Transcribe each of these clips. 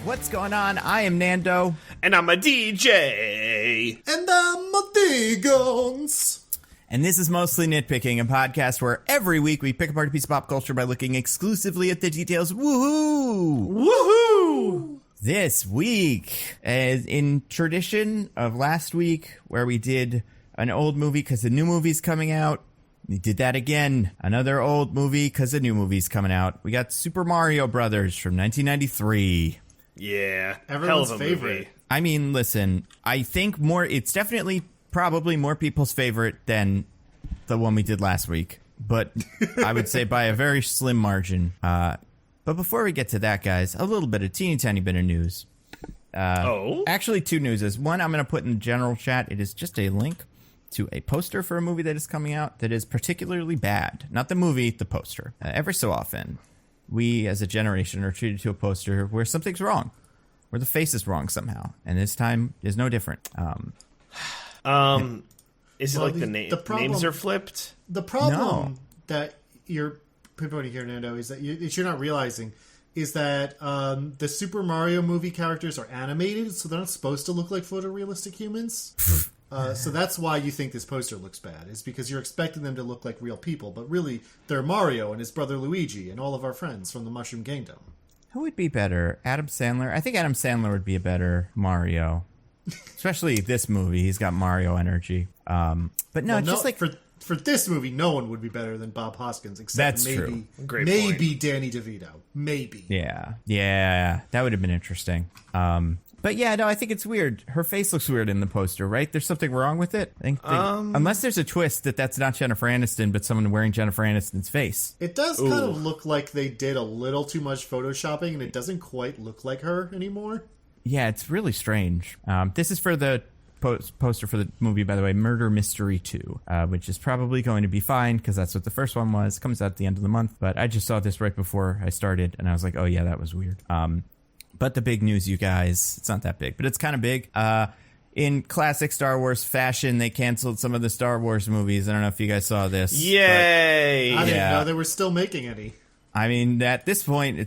What's going on? I am Nando. And I'm a DJ. And I'm a Diggins. And this is Mostly Nitpicking, a podcast where every week we pick apart a piece of pop culture by looking exclusively at the details. Woohoo! Woohoo! This week, as in tradition of last week, where we did an old movie because the new movie's coming out, we did that again. Another old movie because the new movie's coming out. We got Super Mario Brothers from 1993. Yeah, Everyone's hell of a favorite. movie. I mean, listen, I think it's definitely probably more people's favorite than the one we did last week. But I would say by a very slim margin. But before we get to that, guys, a little bit of teeny tiny bit of news. Actually, two newses. One, I'm going to put in the general chat. It is just a link to a poster for a movie that is coming out that is particularly bad. Not the movie, the poster. Ever so often, we as a generation are treated to a poster where something's wrong, where the face is wrong somehow. And this time is no different. Is it Well, like the problem- names are flipped? The problem No. that you're pinpointing here, Nando, is that you're not realizing is that the Super Mario movie characters are animated, so they're not supposed to look like photorealistic humans. So that's why you think this poster looks bad, is because you're expecting them to look like real people, but really they're Mario and his brother Luigi and all of our friends from the Mushroom Kingdom. Who would be better? Adam Sandler? I think Adam Sandler would be a better Mario. Especially this movie. He's got Mario energy. But no, Well, just like... for this movie, no one would be better than Bob Hoskins, except That's maybe true. Great maybe Danny DeVito. Maybe. Yeah, that would have been interesting. But yeah, no, I think it's weird. Her face looks weird in the poster, right? There's something wrong with it. I think unless there's a twist that's not Jennifer Aniston, but someone wearing Jennifer Aniston's face. It does kind of look like they did a little too much photoshopping, and it doesn't quite look like her anymore. Yeah, it's really strange. This is for the poster for the movie, by the way, Murder Mystery 2, which is probably going to be fine because that's what the first one was. It comes out at the end of the month, but I just saw this right before I started, and I was like, oh yeah, that was weird. But the big news, you guys, it's not that big, but it's kind of big. In classic Star Wars fashion, they canceled some of the Star Wars movies. I don't know if you guys saw this. Yay! I didn't know they were still making any. I mean, at this point,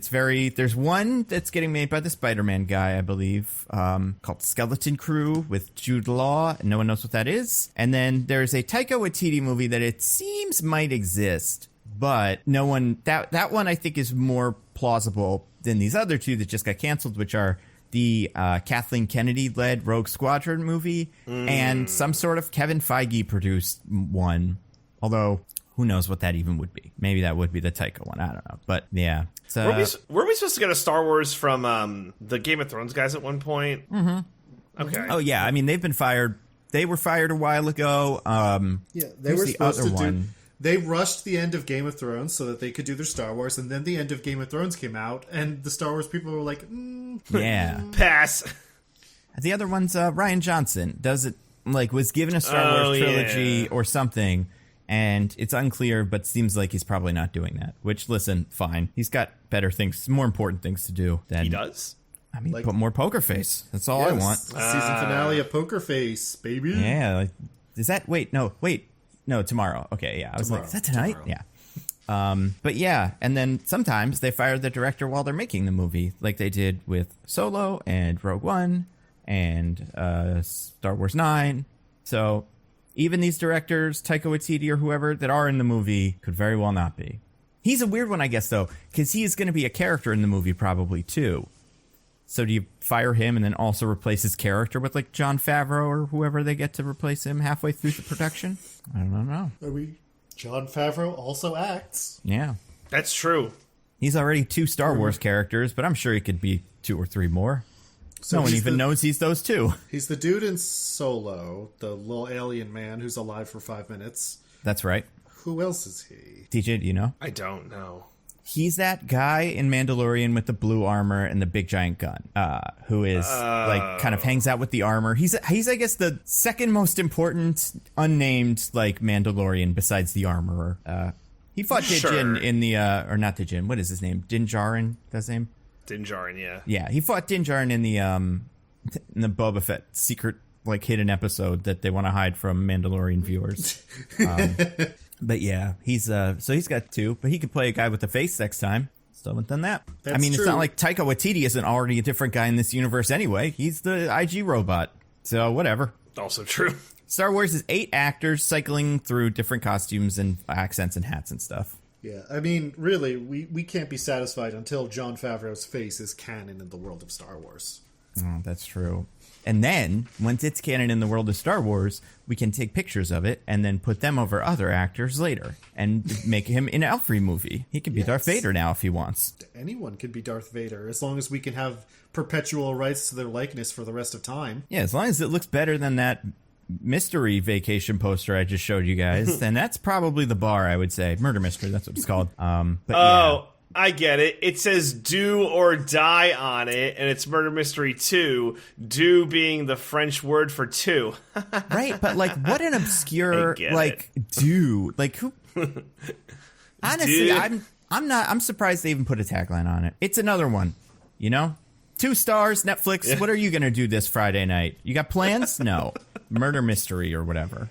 there's one that's getting made by the Spider-Man guy, I believe, called Skeleton Crew with Jude Law. No one knows what that is. And then there's a Taika Waititi movie that it seems might exist, but no one, that one I think is more plausible than these other two that just got canceled, which are the Kathleen Kennedy-led Rogue Squadron movie and some sort of Kevin Feige-produced one, although... who knows what that even would be? Maybe that would be the Taika one. I don't know. But yeah. So, were we supposed to get a Star Wars from the Game of Thrones guys at one point? Mm-hmm. Okay. Oh, yeah. I mean, they've been fired. They were fired a while ago. Yeah, they were supposed to do... one? They rushed the end of Game of Thrones so that they could do their Star Wars, and then the end of Game of Thrones came out, and the Star Wars people were like, Yeah. Pass. The other one's Rian Johnson. Was given a Star Wars trilogy or something. And it's unclear, but seems like he's probably not doing that. Which, listen, fine. He's got better things, more important things to do. Than, He does? I mean, put more Poker Face. That's all I want. Season finale of Poker Face, baby. Yeah. Is that... Wait, no, tomorrow. Okay, yeah. I was like, is that tonight? Tomorrow. Yeah. But yeah, and then sometimes they fire the director while they're making the movie, like they did with Solo and Rogue One and Star Wars 9. So... even these directors, Taika Waititi or whoever, that are in the movie could very well not be. He's a weird one, I guess, though, because he is going to be a character in the movie probably, too. So do you fire him and then also replace his character with, like, Jon Favreau or whoever they get to replace him halfway through the production? I don't know. Jon Favreau also acts. Yeah. That's true. He's already 2 Star Wars characters, but I'm sure he could be 2 or 3 more. So no one even knows he's those 2. He's the dude in Solo, the little alien man who's alive for 5 minutes. That's right. Who else is he? DJ, do you know? I don't know. He's that guy in Mandalorian with the blue armor and the big giant gun, who is like kind of hangs out with the armor. He's I guess the second most important unnamed like Mandalorian besides the armorer. He fought Din in the or not Din. What is his name? Din Djarin. That's his name. Din Djarin, yeah. Yeah, he fought Din Djarin in the Boba Fett secret like hidden episode that they want to hide from Mandalorian viewers. But yeah, he's so he's got 2, but he could play a guy with a face next time. So than that. That's I mean, true. It's not like Taika Waititi isn't already a different guy in this universe anyway. He's the IG robot. So whatever. Also true. Star Wars is 8 actors cycling through different costumes and accents and hats and stuff. Yeah, I mean, really, we can't be satisfied until Jon Favreau's face is canon in the world of Star Wars. Oh, that's true. And then, once it's canon in the world of Star Wars, we can take pictures of it and then put them over other actors later and make him in every movie. He can be Darth Vader now if he wants. Anyone can be Darth Vader, as long as we can have perpetual rights to their likeness for the rest of time. Yeah, as long as it looks better than that mystery vacation poster I just showed you guys, then that's probably the bar, I would say. Murder mystery, that's what it's called. But yeah. I get it. It says do or die on it, and it's Murder Mystery 2, do being the French word for two. Right, but like, what an obscure, like, do. Like, who... Honestly, Dude. I'm surprised they even put a tagline on it. It's another one, you know? 2 stars, Netflix, Yeah. What are you going to do this Friday night? You got plans? No. Murder mystery or whatever.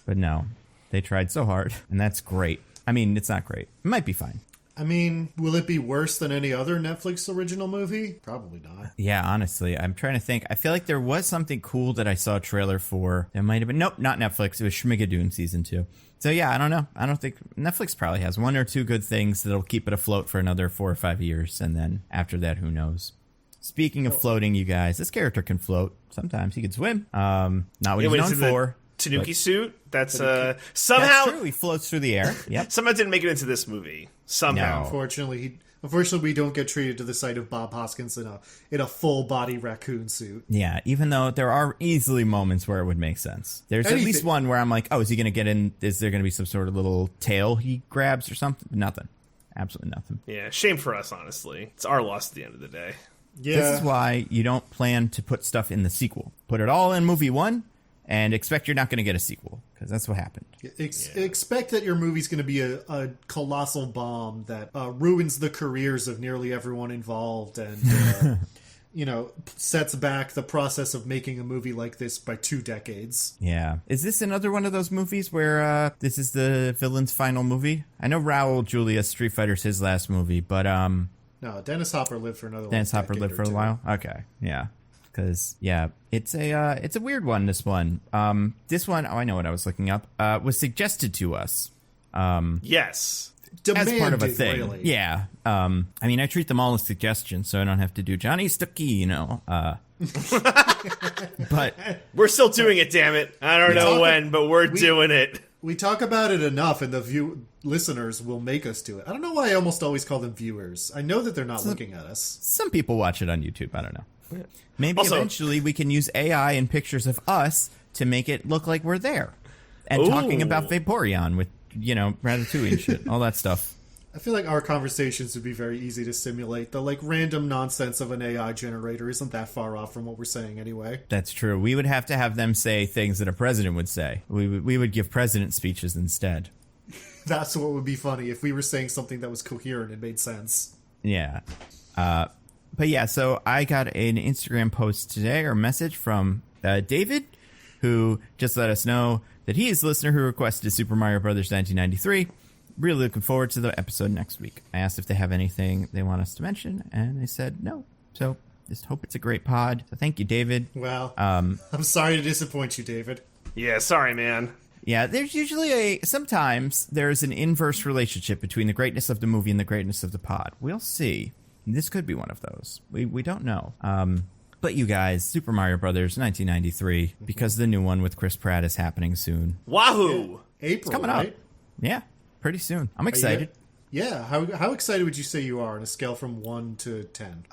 But no, they tried so hard, and that's great. I mean, it's not great. It might be fine. I mean, will it be worse than any other Netflix original movie? Probably not. Yeah, honestly, I'm trying to think. I feel like there was something cool that I saw a trailer for. It might have been, nope, not Netflix. It was Schmigadoon season 2. So yeah, I don't know. I don't think Netflix probably has 1 or 2 good things that'll keep it afloat for another 4 or 5 years, and then after that, who knows? Speaking of floating, you guys, this character can float. Sometimes he can swim. Not what he's known for. Tanuki suit. That's That's somehow true. He floats through the air. Yep. somehow didn't make it into this movie. Somehow. No. Unfortunately, we don't get treated to the sight of Bob Hoskins in a full body raccoon suit. Yeah, even though there are easily moments where it would make sense. There's at least one where I'm like, oh, is he going to get in? Is there going to be some sort of little tail he grabs or something? Nothing. Absolutely nothing. Yeah, shame for us, honestly. It's our loss at the end of the day. Yeah, This is why you don't plan to put stuff in the sequel. Put it all in movie 1 and expect you're not going to get a sequel, because that's what happened. Expect that your movie's going to be a colossal bomb that ruins the careers of nearly everyone involved and, sets back the process of making a movie like this by 2 decades. Yeah. Is this another one of those movies where this is the villain's final movie? I know Raul Julia's Street Fighter's his last movie, but... No, Dennis Hopper lived for another. Dennis Hopper lived for a while. Okay, yeah, because it's a weird one. This one, I know what I was looking up. Was suggested to us. Yes. As part of a thing. Really. Yeah. I mean, I treat them all as suggestions, so I don't have to do Johnny Stuckey, But We're still doing it, damn it. I don't know when, but we're doing it. We talk about it enough, and the listeners will make us do it. I don't know why I almost always call them viewers. I know that they're not looking at us. some people watch it on YouTube. I don't know. Maybe Also- eventually we can use AI and pictures of us to make it look like we're there and talking about Vaporeon with, Ratatouille and shit, all that stuff. I feel like our conversations would be very easy to simulate. The random nonsense of an AI generator isn't that far off from what we're saying anyway. That's true. We would have to have them say things that a president would say. We would give president speeches instead. That's what would be funny if we were saying something that was coherent and made sense. Yeah. But yeah, so I got an Instagram post today or message from David, who just let us know that he is the listener who requested Super Mario Brothers 1993. Really looking forward to the episode next week. I asked if they have anything they want us to mention, and they said no. So just hope it's a great pod. So thank you, David. Well, I'm sorry to disappoint you, David. Yeah, sorry, man. Yeah, there's usually sometimes there's an inverse relationship between the greatness of the movie and the greatness of the pod. We'll see. This could be one of those. We don't know. But you guys, Super Mario Brothers 1993, because the new one with Chris Pratt is happening soon. Wahoo! April, Coming right? up. Yeah, pretty soon. I'm excited. Yeah, how excited would you say you are on a scale from 1 to 10?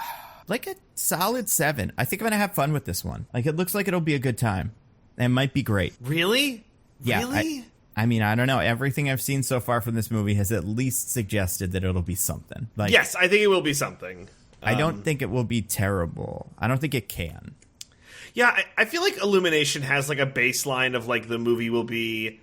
Like a solid 7. I think I'm going to have fun with this one. Like, it looks like it'll be a good time. It might be great. Really? Yeah, Really? I mean, I don't know. Everything I've seen so far from this movie has at least suggested that it'll be something. Like, Yes, I think it will be something. I don't think it will be terrible. I don't think it can. Yeah, I feel like Illumination has a baseline of the movie will be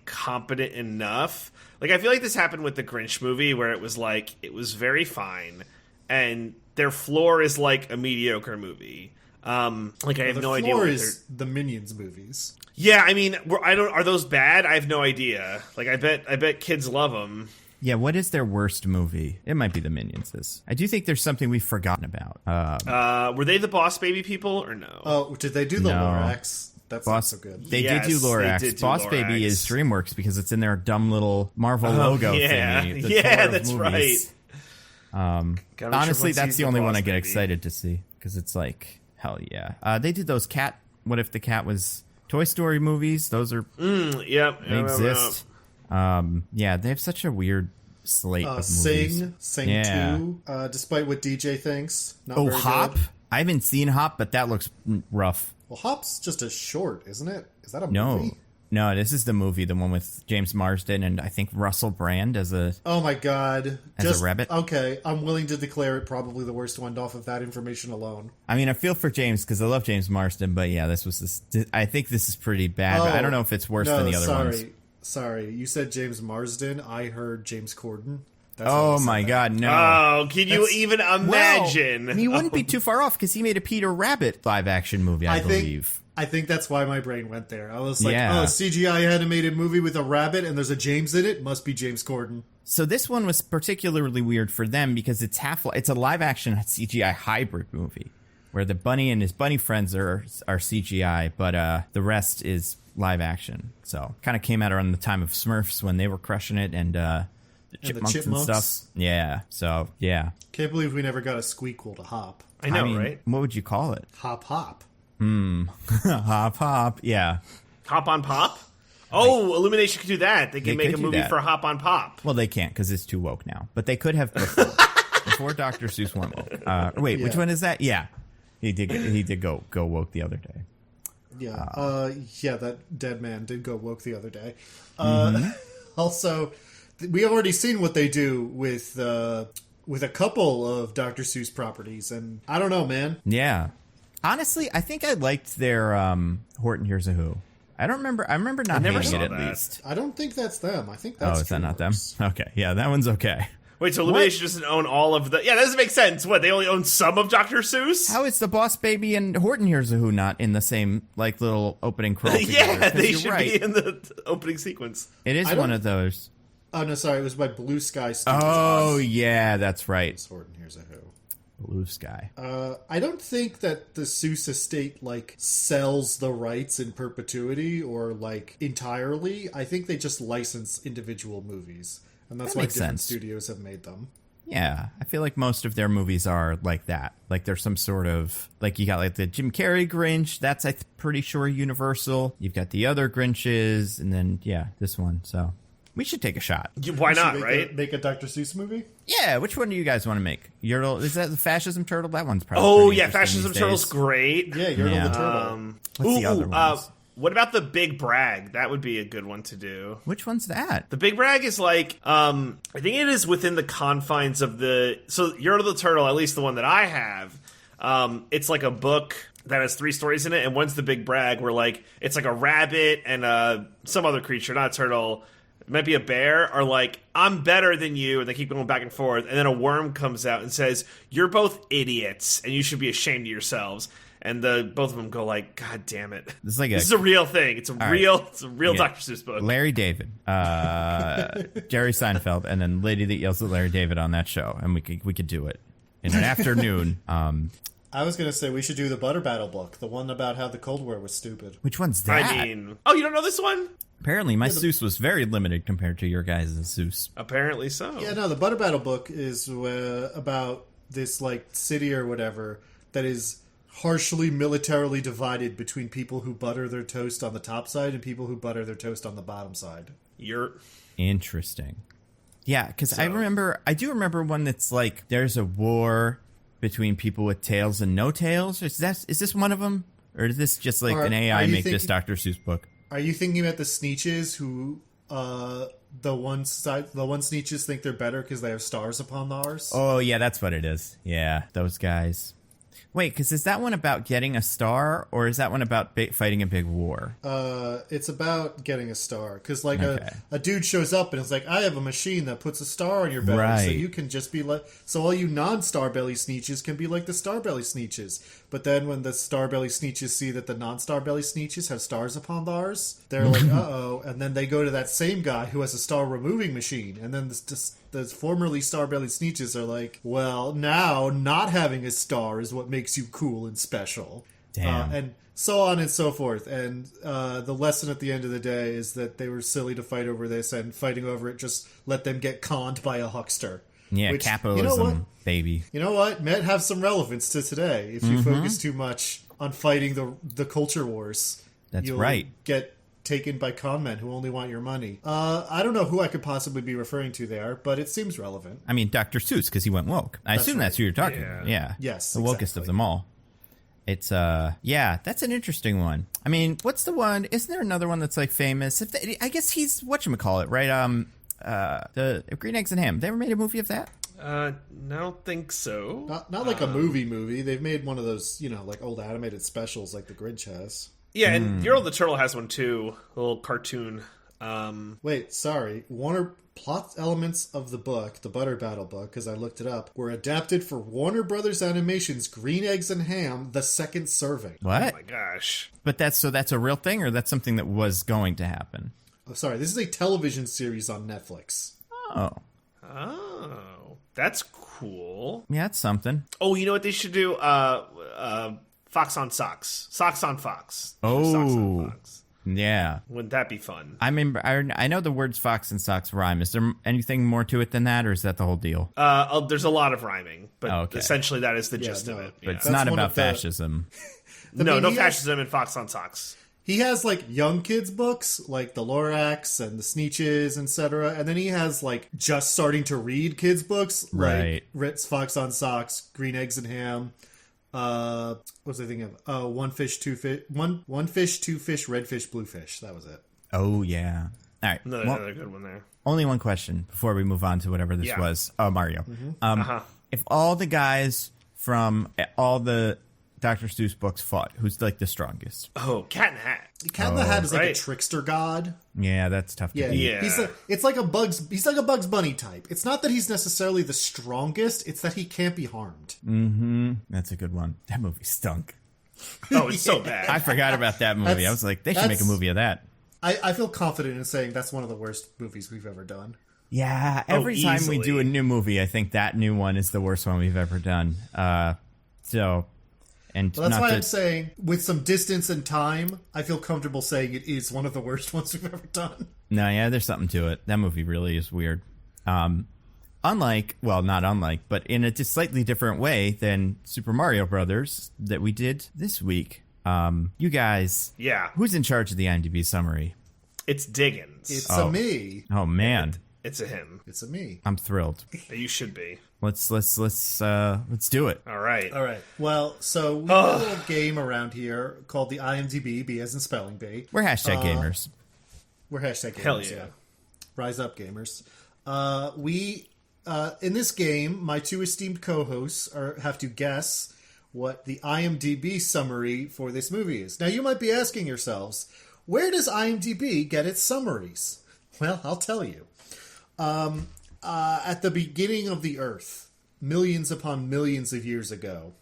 competent enough. I feel like this happened with the Grinch movie where it was it was very fine, and their floor is a mediocre movie. I have no idea what is the Minions movies. Yeah, I mean, are those bad? I have no idea. I bet kids love them. Yeah, what is their worst movie? It might be the Minions. I do think there's something we've forgotten about. Were they the Boss Baby people or no? Oh, did they do the No. Lorax? That's not so good. They Yes, did do they Lorax. did do Boss Lorax. Baby is DreamWorks because it's in their dumb little Marvel logo yeah. thingy. the Yeah, tour of that's movies. Gotta make sure Honestly, one that's sees the only one Boss I get Baby. excited to see because it's like, hell yeah. They did those cat. What if the cat was Toy Story movies? Those are Yep. they exist. Yeah, they have such a weird slate of movies. Sing Yeah. 2, despite what DJ thinks. Not Oh, very Hop. good. I haven't seen Hop, but that looks rough. Well, Hop's just a short, isn't it? Is that a No. movie? No, this is the movie, the one with James Marsden and I think Russell Brand as a... Oh my god. As a rabbit? Okay, I'm willing to declare it probably the worst one off of that information alone. I mean, I feel for James because I love James Marsden, but yeah, I think this is pretty bad. But I don't know if it's worse than the other ones. Sorry. You said James Marsden. I heard James Corden. That's why I Oh said my that. god, no. Oh, can you even imagine? Well, he wouldn't be too far off because he made a Peter Rabbit live-action movie, I believe. I think that's why my brain went there. I was like, Yeah. oh, CGI animated movie with a rabbit and there's a James in it. Must be James Corden. So this one was particularly weird for them because it's a live-action CGI hybrid movie where the bunny and his bunny friends are CGI, but the rest is live action. So kind of came out around the time of Smurfs when they were crushing it and the chipmunks and stuff. Yeah. So yeah. Can't believe we never got a squeakquel to Hop. I know, mean, right? What would you call it? Hop Hop. Hop hop. Yeah. Hop on Pop? Oh, Illumination could do that. They They can make could a do movie that. for Hop on Pop. Well, they can't because it's too woke now. But they could have before Dr. Seuss went woke. Wait, which Yeah. one is that? Yeah. He did go woke the other day. Yeah. Yeah, that dead man did go woke the other day. Mm-hmm. Also, we already seen what they do with a couple of Dr. Seuss properties, and I don't know, man. Yeah. Honestly, I think I liked their Horton Hears a Who. I don't remember. I remember not never hating it saw at that. least. I don't think that's them. I think Oh, that's is that not them? DreamWorks. Okay. Yeah, that one's okay. Wait, so Illumination doesn't own all of the... Yeah, that doesn't make sense. What, they only own some of Dr. Seuss? How is the Boss Baby and Horton Hears a Who not in the same like little opening crawl together? Yeah, 'Cause they you're should right. be in the opening sequence. It is I one don't- of those. Oh, no, sorry. It was by Blue Sky Studios. Oh yeah, that's right. Horton Hears a Who. Blue Sky. I don't think that the Seuss estate like sells the rights in perpetuity or like entirely. I think they just license individual movies, and that's That why makes different sense. studios have made them. Yeah, I feel like most of their movies are like that. Like there's some sort of like you got like the Jim Carrey Grinch. That's pretty sure Universal. You've got the other Grinches, and then yeah, this one. So we should take a shot. Why not, Should right? Make a Dr. Seuss movie. Yeah, which one do you guys want to make? Yertle? Is that the Fascism Turtle? That one's probably. Oh, pretty yeah, interesting Fascism these Turtle's days. great. Yeah, you're Yeah. the turtle. What's the other ones? What about the Big Brag? That would be a good one to do. Which one's that? The Big Brag is like, I think it is within the confines of the... So, Yertle the Turtle, at least the one that I have, it's like a book that has 3 stories in it, and one's the Big Brag, where like, it's like a rabbit and some other creature, not a turtle, it might be a bear, are like, I'm better than you, and they keep going back and forth, and then a worm comes out and says, you're both idiots, and you should be ashamed of yourselves. And both of them go like, God damn it! This is like This is a real thing. It's a real Yeah. Dr. Seuss book. Larry David, Jerry Seinfeld, and then lady that yells at Larry David on that show, and we could do it in an afternoon. I was gonna say we should do the Butter Battle book, the one about how the Cold War was stupid. Which one's that? I mean, oh, you don't know this one? Apparently, my Seuss was very limited compared to your guys' Seuss. Apparently so. Yeah, no, the Butter Battle book is about this like city or whatever that is harshly militarily divided between people who butter their toast on the top side and people who butter their toast on the bottom side. You're Interesting. Yeah, because I do remember one that's like there's a war between people with tails and no tails. Is this one of them, or is this just like an Are AI you make this thinking- Dr. Seuss book? Are you thinking about the Sneetches who the one Sneetches think they're better because they have stars upon the arse? Oh yeah, that's what it is. Yeah, those guys. Wait, because is that one about getting a star, or is that one about fighting a big war? It's about getting a star because like Okay. a dude shows up and it's like, I have a machine that puts a star on your belly, so Right. you can just be like, so all you non-star belly Sneetches can be like the star belly Sneetches. But then when the Starbelly Sneeches see that the non-Starbelly Sneeches have stars upon theirs, they're like, uh-oh. And then they go to that same guy who has a star removing machine. And then the formerly Starbelly Sneeches are like, well, now not having a star is what makes you cool and special. Damn. And so on and so forth. And the lesson at the end of the day is that they were silly to fight over this, and fighting over it just let them get conned by a huckster. Yeah, Which, capitalism, you know what? baby. You know what? Might have some relevance to today. If you focus too much on fighting the culture wars, That's you'll right. get taken by con men who only want your money. I don't know who I could possibly be referring to there, but it seems relevant. I mean, Dr. Seuss, because he went woke. I assume that's who you're talking about. Yeah. Yes, The wokest exactly. of them all. It's, yeah, that's an interesting one. I mean, what's the one? Isn't there another one that's, like, famous? I guess he's, whatchamacallit, right? The Green Eggs and Ham. They ever made a movie of that? I don't think so. Not like a movie. They've made one of those, like old animated specials like the Grinch has. Yeah, and Euro the Turtle has one too. A little cartoon. Wait, sorry. Warner plot elements of the book, the Butter Battle book, because I looked it up, were adapted for Warner Brothers Animation's Green Eggs and Ham: The Second Serving. What? Oh my gosh. But that's a real thing, or that's something that was going to happen? Oh, sorry, this is a television series on Netflix. Oh. Oh, that's cool. Yeah, that's something. Oh, you know what they should do? Fox on Socks. Socks on Fox. Oh. Socks on Fox. Yeah. Wouldn't that be fun? I mean, I know the words fox and socks rhyme. Is there anything more to it than that, or is that the whole deal? There's a lot of rhyming, but Okay. essentially that is the gist of it. But Yeah. it's That's not one about of the- fascism. No he has- fascism in Fox on Socks. He has like young kids books, like the Lorax and the Sneeches, etc. And then he has like just starting to read kids books, Right. like Ritz, Fox on Socks, Green Eggs and Ham. What was I thinking of? One fish, two fish, one fish, two fish, red fish, blue fish. That was it. Oh, yeah. All right. Another good one there. Only one question before we move on to whatever this Yeah. was. Oh, Mario. Uh-huh. If all the guys from all the Dr. Seuss books fought, who's like the strongest? Oh, Cat in the Hat. Cat in the Hat is like a right. trickster god. Yeah, that's tough to Yeah, beat. Yeah. He's like a Bugs Bunny type. It's not that he's necessarily the strongest; it's that he can't be harmed. That's a good one. That movie stunk. Oh, it's so bad. I forgot about that movie. That's- I was like, they should make a that's- movie of that. I feel confident in saying that's one of the worst movies we've ever done. Yeah, every time we do easily. a new movie, I think that new one is the worst one we've ever done. And Well, that's not why to, I'm saying, with some distance and time, I feel comfortable saying it is one of the worst ones we've ever done. No, yeah, there's something to it. That movie really is weird. Unlike, well, not unlike, but in a just slightly different way than Super Mario Brothers that we did this week. You guys, Yeah. who's in charge of the IMDb summry? It's Diggins. It's a me. Oh man, It's a him. It's a me. I'm thrilled. You should be. Let's do it. All right. All right. Well, so we have a little game around here called the IMDb, B as in spelling bee. We're hashtag gamers. We're hashtag gamers. Hell yeah. Rise up, gamers. In this game, my two esteemed co-hosts have to guess what the IMDb summary for this movie is. Now, you might be asking yourselves, where does IMDb get its summaries? Well, I'll tell you. At the beginning of the Earth, millions upon millions of years ago,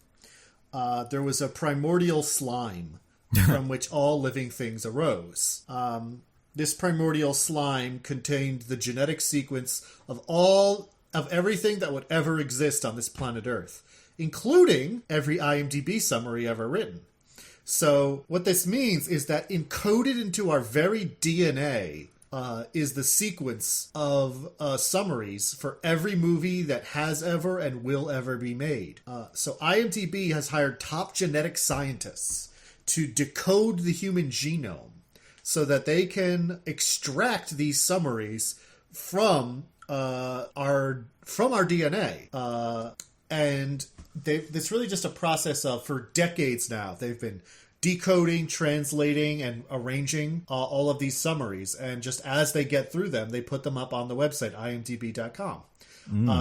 there was a primordial slime from which all living things arose. This primordial slime contained the genetic sequence of everything that would ever exist on this planet Earth, including every IMDb summary ever written. So what this means is that encoded into our very DNA is the sequence of summaries for every movie that has ever and will ever be made. So IMDb has hired top genetic scientists to decode the human genome so that they can extract these summaries from our DNA. And it's really just a process of, for decades now, they've been decoding, translating, and arranging all of these summaries. And just as they get through them, they put them up on the website, imdb.com.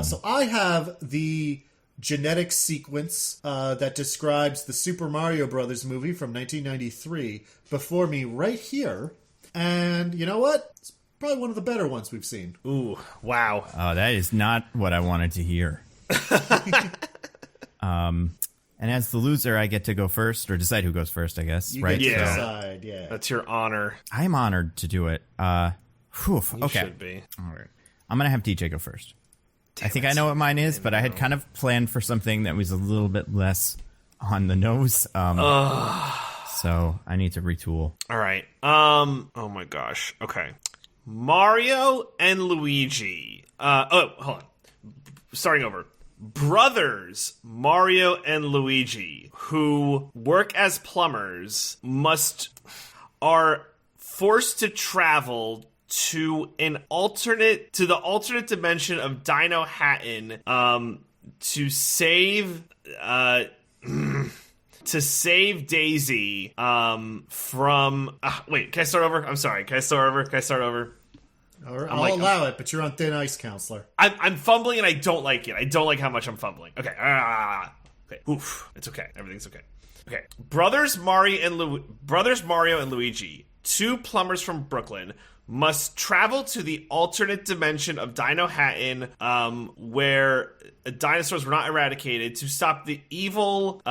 So I have the genetic sequence that describes the Super Mario Brothers movie from 1993 before me right here. And you know what? It's probably one of the better ones we've seen. Ooh, wow. Oh, that is not what I wanted to hear. And as the loser, I get to go first, or decide who goes first, I guess, You right? get to Yeah. decide, yeah. That's your honor. I'm honored to do it. You Okay. should be. All right. I'm going to have DJ go first. I think it. I know what mine is, but I had kind of planned for something that was a little bit less on the nose. So I need to retool. All right. Oh my gosh. Okay. Mario and Luigi. Hold on. Starting over. Brothers Mario and Luigi, who work as plumbers, are forced to travel to the alternate dimension of Dino Hatton, to save Daisy from wait, can I start over? I'm sorry. Can I start over? I'll allow it, but you're on thin ice, counselor. I'm fumbling and I don't like it. I don't like how much I'm fumbling. Okay. Okay. Oof. It's okay. Everything's okay. Okay. Brothers Mario and Luigi, two plumbers from Brooklyn, must travel to the alternate dimension of Dino Hatton, where dinosaurs were not eradicated, to stop the evil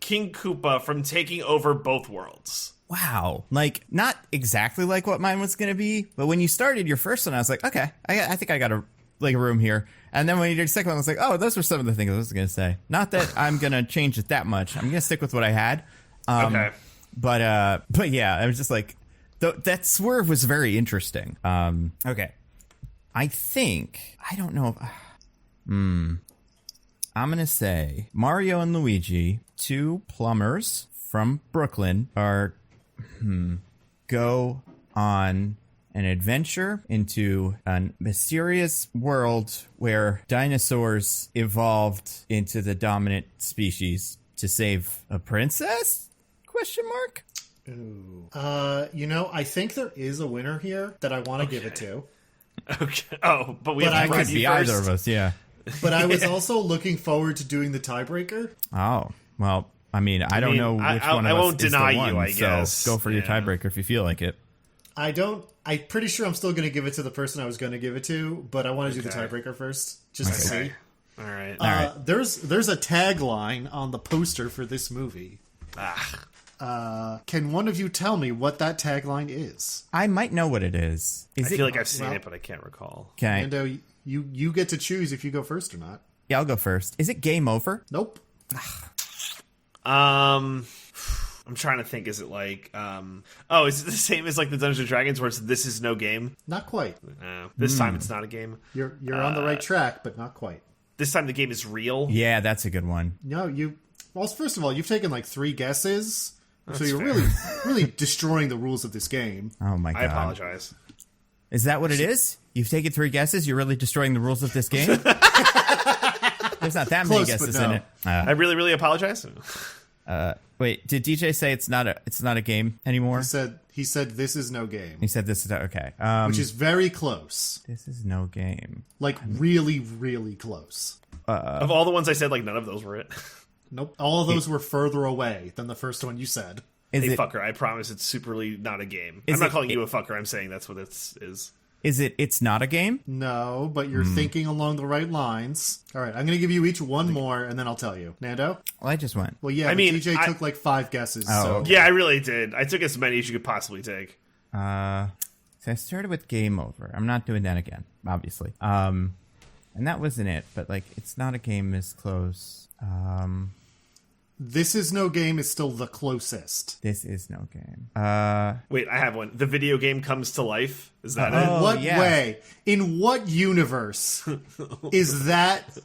King Koopa from taking over both worlds. Wow. Like, not exactly like what mine was going to be, but when you started your first one, I was like, okay, I think I got a room here. And then when you did the second one, I was like, oh, those were some of the things I was going to say. Not that I'm going to change it that much. I'm going to stick with what I had. Okay. But yeah, I was just like, that swerve was very interesting. Okay. I don't know. I'm going to say Mario and Luigi, two plumbers from Brooklyn, go on an adventure into a mysterious world where dinosaurs evolved into the dominant species to save a princess? Question mark? Ooh. I think there is a winner here that I want to give it to. Okay. Oh, but we But have to I Could find be you either first. of us, yeah. But I was also looking forward to doing the tiebreaker. Oh, well, I mean, I don't know which one of I us won't is the deny you, one, I guess. So go for your Yeah. tiebreaker if you feel like it. I'm pretty sure I'm still going to give it to the person I was going to give it to, but I want to do the Okay. tiebreaker first, just to see. Okay. All right. right. There's a tagline on the poster for this movie. Can one of you tell me what that tagline is? I might know what it is. I Is it? feel like I've seen well- it, but I can't recall. Okay. And you get to choose if you go first or not. Yeah, I'll go first. Is it Game Over? Nope. I'm trying to think. Is it like, is it the same as like the Dungeons and Dragons, where it's "This is no game"? Not quite. This time it's not a game. You're on the right track, but not quite. This time the game is real. Yeah, that's a good one. No, well, first of all, you've taken like 3 guesses, so you're fair. really destroying the rules of this game. Oh my god. I apologize. Is that what it is? You've taken 3 guesses? You're really destroying the rules of this game? There's not that many Close, but guesses no. in it. I really apologize. Wait, did DJ say it's not a game anymore? He said this is no game, He said this is okay. which is very close. This is no game. Like really, really close. Of all the ones I said, like none of those were it. Nope. All of those were further away than the first one you said. Is Hey, it? fucker, I promise it's superly not a game. Is I'm not it- calling you a fucker. I'm saying that's what it is. Is it? It's not a game. No, but you're thinking along the right lines. All right, I'm going to give you each one more, and then I'll tell you. Nando? Well, I just went. Well, yeah, I but mean, DJ I- took like 5 guesses. Oh, so okay. Yeah, I really did. I took as many as you could possibly take. So I started with Game Over. I'm not doing that again, obviously. And that wasn't it. But like, it's not a game is close. This is no game is still the closest. This is no game. Wait, I have one. The video game comes to life. Is that In it? Oh, what yeah. way? In what universe is that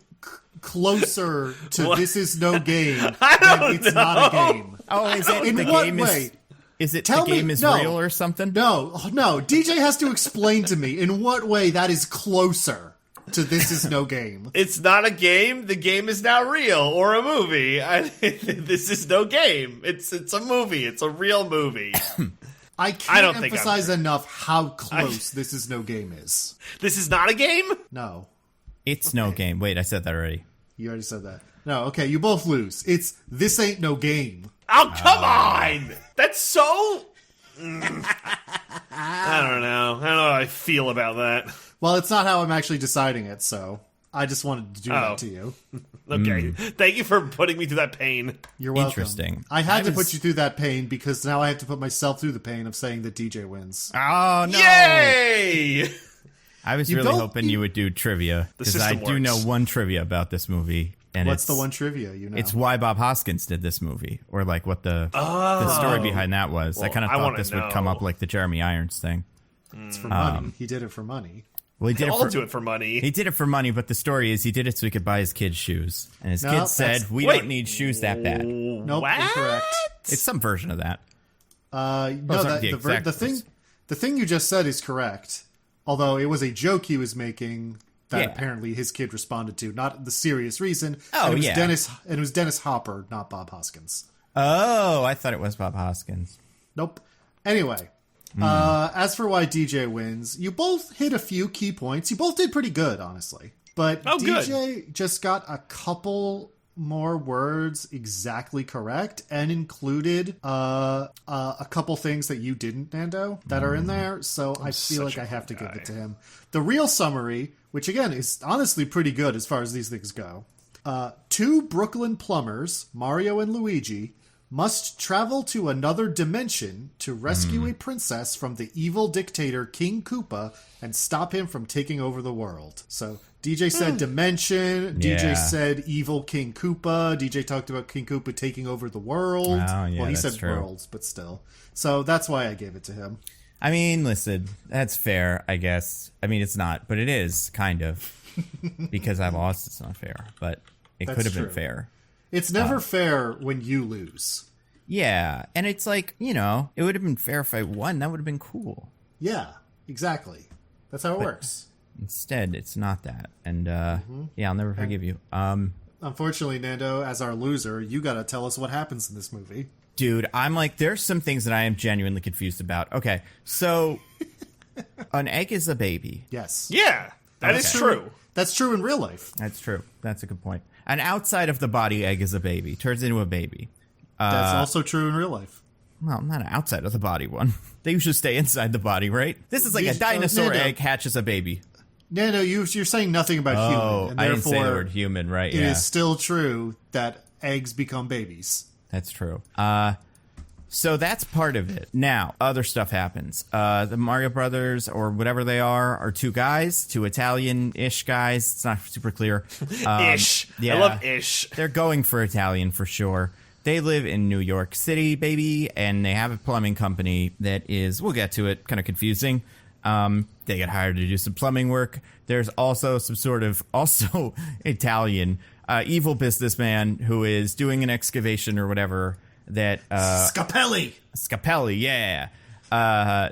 closer to What? this is no game than it's not a game? Oh, is it In the what game way? Is it Tell the game me- is no. real or something? No, DJ has to explain to me in what way that is closer to this is no game. It's not a game. The game is now real or a movie. This is no game. It's a movie. It's a real movie. I can't don't think I'm emphasize enough how close this is no game is. This is not a game? No, It's no game. Wait, I said that already. you already said that. No, okay, you both lose. It's this ain't no game. Oh, come on! That's so... I don't know. I don't know how I feel about that. Well, it's not how I'm actually deciding it, so I just wanted to do that to you. Okay. Thank you for putting me through that pain. You're welcome. Interesting. I had to put you through that pain because now I have to put myself through the pain of saying that DJ wins. Oh, no. Yay! I was really hoping you would do trivia, because I do know one trivia about this movie. And what's the one trivia you know? It's why Bob Hoskins did this movie, or like what the story behind that was. Well, I kind of thought this would come up like the Jeremy Irons thing. It's for money. He did it for money. Well, he did do it for money. He did it for money, but the story is he did it so he could buy his kids shoes. And his kids said, we don't need shoes that bad. Nope, what? incorrect. It's some version of that. No, the thing you just said is correct. Although it was a joke he was making that apparently his kid responded to, not the serious reason. Oh, and it was Dennis Hopper, not Bob Hoskins. Oh, I thought it was Bob Hoskins. Nope. Anyway, as for why DJ wins, you both hit a few key points. You both did pretty good, honestly. But DJ just got a couple more words exactly correct and included a couple things that you didn't, Nando, that are in there. So I feel like I have to give it to him. The real summary, which again is honestly pretty good as far as these things go. Two Brooklyn plumbers, Mario and Luigi, must travel to another dimension to rescue a princess from the evil dictator King Koopa and stop him from taking over the world. So DJ said dimension, DJ said evil King Koopa, DJ talked about King Koopa taking over the world. Oh, yeah, well, he said true. worlds, but still. So that's why I gave it to him. I mean, listen, that's fair, I guess. I mean, it's not, but it is, kind of. Because I lost, it's not fair. But it could have been fair. It's never fair when you lose. Yeah, and it's like, you know, it would have been fair if I won. That would have been cool. Yeah, exactly. That's how it works. Instead, it's not that. And, yeah, I'll never forgive you. Unfortunately, Nando, as our loser, you gotta tell us what happens in this movie. Dude, I'm like, there's some things that I am genuinely confused about. Okay, so an egg is a baby. Yes. Yeah, that is true. That's true in real life. That's true. That's a good point. An outside of the body egg is a baby. Turns into a baby. That's also true in real life. Well, not an outside of the body one. They usually stay inside the body, right? This is like a dinosaur egg hatches a baby. No, you're saying nothing about human. And I didn't say the therefore, word human, right? It is still true that eggs become babies. That's true. So that's part of it. Now, other stuff happens. The Mario Brothers, or whatever they are two guys, two Italian-ish guys. It's not super clear. Ish. Yeah, I love ish. They're going for Italian for sure. They live in New York City, baby, and they have a plumbing company that is, we'll get to it, kind of confusing. They get hired to do some plumbing work. There's also some sort of, also Italian, evil businessman who is doing an excavation or whatever that... Scapelli, yeah.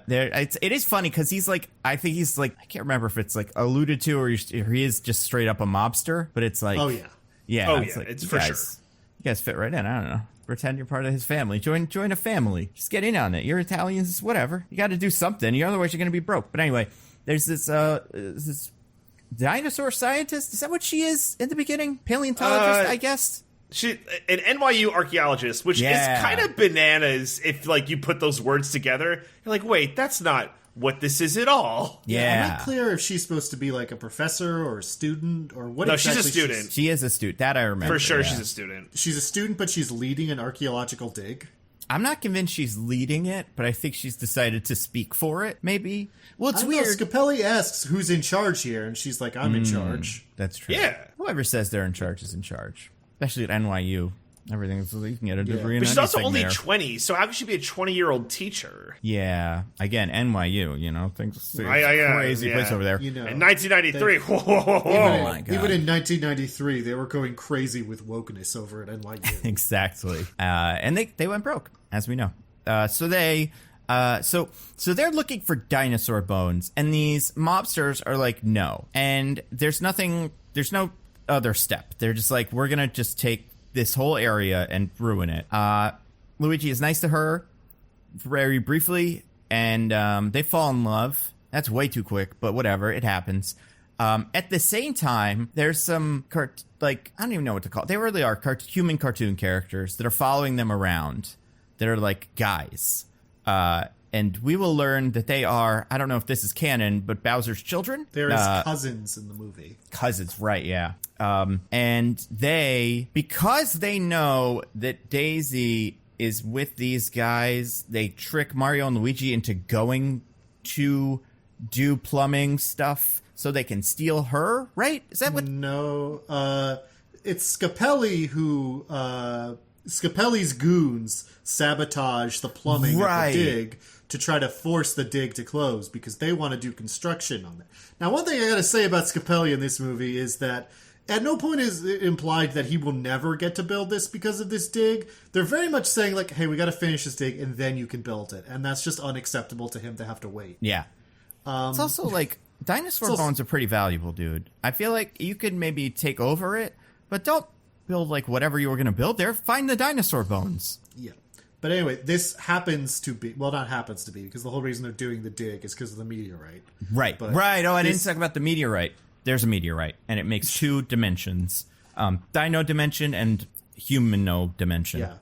It is funny because he's like, I think he's like, I can't remember if it's like alluded to or he is just straight up a mobster, but it's like... Oh, yeah. Yeah. Oh, it's yeah, like, it's for sure. You guys fit right in. I don't know. Pretend you're part of his family. Join a family. Just get in on it. You're Italians, whatever. You got to do something. Otherwise, you're going to be broke. But anyway, there's this dinosaur scientist. Is that what she is in the beginning? Paleontologist, I guess. She an NYU archaeologist, which is kind of bananas if like you put those words together. You're like, wait, that's not what this is at all. Yeah. I'm not clear if she's supposed to be like a professor or a student or what. No, exactly she's a student. She is a student. That I remember. For sure, yeah. she's a student. She's a student, but she's leading an archaeological dig. I'm not convinced she's leading it, but I think she's decided to speak for it, maybe. Well, it's weird. Scapelli asks who's in charge here, and she's like, I'm in charge. That's true. Yeah. Whoever says they're in charge is in charge. Especially at NYU. Everything's, you can get a degree in But she's also anything only there. 20, so how could she be a 20-year-old teacher? Yeah. Again, NYU, you know, things crazy yeah. place over there. You know, In 1993, my God. even in 1993, they were going crazy with wokeness over at NYU. Exactly. And they went broke, as we know. So they're looking for dinosaur bones, and these mobsters are like, no. And there's no other step. They're just like, we're gonna just take this whole area and ruin it. Luigi is nice to her very briefly, and they fall in love. That's way too quick, but whatever, it happens. At the same time, there's some I don't even know what to call it. They really are human cartoon characters that are following them around that are like guys. And we will learn that they are, I don't know if this is canon, but Bowser's children? There is cousins in the movie. Cousins, right, yeah. And they, because they know that Daisy is with these guys, they trick Mario and Luigi into going to do plumbing stuff so they can steal her, right? Is that what? No, it's Scapelli who, Scapelli's goons sabotage the plumbing at the dig to try to force the dig to close because they want to do construction on it. Now, one thing I gotta say about Scapelli in this movie is that at no point is it implied that he will never get to build this because of this dig. They're very much saying, like, hey, we gotta finish this dig and then you can build it. And that's just unacceptable to him to have to wait. Yeah. It's also like, dinosaur bones are pretty valuable, dude. I feel like you could maybe take over it, but don't build, like, whatever you were gonna build there. Find the dinosaur bones. Yeah. But anyway, this happens to be, well, not happens to be, because the whole reason they're doing the dig is because of the meteorite. Right, but right. Oh, I didn't talk about the meteorite. There's a meteorite, and it makes 2 dimensions. Dino dimension and humano dimension. Yeah.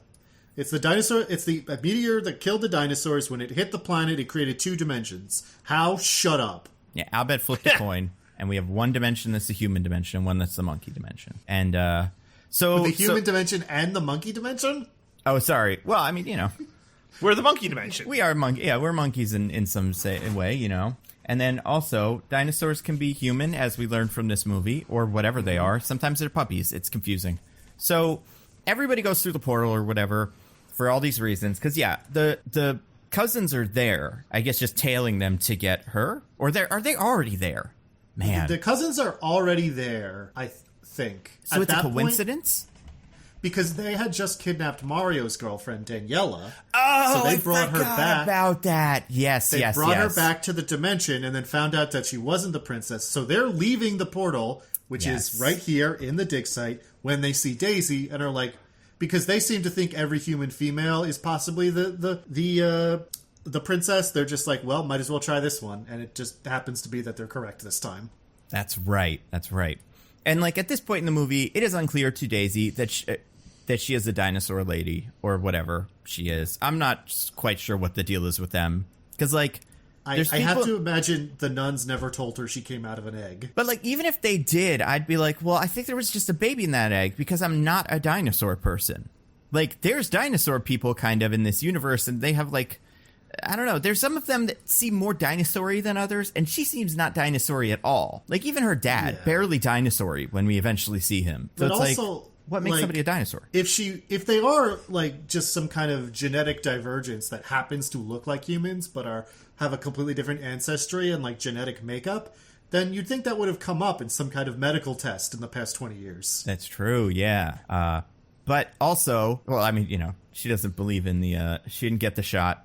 It's the dinosaur, it's the meteor that killed the dinosaurs. When it hit the planet, it created 2 dimensions. How? Shut up. Yeah, Albert flipped a coin, and we have 1 dimension that's the human dimension, and 1 that's the monkey dimension. And, so... With the human dimension and the monkey dimension? Oh, sorry. Well, I mean, you know. We're the monkey dimension. We are monkey. Yeah, we're monkeys in some way, you know. And then also, dinosaurs can be human, as we learned from this movie, or whatever they are. Sometimes they're puppies. It's confusing. So everybody goes through the portal or whatever for all these reasons. Because, yeah, the cousins are there, I guess, just tailing them to get her. Or are they already there? Man. The cousins are already there, I think. So it's a coincidence? Because they had just kidnapped Mario's girlfriend, Daniela. Oh, so they brought her back. About that. Yes, they brought her back to the dimension and then found out that she wasn't the princess. So they're leaving the portal, which is right here in the dig site, when they see Daisy and are like, because they seem to think every human female is possibly the princess. They're just like, well, might as well try this one. And it just happens to be that they're correct this time. That's right. That's right. And like at this point in the movie, it is unclear to Daisy that she is a dinosaur lady or whatever she is. I'm not quite sure what the deal is with them. Because, like, I have to imagine the nuns never told her she came out of an egg. But, like, even if they did, I'd be like, well, I think there was just a baby in that egg because I'm not a dinosaur person. Like, there's dinosaur people kind of in this universe, and they have, like, I don't know. There's some of them that seem more dinosaur-y than others, and she seems not dinosaur-y at all. Like, even her dad, barely dinosaur-y when we eventually see him. So but it's also, like, what makes somebody a dinosaur? If they are, like, just some kind of genetic divergence that happens to look like humans, but have a completely different ancestry and, like, genetic makeup, then you'd think that would have come up in some kind of medical test in the past 20 years. That's true, yeah. But also, well, I mean, you know, she doesn't believe in she didn't get the shot.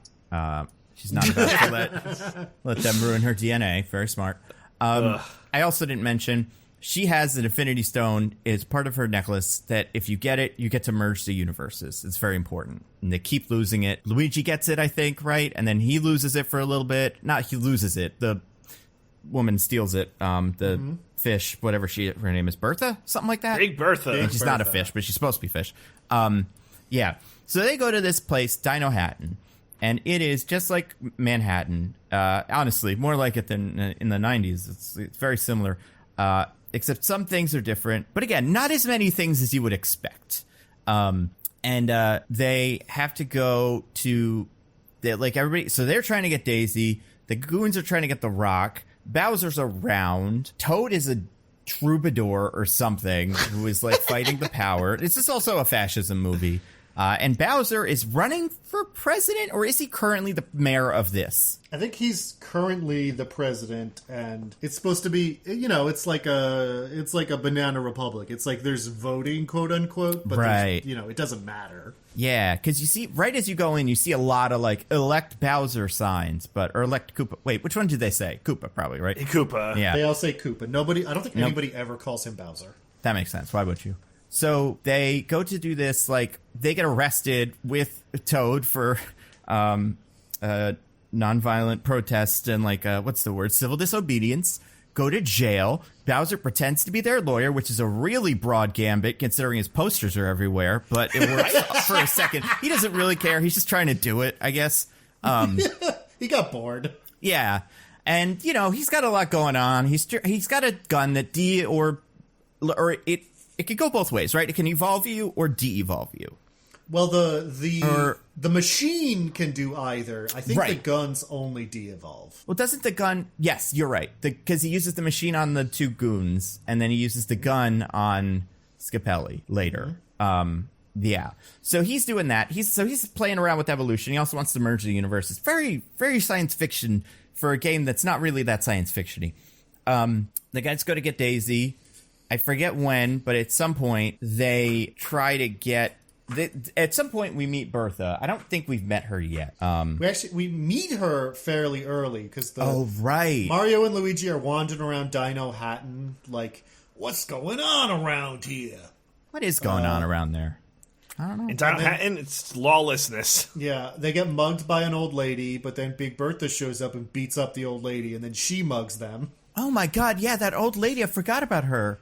She's not about to let them ruin her DNA. Very smart. I also didn't mention she has an Infinity Stone. It's part of her necklace that if you get it, you get to merge the universes. It's very important. And they keep losing it. Luigi gets it, I think, right? And then he loses it for a little bit. Not he loses it. The woman steals it. The fish, whatever her name is, Bertha? Something like that? Big Bertha. And she's not a fish, but she's supposed to be fish. Yeah. So they go to this place, Dino Hatton. And it is just like Manhattan. Honestly, more like it than in the 90s. It's very similar. Except some things are different. But again, not as many things as you would expect. And they have to go to... like everybody. So they're trying to get Daisy. The goons are trying to get the Rock. Bowser's around. Toad is a troubadour or something who is like fighting the power. This is also a fascism movie. And Bowser is running for president, or is he currently the mayor of this? I think he's currently the president, and it's supposed to be, you know, it's like a banana republic. It's like there's voting, quote unquote, but right. You know, it doesn't matter. Yeah, because you see, right as you go in, you see a lot of like elect Bowser signs, or elect Koopa. Wait, which one did they say? Koopa, probably, right? Koopa. Yeah, they all say Koopa. I don't think anybody ever calls him Bowser. That makes sense. Why would you? So they go to do this, like, they get arrested with Toad for nonviolent protest and, like, what's the word? Civil disobedience. Go to jail. Bowser pretends to be their lawyer, which is a really broad gambit considering his posters are everywhere. But it works for a second. He doesn't really care. He's just trying to do it, I guess. He got bored. Yeah. And, you know, he's got a lot going on. He's got a gun that it could go both ways, right? It can evolve you or de-evolve you. Well, the machine can do either. I think the guns only de-evolve. Well, doesn't the gun... Yes, you're right. Because he uses the machine on the two goons, and then he uses the gun on Scapelli later. Mm-hmm. Yeah. So he's doing that. He's playing around with evolution. He also wants to merge the universe. It's very, very science fiction for a game that's not really that science fiction-y. The guys go to get Daisy. I forget when, but at some point, they try to get... At some point, we meet Bertha. I don't think we've met her yet. We meet her fairly early because right. Mario and Luigi are wandering around Dino Hatton, like, what's going on around here? What is going on around there? I don't know. In Dino Hatton, it's lawlessness. Yeah, they get mugged by an old lady, but then Big Bertha shows up and beats up the old lady, and then she mugs them. Oh my god, yeah, that old lady, I forgot about her.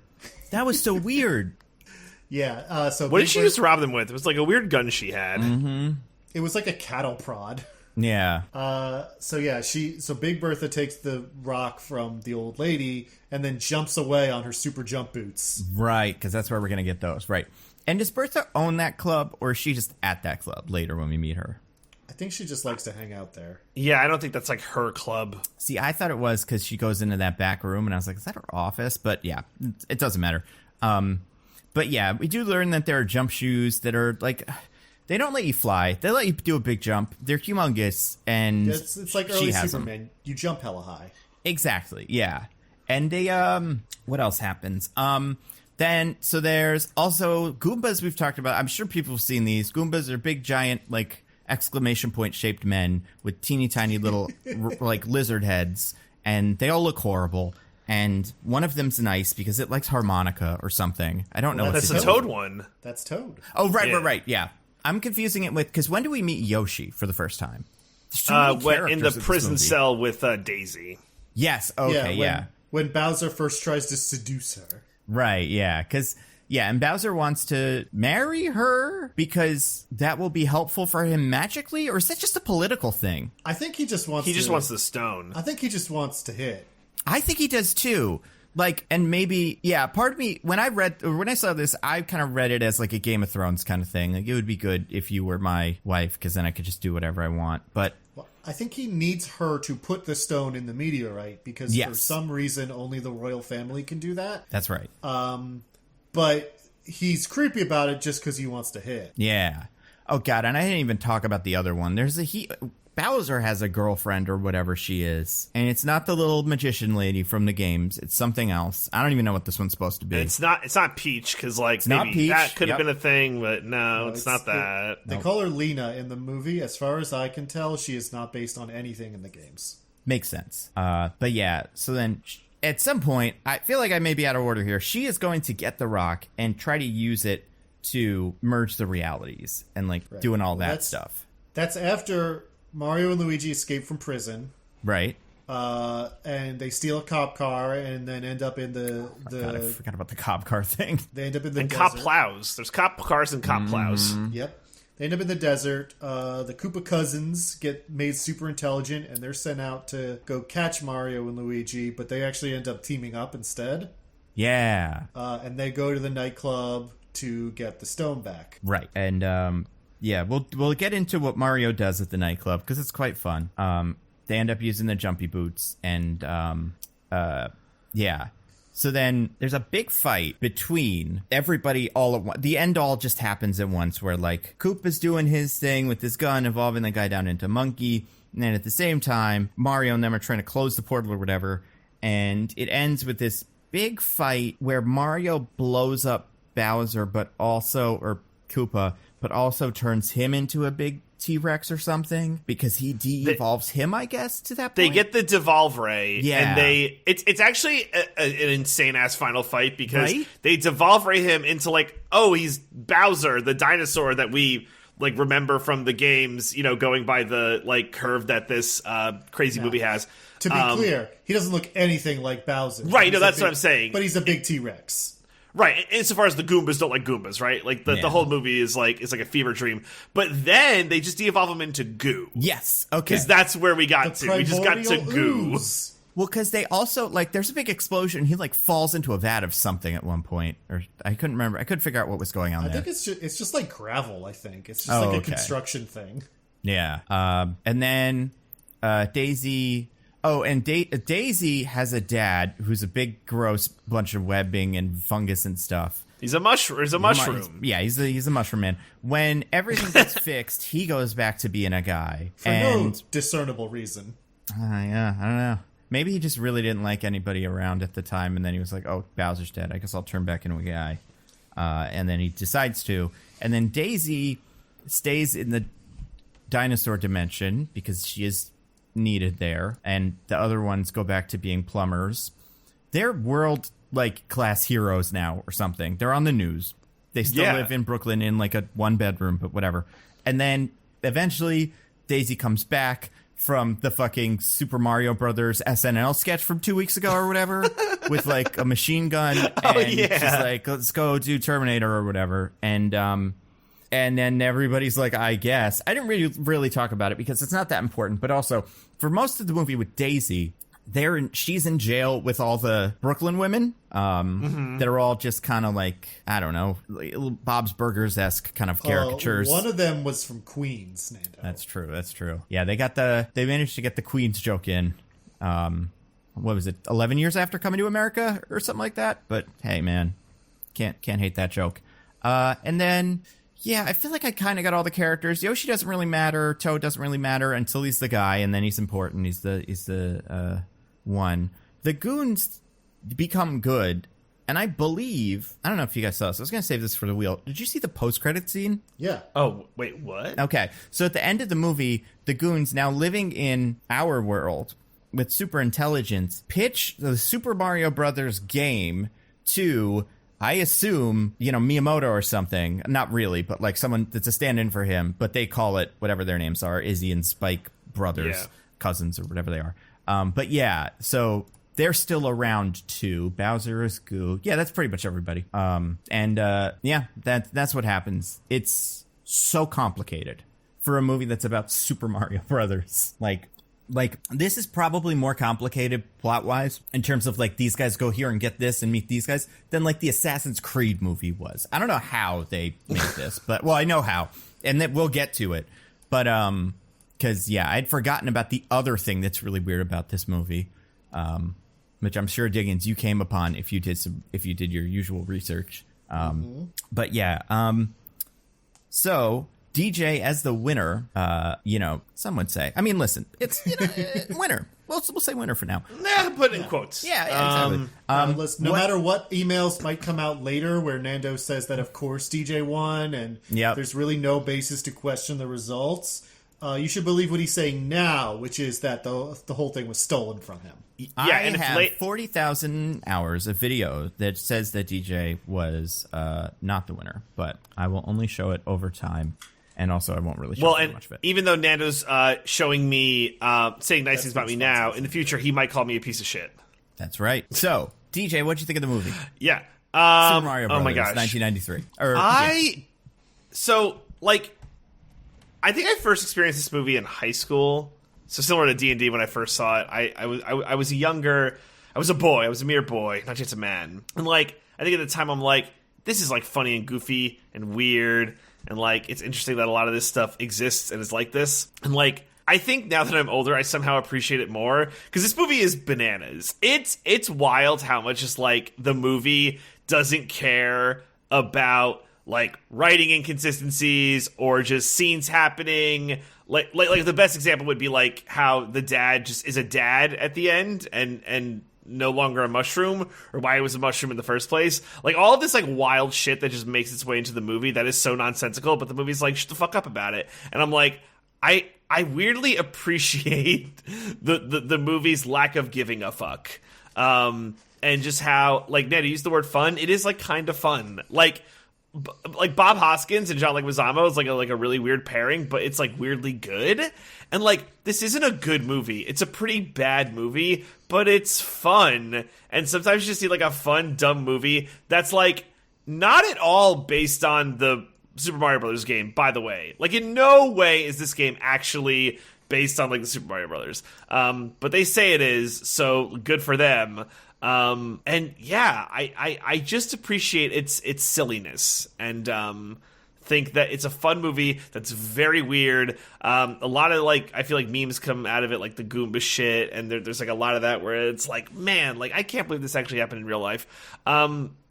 That was so weird. Yeah, so... What did she use to rob them with? It was like a weird gun she had. Mm-hmm. It was like a cattle prod. Yeah. So Big Bertha takes the rock from the old lady and then jumps away on her super jump boots. Right, because that's where we're going to get those. Right. And does Bertha own that club, or is she just at that club later when we meet her? I think she just likes to hang out there. Yeah, I don't think that's like her club. See, I thought it was because she goes into that back room, and I was like, is that her office? But yeah, it doesn't matter. But yeah, we do learn that there are jump shoes that are like, they don't let you fly. They let you do a big jump. They're humongous, and it's like early Superman. Them. You jump hella high. Exactly. Yeah. And they what else happens? So there's also Goombas we've talked about. I'm sure people have seen these. Goombas are big, giant, like exclamation point shaped men with teeny tiny little like lizard heads, and they all look horrible. And one of them's nice because it likes harmonica or something. I don't know. Well, that's the Toad one. That's Toad. Oh, right. Yeah. I'm confusing it with, because when do we meet Yoshi for the first time? In the prison cell with Daisy. Yes. Okay. Yeah. When Bowser first tries to seduce her. Right. Yeah. And Bowser wants to marry her because that will be helpful for him magically, or is that just a political thing? I think he just wants. He just wants the stone. I think he just wants to hit. I think he does too. Like, and maybe, yeah, part of me, when I saw this, I kind of read it as like a Game of Thrones kind of thing. Like, it would be good if you were my wife, because then I could just do whatever I want. But I think he needs her to put the stone in the meteorite, because for some reason, only the royal family can do that. That's right. But he's creepy about it just because he wants to hit. Yeah. Oh, God, and I didn't even talk about the other one. Bowser has a girlfriend or whatever she is, and it's not the little magician lady from the games. It's something else. I don't even know what this one's supposed to be. It's not Peach, because like maybe that could have been a thing, but no, it's not that. They call her Lena in the movie. As far as I can tell, she is not based on anything in the games. Makes sense. But yeah, so then at some point, I feel like I may be out of order here. She is going to get the rock and try to use it to merge the realities and doing all that stuff. That's after Mario and Luigi escape from prison. Right. And they steal a cop car and then end up in the... God, I forgot about the cop car thing. They end up in the desert. Cop plows. There's cop cars and cop plows. Yep. They end up in the desert. The Koopa cousins get made super intelligent, and they're sent out to go catch Mario and Luigi, but they actually end up teaming up instead. Yeah. And they go to the nightclub to get the stone back. Right. And... yeah, we'll get into what Mario does at the nightclub, because it's quite fun. They end up using the jumpy boots, and yeah. So then there's a big fight between everybody all at once. The end all just happens at once, where like Koopa's doing his thing with his gun, evolving the guy down into monkey, and then at the same time, Mario and them are trying to close the portal or whatever, and it ends with this big fight where Mario blows up Bowser, or Koopa, but also turns him into a big T-Rex or something, because he de-evolves him, I guess, to that point. They get the Devolve Ray, and it's actually an insane-ass final fight, because they Devolve Ray him into, like, oh, he's Bowser, the dinosaur that we, like, remember from the games, you know, going by the, like, curve that this crazy movie has. To be clear, he doesn't look anything like Bowser. Right, that's what I'm saying. But he's a big T-Rex. Right, insofar as the Goombas don't like Goombas, right? Like the whole movie is like a fever dream. But then they just de-evolve them into goo. Yes, okay. Because that's where we got to. We just got to goo. Ooze. Well, because they also, like, there's a big explosion. He, like, falls into a vat of something at one point. Or I couldn't remember. I couldn't figure out what was going on there. I think it's just like gravel, I think. It's just a construction thing. Yeah. And then Daisy... Oh, and Daisy has a dad who's a big, gross bunch of webbing and fungus and stuff. He's a mushroom. He's a mushroom man. When everything gets fixed, he goes back to being a guy. For no discernible reason. Yeah, I don't know. Maybe he just really didn't like anybody around at the time, and then he was like, oh, Bowser's dead. I guess I'll turn back into a guy. And then he decides to. And then Daisy stays in the dinosaur dimension because she is needed there. And the other ones go back to being plumbers. They're world, like, class heroes now or something. They're on the news. They still live in Brooklyn in, like, a one-bedroom, but whatever. And then eventually Daisy comes back from the fucking Super Mario Brothers SNL sketch from 2 weeks ago or whatever with like a machine gun and she's like, let's go do Terminator or whatever. And then everybody's like, I guess. I didn't really talk about it because it's not that important. But also, for most of the movie with Daisy, she's in jail with all the Brooklyn women that are all just kind of like, I don't know, like Bob's Burgers-esque kind of caricatures. One of them was from Queens, Nando. That's true. Yeah, they managed to get the Queens joke in. What was it, 11 years after Coming to America or something like that? But hey, man, can't hate that joke. And then... yeah, I feel like I kind of got all the characters. Yoshi doesn't really matter. Toad doesn't really matter until he's the guy, and then he's important. He's the one. The goons become good, and I believe... I don't know if you guys saw this. I was going to save this for the wheel. Did you see the post-credit scene? Yeah. Oh, wait, what? Okay, so at the end of the movie, the goons, now living in our world with super intelligence, pitch the Super Mario Brothers game to... I assume, Miyamoto or something. Not really, but like someone that's a stand-in for him. But they call it whatever their names are, Izzy and Spike Brothers, cousins or whatever they are. But yeah, so they're still around too. Bowser is Goo. Yeah, that's pretty much everybody. That's what happens. It's so complicated for a movie that's about Super Mario Brothers. Like, this is probably more complicated plot-wise in terms of, like, these guys go here and get this and meet these guys than, like, the Assassin's Creed movie was. I don't know how they made this, but, well, I know how, and that we'll get to it. But, because, yeah, I'd forgotten about the other thing that's really weird about this movie, which I'm sure, Diggins, you came upon if you did your usual research. But, yeah, so... DJ as the winner, some would say. I mean, listen, it's winner. We'll say winner for now. Nah, put in quotes. Yeah, exactly. Listen, no matter what emails might come out later where Nando says that, of course, DJ won, and there's really no basis to question the results, you should believe what he's saying now, which is that the whole thing was stolen from him. I have 40,000 hours of video that says that DJ was not the winner, but I will only show it over time. And also, I won't really show too much of it. Even though Nando's showing me, saying nice things about me now, in the future, he might call me a piece of shit. That's right. So, DJ, what'd you think of the movie? Yeah. Super Mario Brothers, oh my gosh. 1993. I think I first experienced this movie in high school. So similar to D&D when I first saw it. I was a boy. I was a mere boy, not just a man. And, I think at the time I'm like, this is, funny and goofy and weird. And, it's interesting that a lot of this stuff exists and is like this. And, I think now that I'm older, I somehow appreciate it more. Because this movie is bananas. It's wild how much just, the movie doesn't care about, writing inconsistencies or just scenes happening. Like the best example would be, how the dad just is a dad at the end and no longer a mushroom, or why it was a mushroom in the first place. All of this wild shit that just makes its way into the movie that is so nonsensical, but the movie's shut the fuck up about it. And I'm like, I weirdly appreciate the movie's lack of giving a fuck. And just how, Ned, you used the word fun. It is kind of fun. like Bob Hoskins and John Leguizamo is like a really weird pairing, but it's like weirdly good. And like this isn't a good movie. It's a pretty bad movie, but it's fun. And sometimes you just see like a fun dumb movie that's like not at all based on the Super Mario Brothers game, by the way. Like in no way is this game actually based on like the Super Mario Brothers. But they say it is, so good for them. And yeah, I just appreciate its silliness and think that it's a fun movie that's very weird. A lot of like I feel like memes come out of it, like the Goomba shit, and there's like a lot of that where it's like, man, like I can't believe this actually happened in real life.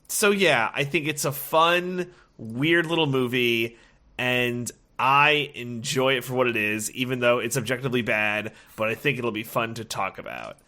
So yeah, I think it's a fun, weird little movie, and I enjoy it for what it is, even though it's objectively bad, but I think it'll be fun to talk about.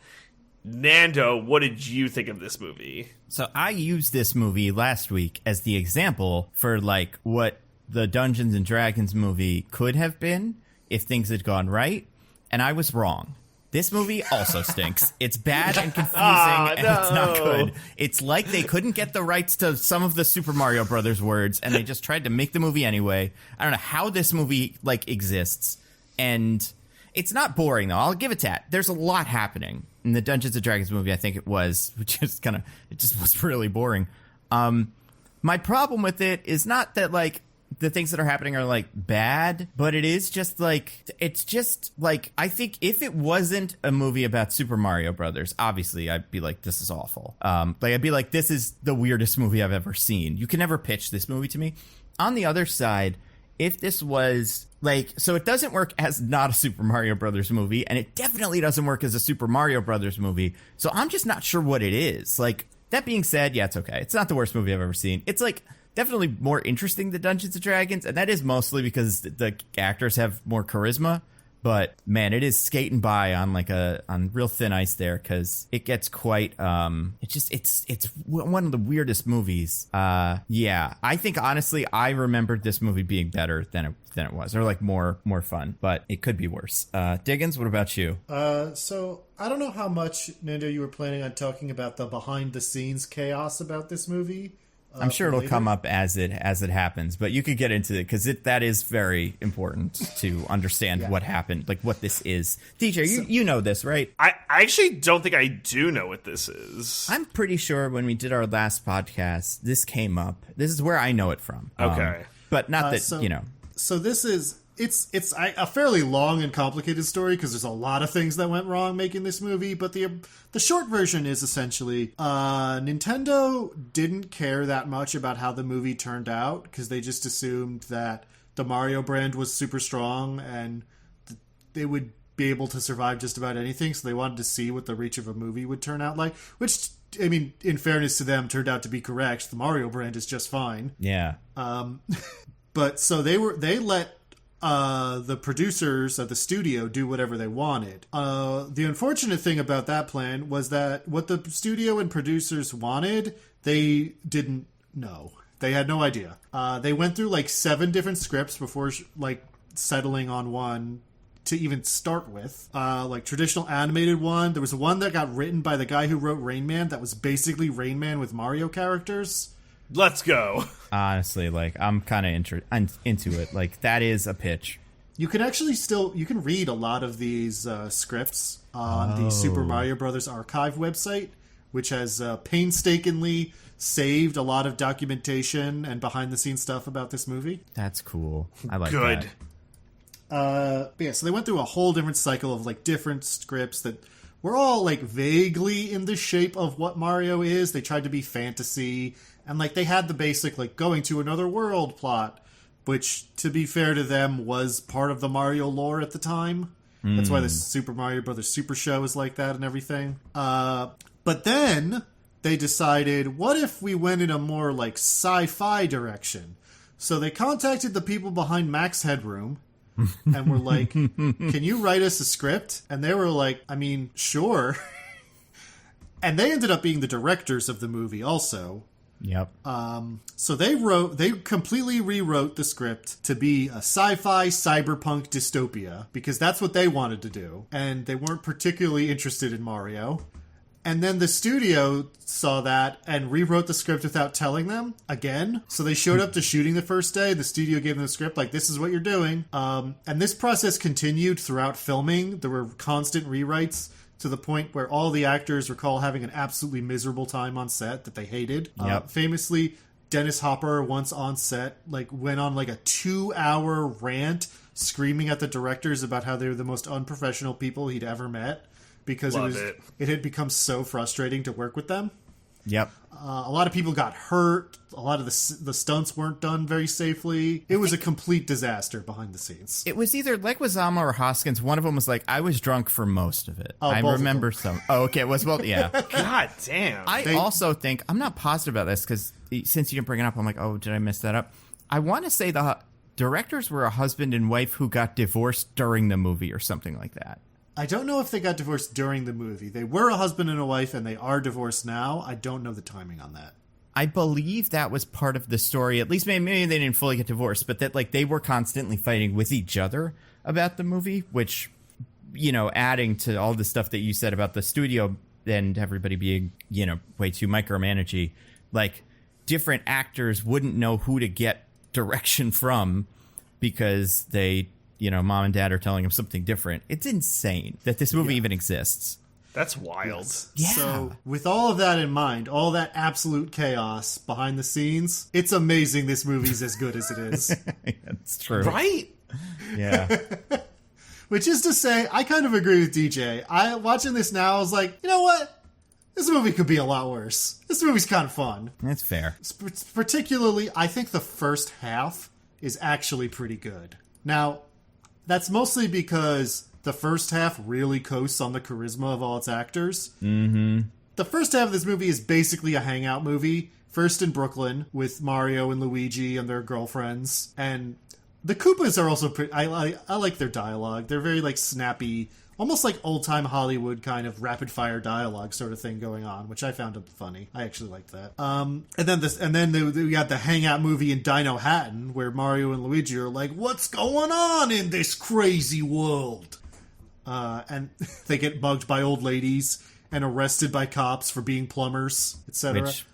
Nando, what did you think of this movie? So I used this movie last week as the example for like what the Dungeons and Dragons movie could have been if things had gone right, and I was wrong. This movie also stinks. It's bad and confusing, and it's not good. It's like they couldn't get the rights to some of the Super Mario Brothers words, and they just tried to make the movie anyway. I don't know how this movie like exists, and it's not boring though. I'll give it that. There's a lot happening in the Dungeons and Dragons movie. I think it was, which is it just was really boring. My problem with it is not that like the things that are happening are like bad, but it is just like, it's just like, I think if it wasn't a movie about Super Mario Brothers, obviously I'd be like, this is awful. Like I'd be like, this is the weirdest movie I've ever seen. You can never pitch this movie to me. On the other side, if this was like, so it doesn't work as not a Super Mario Brothers movie, and it definitely doesn't work as a Super Mario Brothers movie. So I'm just not sure what it is. Like, that being said, yeah, it's okay. It's not the worst movie I've ever seen. It's like definitely more interesting than Dungeons and Dragons, and that is mostly because the actors have more charisma. But man, it is skating by on like on real thin ice there, because it gets quite it's one of the weirdest movies. Yeah, I think honestly I remembered this movie being better than it was, or like more fun, but it could be worse. Diggins, what about you? So I don't know how much, Nando, you were planning on talking about the behind the scenes chaos about this movie. I'm sure it'll come up as it happens, but you could get into it because that is very important to understand what happened, like what this is. DJ, you know this, right? I actually don't think I do know what this is. I'm pretty sure when we did our last podcast, this came up. This is where I know it from. Okay. But not that, you know. So this is... It's a fairly long and complicated story because there's a lot of things that went wrong making this movie, but the short version is essentially Nintendo didn't care that much about how the movie turned out because they just assumed that the Mario brand was super strong and they would be able to survive just about anything, so they wanted to see what the reach of a movie would turn out like, which, I mean, in fairness to them, turned out to be correct. The Mario brand is just fine. Yeah. But so they let the producers of the studio do whatever they wanted. The unfortunate thing about that plan was that what the studio and producers wanted, they didn't know. They had no idea. They went through like 7 different scripts before like settling on one to even start with. Like traditional animated one. There was one that got written by the guy who wrote Rain Man that was basically Rain Man with Mario characters. Let's go. Honestly, like I'm kind of into it. Like that is a pitch. You can actually you can read a lot of these scripts on the Super Mario Brothers archive website, which has painstakingly saved a lot of documentation and behind the scenes stuff about this movie. That's cool. I like Good. that. But yeah, so they went through a whole different cycle of like different scripts that were all like vaguely in the shape of what Mario is. They tried to be fantasy. And, like, they had the basic, like, going to another world plot, which, to be fair to them, was part of the Mario lore at the time. That's why the Super Mario Brothers Super Show is like that and everything. But then they decided, what if we went in a more, like, sci-fi direction? So they contacted the people behind Max Headroom and were like, can you write us a script? And they were like, I mean, sure. And they ended up being the directors of the movie also. Yep. So they completely rewrote the script to be a sci-fi cyberpunk dystopia because that's what they wanted to do. And they weren't particularly interested in Mario. And then the studio saw that and rewrote the script without telling them again. So they showed up to shooting the first day. The studio gave them the script, like, this is what you're doing. And this process continued throughout filming. There were constant rewrites to the point where all the actors recall having an absolutely miserable time on set that they hated. Yep. Famously, Dennis Hopper once on set went on like a 2-hour rant screaming at the directors about how they were the most unprofessional people he'd ever met. Because it had become so frustrating to work with them. Yep. A lot of people got hurt. A lot of the stunts weren't done very safely. It was a complete disaster behind the scenes. It was either Leguizamo or Hoskins. One of them was like, I was drunk for most of it. Oh, I both remember of them. some. Oh, okay. It was, well, yeah. God damn. I also think, I'm not positive about this because since you didn't bring it up, I'm like, oh, did I mess that up? I want to say the directors were a husband and wife who got divorced during the movie or something like that. I don't know if they got divorced during the movie. They were a husband and a wife, and they are divorced now. I don't know the timing on that. I believe that was part of the story. At least maybe they didn't fully get divorced, but that like they were constantly fighting with each other about the movie, which, you know, adding to all the stuff that you said about the studio and everybody being, you know, way too micromanagey, like different actors wouldn't know who to get direction from because they, you know, mom and dad are telling them something different. It's insane that this movie even exists. That's wild. Yes. Yeah. So, with all of that in mind, all that absolute chaos behind the scenes, it's amazing this movie's as good as it is. That's true. Right? Yeah. Which is to say, I kind of agree with DJ. Watching this now, I was like, you know what? This movie could be a lot worse. This movie's kind of fun. That's fair. Particularly, I think the first half is actually pretty good. Now, that's mostly because the first half really coasts on the charisma of all its actors. Mm-hmm. The first half of this movie is basically a hangout movie. First in Brooklyn with Mario and Luigi and their girlfriends. And the Koopas are also pretty... I like their dialogue. They're very, like, snappy, almost like old-time Hollywood kind of rapid-fire dialogue sort of thing going on, which I found funny. I actually liked that. And then we got the hangout movie in Dino Hatton, where Mario and Luigi are like, what's going on in this crazy world? And they get bugged by old ladies and arrested by cops for being plumbers, etc. Which,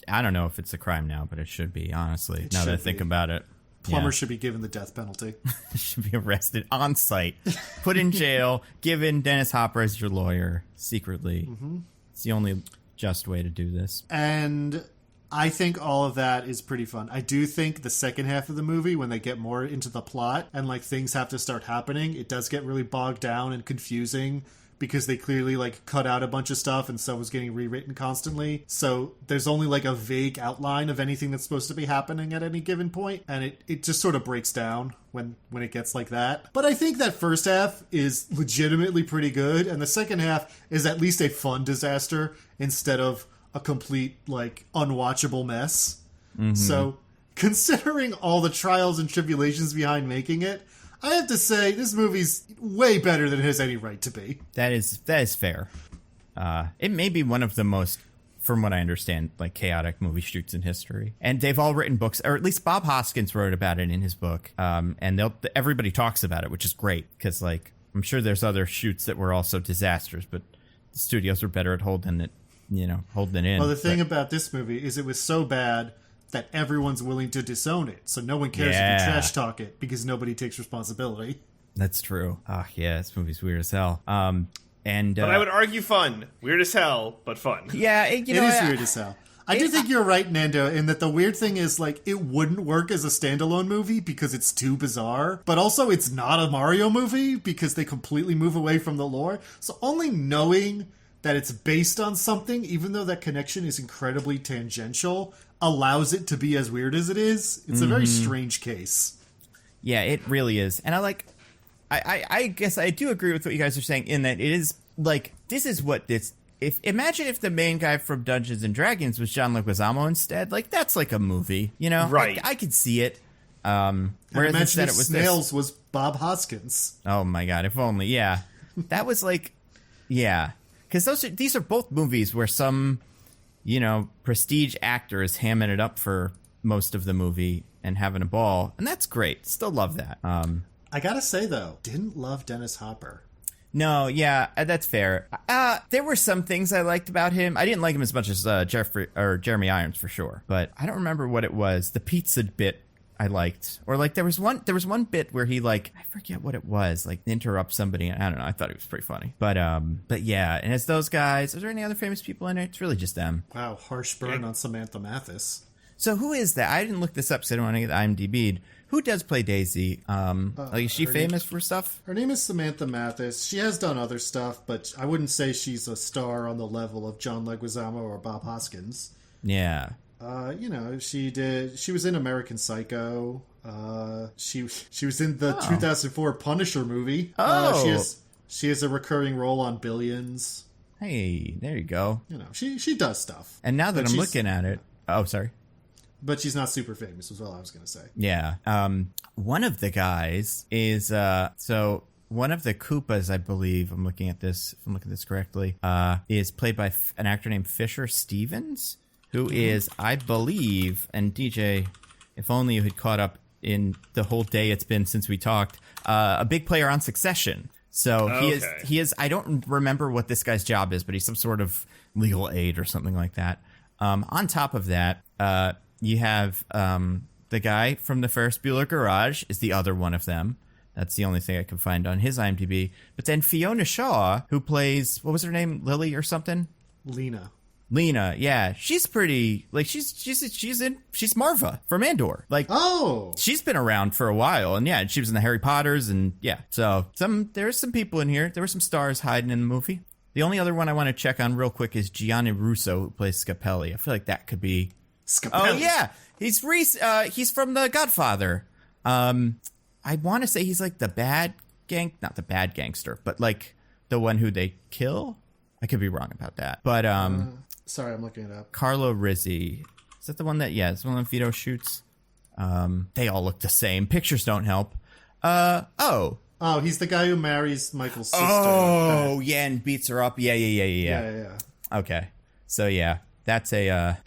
I don't know if it's a crime now, but it should be, honestly, now that I think about it. Plumbers should be given the death penalty. Should be arrested on site, put in jail, given Dennis Hopper as your lawyer secretly. Mm-hmm. It's the only just way to do this. And I think all of that is pretty fun. I do think the second half of the movie, when they get more into the plot and like things have to start happening, it does get really bogged down and confusing because they clearly like cut out a bunch of stuff and stuff was getting rewritten constantly. So there's only like a vague outline of anything that's supposed to be happening at any given point, and it just sort of breaks down when it gets like that. But I think that first half is legitimately pretty good, and the second half is at least a fun disaster instead of a complete like unwatchable mess. Mm-hmm. So considering all the trials and tribulations behind making it, I have to say, this movie's way better than it has any right to be. That is fair. It may be one of the most, from what I understand, like chaotic movie shoots in history. And they've all written books, or at least Bob Hoskins wrote about it in his book. And everybody talks about it, which is great, because like I'm sure there's other shoots that were also disasters, but the studios were better at holding it in. Well, the thing about this movie is it was so bad that everyone's willing to disown it. So no one cares if you trash talk it because nobody takes responsibility. That's true. Oh, yeah, this movie's weird as hell. But I would argue fun. Weird as hell, but fun. Yeah, it is weird as hell. I do think you're right, Nando, in that the weird thing is, like, it wouldn't work as a standalone movie because it's too bizarre, but also it's not a Mario movie because they completely move away from the lore. So only knowing that it's based on something, even though that connection is incredibly tangential, allows it to be as weird as it is. It's a very strange case. Yeah, it really is. And I guess I do agree with what you guys are saying in that it is, like, this is what this... Imagine if the main guy from Dungeons and Dragons was John Leguizamo instead. Like, that's like a movie, you know? Right. I could see it. Whereas instead it was Snails was Bob Hoskins. Oh my god, if only, yeah. That was like... Yeah. Because these are both movies where some... prestige actors hamming it up for most of the movie and having a ball. And that's great. Still love that. I gotta say, though, didn't love Dennis Hopper. No, yeah, that's fair. There were some things I liked about him. I didn't like him as much as Jeremy Irons for sure, but I don't remember what it was. The pizza bit I liked, or like there was one bit where he like, I forget what it was, like interrupt somebody. I don't know. I thought it was pretty funny, but yeah. And it's those guys. Is there any other famous people in it? It's really just them. Wow, harsh burn on Samantha Mathis. So who is that? I didn't look this up, so I don't want to get IMDb'd. Who does play Daisy? Like, is she famous for stuff? Her name is Samantha Mathis. She has done other stuff, but I wouldn't say she's a star on the level of John Leguizamo or Bob Hoskins. Yeah. She was in American Psycho. She was in the 2004 Punisher movie. She has a recurring role on Billions. Hey, there you go. She does stuff. And now that I'm looking at it, sorry. But she's not super famous, is what I was going to say. Yeah. One of the guys is one of the Koopas, I believe. I'm looking at this. If I'm looking at this correctly, is played by an actor named Fisher Stevens, who is, I believe, and DJ, if only you had caught up in the whole day it's been since we talked, a big player on Succession. So he is. I don't remember what this guy's job is, but he's some sort of legal aid or something like that. On top of that, you have the guy from the Ferris Bueller Garage is the other one of them. That's the only thing I can find on his IMDb. But then Fiona Shaw, who plays, what was her name, Lily or something? Lena, yeah, she's pretty. Like she's Marva from Andor. Like, she's been around for a while, and yeah, she was in the Harry Potters, and yeah. So there's some people in here. There were some stars hiding in the movie. The only other one I want to check on real quick is Gianni Russo, who plays Scapelli. I feel like that could be. Scapelli. Oh yeah, he's from The Godfather. I want to say he's like not the bad gangster, but like the one who they kill. I could be wrong about that, but sorry, I'm looking it up. Carlo Rizzi, is that the one that? Yeah, it's the one that Vito shoots. They all look the same. Pictures don't help. Oh, he's the guy who marries Michael's sister. Oh, yeah, and beats her up. Yeah. Yeah. Okay, so yeah, that's a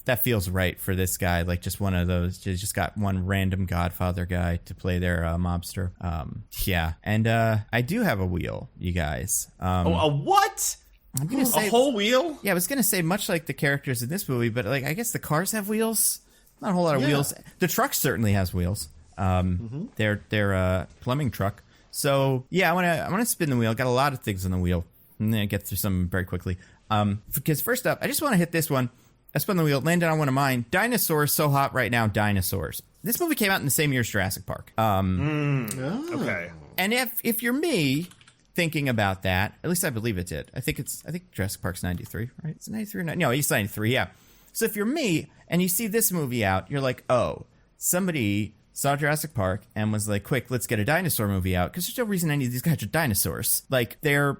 that feels right for this guy. Like just one of those. Just got one random Godfather guy to play their mobster. Yeah, and I do have a wheel, you guys. A what? I'm gonna say a whole wheel. Yeah, I was gonna say much like the characters in this movie, but like I guess the cars have wheels. Not a whole lot of wheels. The truck certainly has wheels. Their plumbing truck. So yeah, I want to spin the wheel. Got a lot of things on the wheel. I'm gonna get through some very quickly. Because first up, I just want to hit this one. I spun the wheel, landed on one of mine. Dinosaurs, so hot right now. Dinosaurs. This movie came out in the same year as Jurassic Park. Okay. And if you're me, thinking about that, at least I believe it did. I think Jurassic Park's 93, right? It's 93 or no, it's 93. Yeah. So if you're me and you see this movie out, you're like, oh, somebody saw Jurassic Park and was like, quick, let's get a dinosaur movie out. Because there's no reason any of these guys are dinosaurs. Like, they're,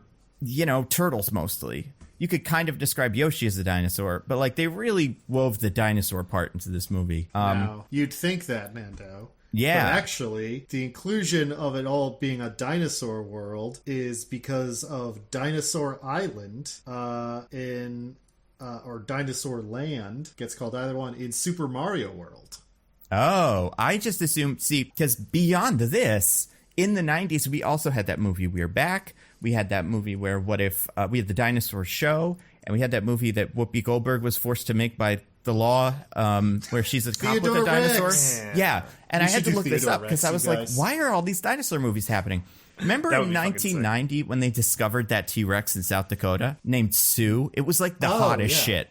turtles mostly. You could kind of describe Yoshi as a dinosaur, but like they really wove the dinosaur part into this movie. Now, you'd think that, Nando. Yeah. But actually, the inclusion of it all being a dinosaur world is because of Dinosaur Island or Dinosaur Land, gets called either one, in Super Mario World. Oh, I just assumed, because beyond this, in the 90s, we also had that movie We're Back. We had that movie where we had the dinosaur show, and we had that movie that Whoopi Goldberg was forced to make by the law, where she's a cop with a dinosaur. Yeah, and I had to look this up because I was like, why are all these dinosaur movies happening? Remember in 1990 when they discovered that T-Rex in South Dakota named Sue? It was like the hottest shit.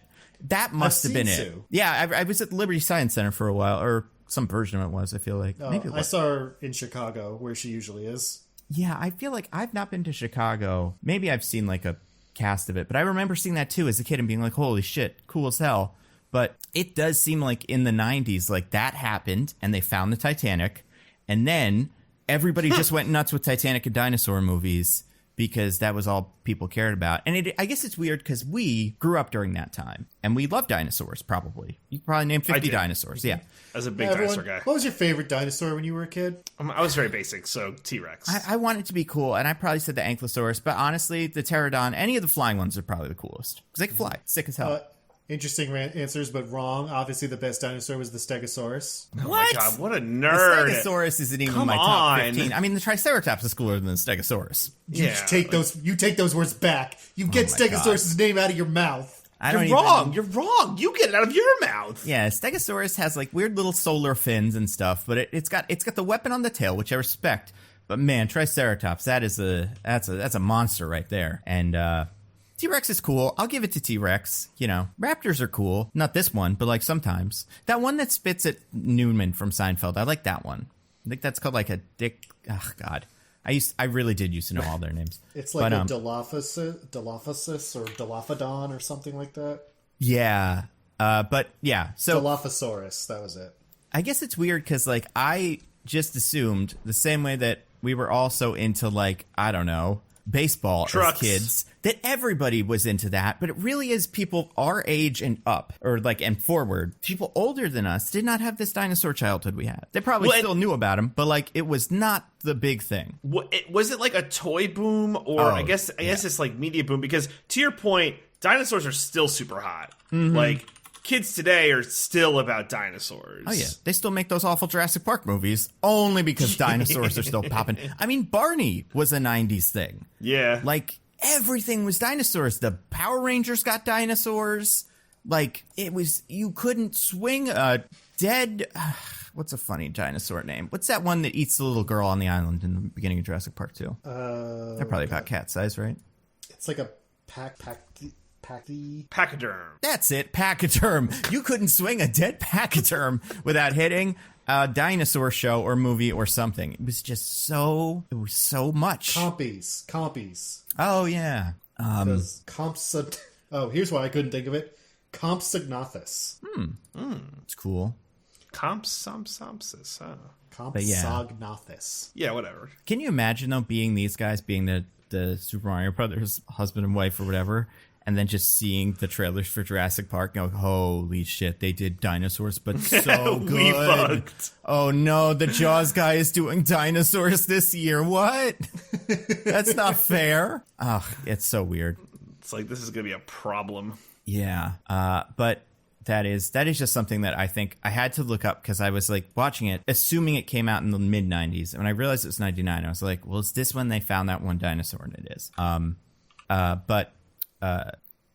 That must have been it. Sue. Yeah, I was at the Liberty Science Center for a while, or some version of it was, I feel like. Maybe it was. I saw her in Chicago, where she usually is. Yeah, I feel like I've not been to Chicago. Maybe I've seen like a cast of it, but I remember seeing that too as a kid and being like, holy shit, cool as hell. But it does seem like in the 90s, like that happened and they found the Titanic, and then everybody just went nuts with Titanic and dinosaur movies because that was all people cared about. And I guess it's weird because we grew up during that time and we love dinosaurs, probably. You could probably name 50 dinosaurs. Yeah. As a big dinosaur guy. What was your favorite dinosaur when you were a kid? I was very basic, so T-Rex. I want it to be cool, and I probably said the Ankylosaurus, but honestly, the Pterodon, any of the flying ones are probably the coolest because they can fly. Sick as hell. Interesting answers, but wrong. Obviously, the best dinosaur was the Stegosaurus. Oh my god, what a The nerd! Stegosaurus isn't even Come my top on. 15. I mean, the Triceratops is cooler than the Stegosaurus. You take those words back. You get my Stegosaurus' name out of your mouth. You're wrong. You're wrong. You get it out of your mouth. Yeah, Stegosaurus has like weird little solar fins and stuff, but it's got the weapon on the tail, which I respect. But man, Triceratops, that's a monster right there. And T-Rex is cool. I'll give it to T-Rex. You know, raptors are cool. Not this one, but like sometimes. That one that spits at Newman from Seinfeld, I like that one. I think that's called like a dick. Oh God, I really did used to know all their names. It's like a Dilophosis or Dilophodon or something like that. Yeah, but yeah. So Dilophosaurus, that was it. I guess it's weird because like I just assumed the same way that we were also into like I don't know baseball Trucks. as kids that everybody was into that, but it really is people our age and up or like and forward. People older than us did not have this dinosaur childhood we had. They probably still knew about them, but like it was not the big thing. Was it like a toy boom, or I guess it's like media boom? Because to your point, dinosaurs are still super hot. Like kids today are still about dinosaurs. Oh yeah, they still make those awful Jurassic Park movies only because dinosaurs are still popping. I mean, Barney was a 90s thing. Yeah. Like everything was dinosaurs. The Power Rangers got dinosaurs. Like it was, you couldn't swing a dead, what's a funny dinosaur name? What's that one that eats the little girl on the island in the beginning of Jurassic Park 2? They're probably about cat size, right? It's like a Pachyderm. That's it, pachyderm. You couldn't swing a dead pachyderm without hitting a dinosaur show or movie or something. It was just so much. Compies. Oh, yeah. Here's why I couldn't think of it. Compsognathus. It's cool. Compsognathus. Compsognathus. Yeah, whatever. Can you imagine, though, being these guys, being the Super Mario Brothers husband and wife or whatever, and then just seeing the trailers for Jurassic Park and go, holy shit, they did dinosaurs, but so good. We fucked. Oh no, the Jaws guy is doing dinosaurs this year. What? That's not fair. Oh, it's so weird. It's like, this is going to be a problem. Yeah. But that is just something that I think I had to look up because I was like watching it, assuming it came out in the mid 90s. And when I realized it was 99, I was like, well, is this when they found that one dinosaur? And it is.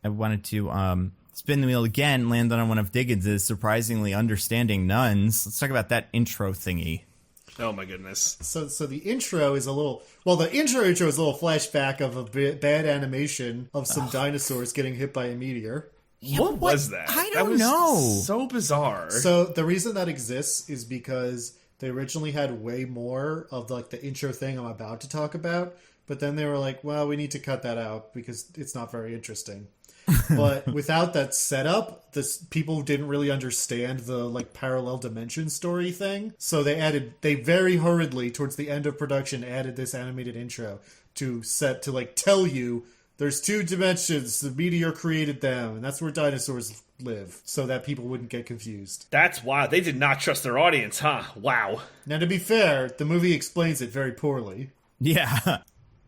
I wanted to spin the wheel again, land on one of Diggins' surprisingly understanding nuns. Let's talk about that intro thingy. Oh my goodness. So the intro is a little... Well, the intro is a little flashback of a bad animation of some dinosaurs getting hit by a meteor. Yeah, what was that? I That don't was know. So bizarre. So the reason that exists is because they originally had way more of like the intro thing I'm about to talk about, but then they were like, well, we need to cut that out because it's not very interesting. But without that setup, people didn't really understand the like parallel dimension story thing. So they very hurriedly towards the end of production added this animated intro to tell you there's two dimensions, the meteor created them, and that's where dinosaurs live, so that people wouldn't get confused. That's wild. They did not trust their audience, huh? Wow. Now, to be fair, the movie explains it very poorly. Yeah.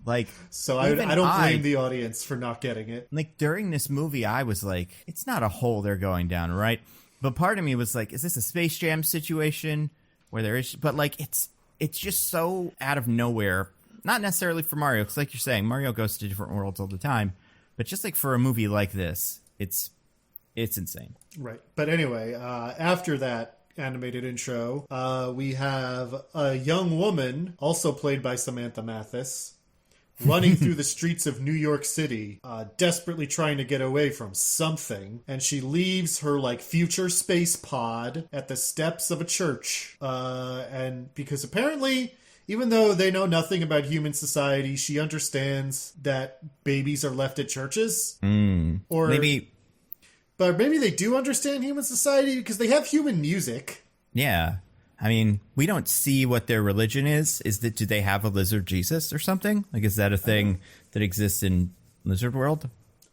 Like, so I don't blame the audience for not getting it. Like, during this movie, I was like, it's not a hole they're going down, right? But part of me was like, is this a Space Jam situation where there is... But, like, it's just so out of nowhere. Not necessarily for Mario, because like you're saying, Mario goes to different worlds all the time. But just, like, for a movie like this, it's insane. Right. But anyway, after that animated intro, we have a young woman, also played by Samantha Mathis, running through the streets of New York City, desperately trying to get away from something. And she leaves her, like, future space pod at the steps of a church. And because apparently, even though they know nothing about human society, she understands that babies are left at churches. Or maybe... But maybe they do understand human society because they have human music. Yeah. I mean, we don't see what their religion is. Do they have a lizard Jesus or something? Like, is that a thing that exists in Lizard World?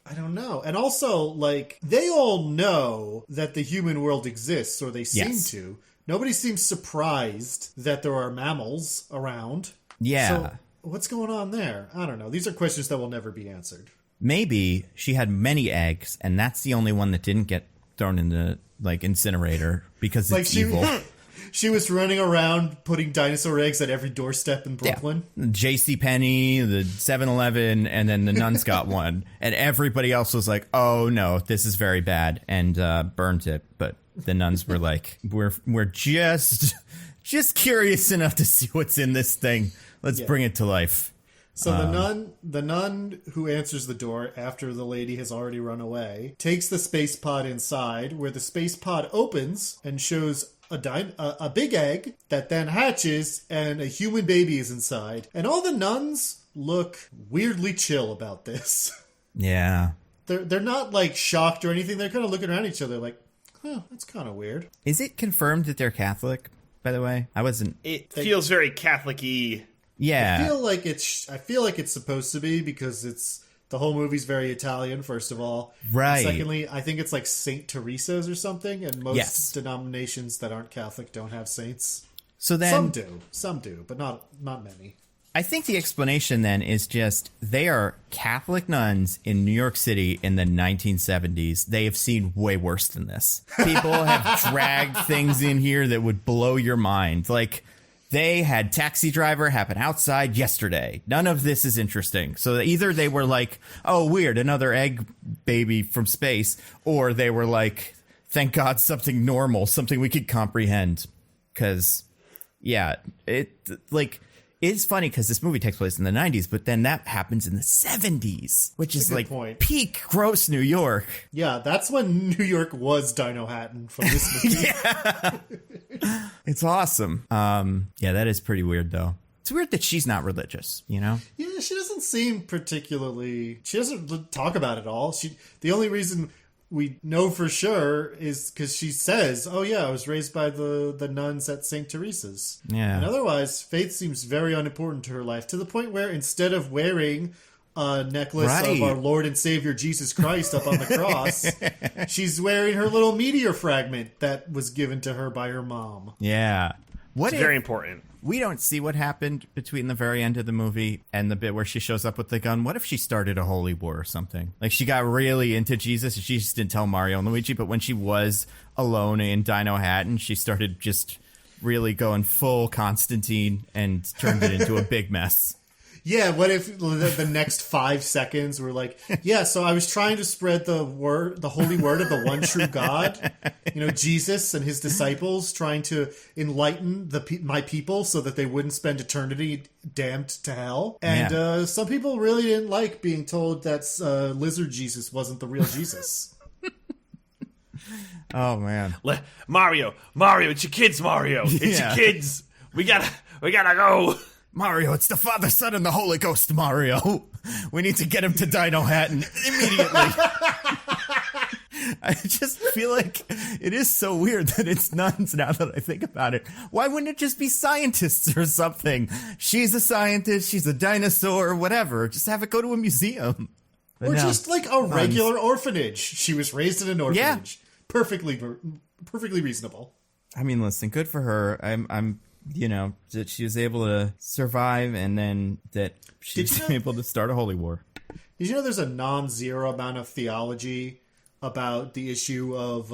I don't know. And also, like, they all know that the human world exists, or they seem to. Nobody seems surprised that there are mammals around. Yeah. So, what's going on there? I don't know. These are questions that will never be answered. maybe she had many eggs, and that's the only one that didn't get thrown in the like incinerator because it's evil. She was running around putting dinosaur eggs at every doorstep in Brooklyn. Yeah. J.C. Penney, the 7-Eleven, and then the nuns got one, and everybody else was like, "Oh no, this is very bad," and burned it. But the nuns were like, "We're just curious enough to see what's in this thing. Let's bring it to life." So the nun who answers the door after the lady has already run away takes the space pod inside, where the space pod opens and shows a big egg that then hatches, and a human baby is inside. And all the nuns look weirdly chill about this. Yeah. They're not like shocked or anything. They're kind of looking around each other like, "Huh, that's kind of weird." Is it confirmed that they're Catholic? By the way, I wasn't. It feels very Catholic-y. Yeah, I feel like it's supposed to be, because the whole movie's very Italian, first of all. Right. Secondly, I think it's like Saint Teresa's or something, and most denominations that aren't Catholic don't have saints. So then some do, but not many. I think the explanation then is just they are Catholic nuns in New York City in the 1970s. They have seen way worse than this. People have dragged things in here that would blow your mind. Like, they had Taxi Driver happen outside yesterday. None of this is interesting. So either they were like, "Oh, weird, another egg baby from space," or they were like, "Thank God, something normal, something we could comprehend." Because, yeah, it's funny because this movie takes place in the 90s, but then that happens in the 70s, which is like peak gross New York. Yeah, that's when New York was Dino Hatton from this movie. It's awesome. Yeah, that is pretty weird, though. It's weird that she's not religious, you know? Yeah, she doesn't seem particularly... She doesn't talk about it at all. The only reason we know for sure is because she says, "Oh yeah, I was raised by the nuns at St. Teresa's." Yeah. And otherwise, faith seems very unimportant to her life, to the point where instead of wearing a necklace of our Lord and Savior Jesus Christ up on the cross, she's wearing her little meteor fragment that was given to her by her mom. Yeah. It's very important. We don't see what happened between the very end of the movie and the bit where she shows up with the gun. What if she started a holy war or something? Like, she got really into Jesus and she just didn't tell Mario and Luigi, but when she was alone in Dino Hatton, she started just really going full Constantine and turned it into a big mess. Yeah, what if the next 5 seconds were like, "Yeah, so I was trying to spread the holy word of the one true God, Jesus and his disciples, trying to enlighten my people so that they wouldn't spend eternity damned to hell." And some people really didn't like being told that Lizard Jesus wasn't the real Jesus. Oh man, Mario, it's your kids, Mario. It's your kids. We gotta go. Mario, it's the Father, Son, and the Holy Ghost, Mario. We need to get him to Dino Hatton immediately. I just feel like it is so weird that it's nuns now that I think about it. Why wouldn't it just be scientists or something? She's a scientist, she's a dinosaur, whatever. Just have it go to a museum. Or just like a regular orphanage. She was raised in an orphanage. Yeah. Perfectly reasonable. I mean, listen, good for her. I'm that she was able to survive, and then that she's able to start a holy war. Did you know there's a non-zero amount of theology about the issue of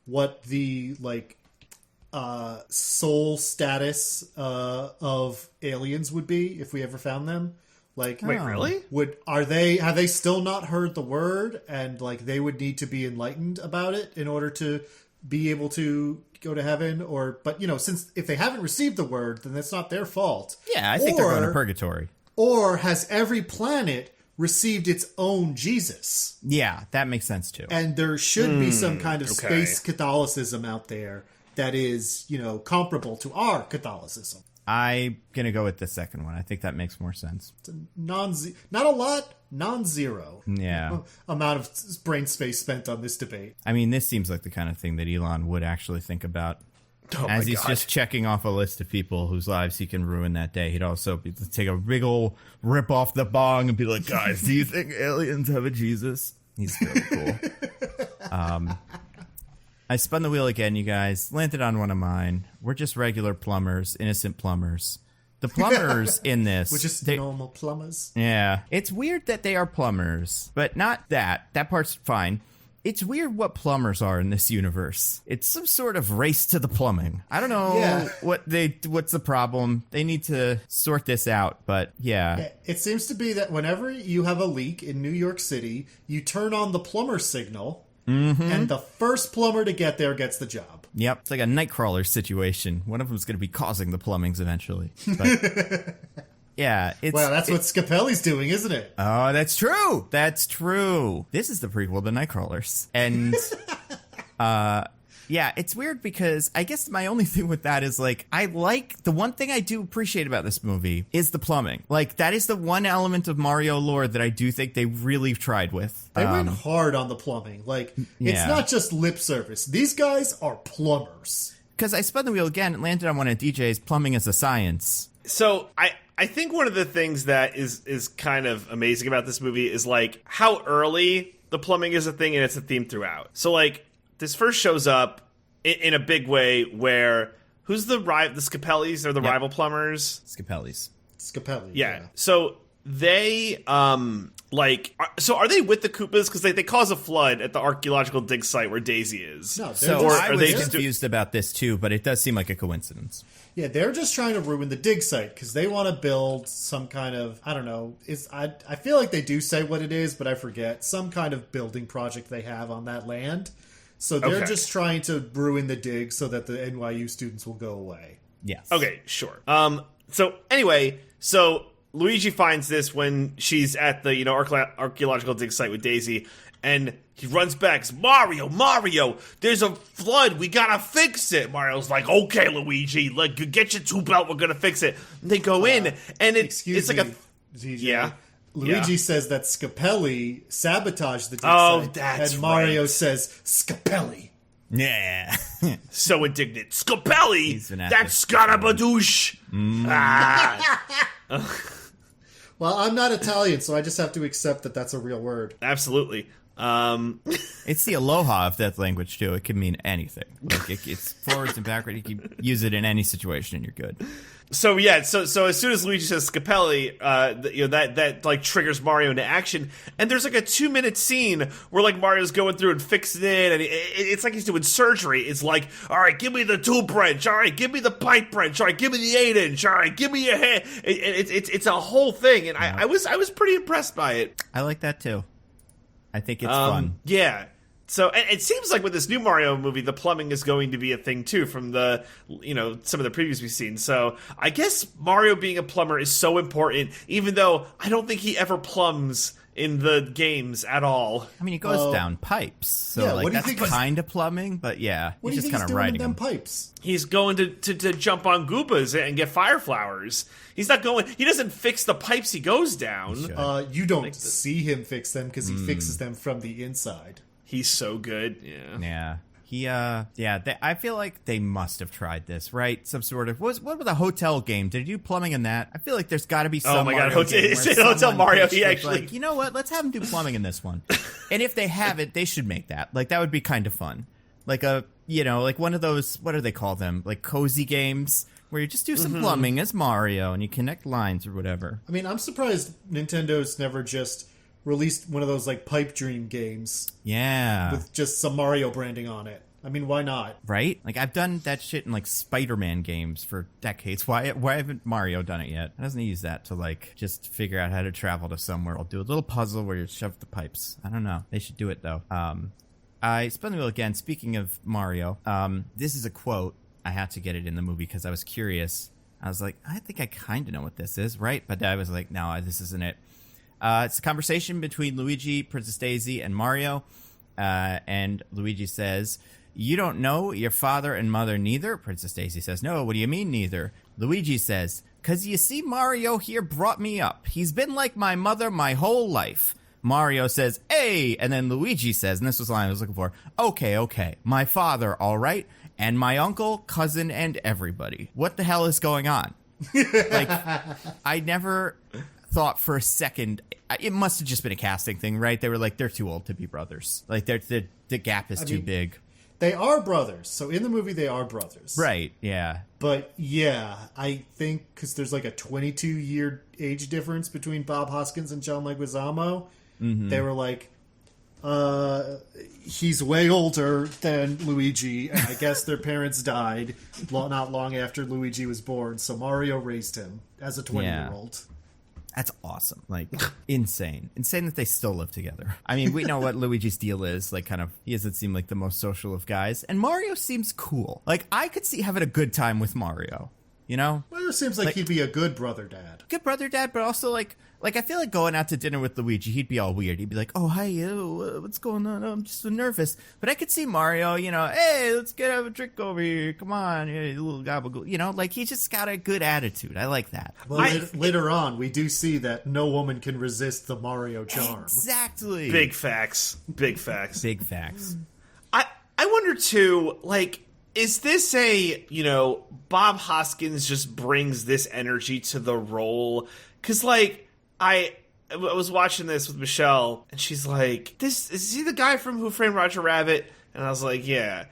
what the soul status of aliens would be if we ever found them? Like, wait, really? Have they still not heard the word, and like they would need to be enlightened about it in order to be able to go to heaven? But since if they haven't received the word, then that's not their fault. Yeah, I think they're going to purgatory. Or has every planet received its own Jesus? Yeah, that makes sense too. And there should be some kind of space Catholicism out there that is, comparable to our Catholicism. I'm going to go with the second one. I think that makes more sense. It's not a lot, non-zero amount of brain space spent on this debate. I mean, this seems like the kind of thing that Elon would actually think about. As he's just checking off a list of people whose lives he can ruin that day. He'd also take a big ol' rip off the bong and be like, "Guys, do you think aliens have a Jesus?" He's really cool. I spun the wheel again, you guys. Landed on one of mine. We're just regular plumbers, innocent plumbers. The plumbers in this, We're just normal plumbers. yeah, it's weird that they are plumbers, but not that. That part's fine. It's weird what plumbers are in this universe. It's some sort of race to the plumbing. I don't know what's the problem. They need to sort this out, but yeah. It seems to be that whenever you have a leak in New York City, you turn on the plumber signal, and the first plumber to get there gets the job. Yep, it's like a Nightcrawler situation. One of them's going to be causing the plumbings eventually. But yeah, that's what Scapelli's doing, isn't it? Oh, that's true. That's true. This is the prequel to Nightcrawlers. And yeah, it's weird because I guess my only thing with that is like the one thing I do appreciate about this movie is the plumbing. Like that is the one element of Mario lore that I do think they really tried with. They went hard on the plumbing. Like it's not just lip service. These guys are plumbers. Because I spun the wheel again, it landed on one of DJ's plumbing as a science. So I think one of the things that is kind of amazing about this movie is like how early the plumbing is a thing and it's a theme throughout. So like this first shows up in a big way where who's the Scapellis? They're the rival plumbers. Scapelli. Yeah. So they so are they with the Koopas because they cause a flood at the archaeological dig site where Daisy is? No, so I was confused about this too, but it does seem like a coincidence. Yeah, they're just trying to ruin the dig site because they want to build some kind of, I don't know, I feel like they do say what it is, but I forget, some kind of building project they have on that land. So they're just trying to ruin the dig so that the NYU students will go away. Yes. Okay, sure. So anyway, Luigi finds this when she's at the archaeological dig site with Daisy, and he runs back. Mario, there's a flood. We gotta fix it. Mario's like, okay, Luigi, get your tube belt. We're gonna fix it. And they go in, and it's like a DJ. Luigi says that Scapelli sabotaged the dig site, that's and Mario right. says Scapelli. Yeah. So indignant. Scapelli. That's Scarabadoosh. Well, I'm not Italian, so I just have to accept that that's a real word. Absolutely. It's the aloha of that language too. It can mean anything. Like it's forwards and backwards. You can use it in any situation, and you're good. So yeah, so as soon as Luigi says Scapelli, that like triggers Mario into action, and there's like a 2-minute scene where like Mario's going through and fixing it, and it's like he's doing surgery. It's like, all right, give me the tube wrench, all right, give me the pipe wrench, all right, give me the 8-inch, all right, give me your hand. It's a whole thing, and I was pretty impressed by it. I like that too. I think it's fun. Yeah. So it seems like with this new Mario movie, the plumbing is going to be a thing too from the, some of the previews we've seen. So I guess Mario being a plumber is so important, even though I don't think he ever plumbs in the games at all. I mean, he goes down pipes, so that's kind of plumbing, but yeah, what he's do you just think kind he's of doing riding in them them. pipes? He's going to jump on Goombas and get fire flowers. He's not going. He doesn't fix the pipes he goes down. You don't see him fix them because he fixes them from the inside. He's so good. Yeah. Yeah. I feel like they must have tried this, right? Some sort of what was a hotel game? Did you do plumbing in that? I feel like there's got to be some. Oh my god, it's Hotel Mario. He actually, like, you know what? Let's have him do plumbing in this one. And if they have it, they should make that. Like that would be kind of fun. Like like one of those. What do they call them? Like cozy games where you just do some plumbing as Mario and you connect lines or whatever. I mean, I'm surprised Nintendo's never just released one of those like Pipe Dream games. Yeah. With just some Mario branding on it. I mean, why not? Right? Like I've done that shit in like Spider-Man games for decades. Why haven't Mario done it yet? Why doesn't he use that to like just figure out how to travel to somewhere? I'll do a little puzzle where you shove the pipes. I don't know. They should do it though. I spun the wheel again. Speaking of Mario, this is a quote. I had to get it in the movie because I was curious. I was like, I think I kind of know what this is, right? But I was like, no, this isn't it. It's a conversation between Luigi, Princess Daisy, and Mario. And Luigi says, "You don't know your father and mother neither?" Princess Daisy says, "No, what do you mean neither?" Luigi says, "'Cause you see, Mario here brought me up. He's been like my mother my whole life." Mario says, "Hey," and then Luigi says, and this was the line I was looking for, okay, my father, all right? And my uncle, cousin, and everybody. What the hell is going on? Like, I never thought for a second, it must have just been a casting thing, right? They were like, they're too old to be brothers. Like, the gap is too big. They are brothers. So in the movie, they are brothers. Right, yeah. But yeah, I think because there's like a 22-year age difference between Bob Hoskins and John Leguizamo, they were like, he's way older than Luigi, and I guess their parents died not long after Luigi was born, so Mario raised him as a 20-year-old. That's awesome. Like, insane. Insane that they still live together. I mean, we know what Luigi's deal is. Like, kind of, he doesn't seem like the most social of guys. And Mario seems cool. Like, I could see having a good time with Mario. You know? Mario seems like he'd be a good brother dad. Good brother dad, but also, like I feel like going out to dinner with Luigi, he'd be all weird. He'd be like, oh, hi, what's going on? Oh, I'm just so nervous. But I could see Mario, you know, hey, let's get have a drink over here. Come on, you little gabagool. You know, like, he just got a good attitude. I like that. Well, later on, we do see that no woman can resist the Mario charm. Exactly. Big facts. Big facts. Big facts. I wonder, too, like, is this Bob Hoskins just brings this energy to the role? Because, like, I was watching this with Michelle, and she's like, is he the guy from Who Framed Roger Rabbit? And I was like, yeah.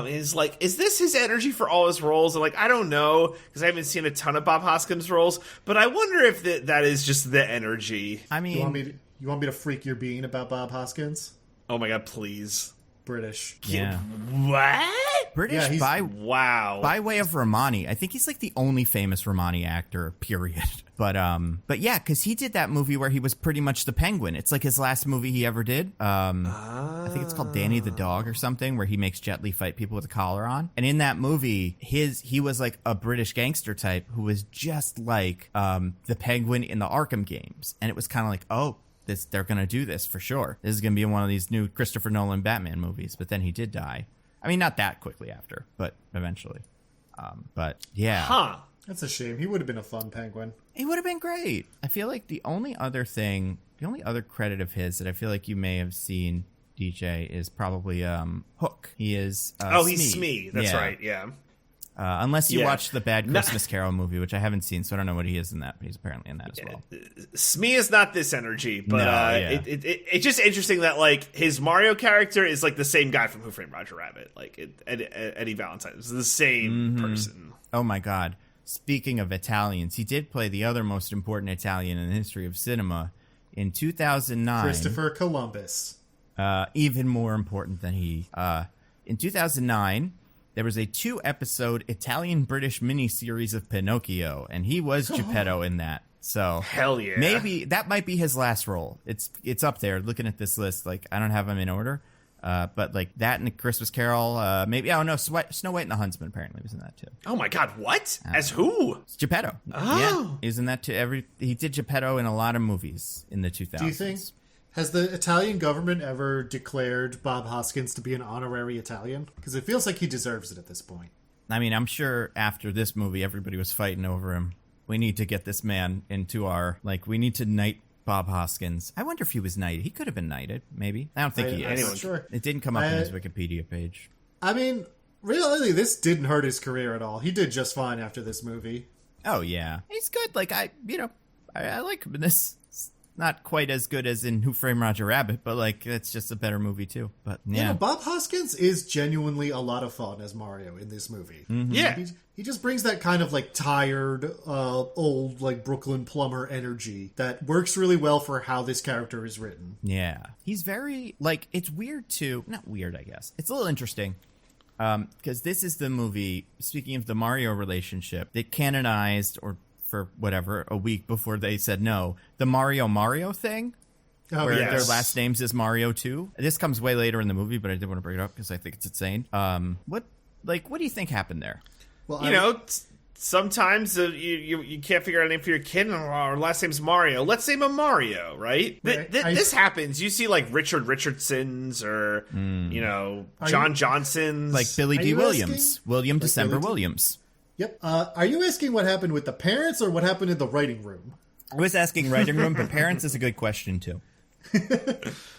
He's like, is this his energy for all his roles? And, like, I don't know, because I haven't seen a ton of Bob Hoskins roles, but I wonder if that is just the energy. I mean... You want me to freak your bean about Bob Hoskins? Oh, my God, please. British. Yeah. What? British wow. By way of Romani. I think he's like the only famous Romani actor, period. But yeah, because he did that movie where he was pretty much the Penguin. It's like his last movie he ever did. I think it's called Danny the Dog or something, where he makes Jet Li fight people with a collar on. And in that movie, he was like a British gangster type who was just like the Penguin in the Arkham games. And it was kind of like, oh, they're going to do this for sure. This is going to be one of these new Christopher Nolan Batman movies. But then he did die. I mean, not that quickly after, but eventually. But yeah. Huh. That's a shame. He would have been a fun Penguin. He would have been great. I feel like the only other credit of his that I feel like you may have seen, DJ, is probably Hook. He is he's Smee. That's right, yeah. Unless you watched the Bad Christmas Carol movie, which I haven't seen, so I don't know what he is in that, but he's apparently in that as well. Smee is not this energy, but it's just interesting that, like, his Mario character is, like, the same guy from Who Framed Roger Rabbit. Like, Eddie Valentine. It's the same person. Oh, my God. Speaking of Italians, he did play the other most important Italian in the history of cinema in 2009. Christopher Columbus. Even more important than he. In 2009... there was a 2-episode Italian-British miniseries of Pinocchio, and he was Geppetto in that. So hell yeah, maybe that might be his last role. It's up there. Looking at this list, like, I don't have them in order, but like that and the Christmas Carol, maybe. Oh no, Snow White and the Huntsman apparently was in that too. Oh my God, what? As who? It's Geppetto. Oh, yeah, he was in that too. He did Geppetto in a lot of movies in the 2000s. Do you think? Has the Italian government ever declared Bob Hoskins to be an honorary Italian? Because it feels like he deserves it at this point. I mean, I'm sure after this movie, everybody was fighting over him. We need to get this man into we need to knight Bob Hoskins. I wonder if he was knighted. He could have been knighted, maybe. I don't think he is. I'm not sure. It didn't come up in his Wikipedia page. I mean, really, this didn't hurt his career at all. He did just fine after this movie. Oh, yeah. He's good. Like, I like him in this. Not quite as good as in Who Framed Roger Rabbit, but, like, it's just a better movie, too. But, yeah. You know, Bob Hoskins is genuinely a lot of fun as Mario in this movie. Mm-hmm. Yeah. He just brings that kind of, like, tired, old, like, Brooklyn plumber energy that works really well for how this character is written. Yeah. He's very, like, it's weird, too. Not weird, I guess. It's a little interesting. Because this is the movie, speaking of the Mario relationship, that canonized, or for whatever, a week before they said no, the Mario thing, where their last names is Mario too. This comes way later in the movie, but I did want to bring it up because I think it's insane. What do you think happened there? Well, sometimes you can't figure out a name for your kid, and our last name's Mario. Let's name him Mario, right? This happens. You see, like, Richard Richardsons or John Johnsons, like Billy D. Williams, William December Williams. Yep. Are you asking what happened with the parents or what happened in the writing room? I was asking writing room, but parents is a good question, too.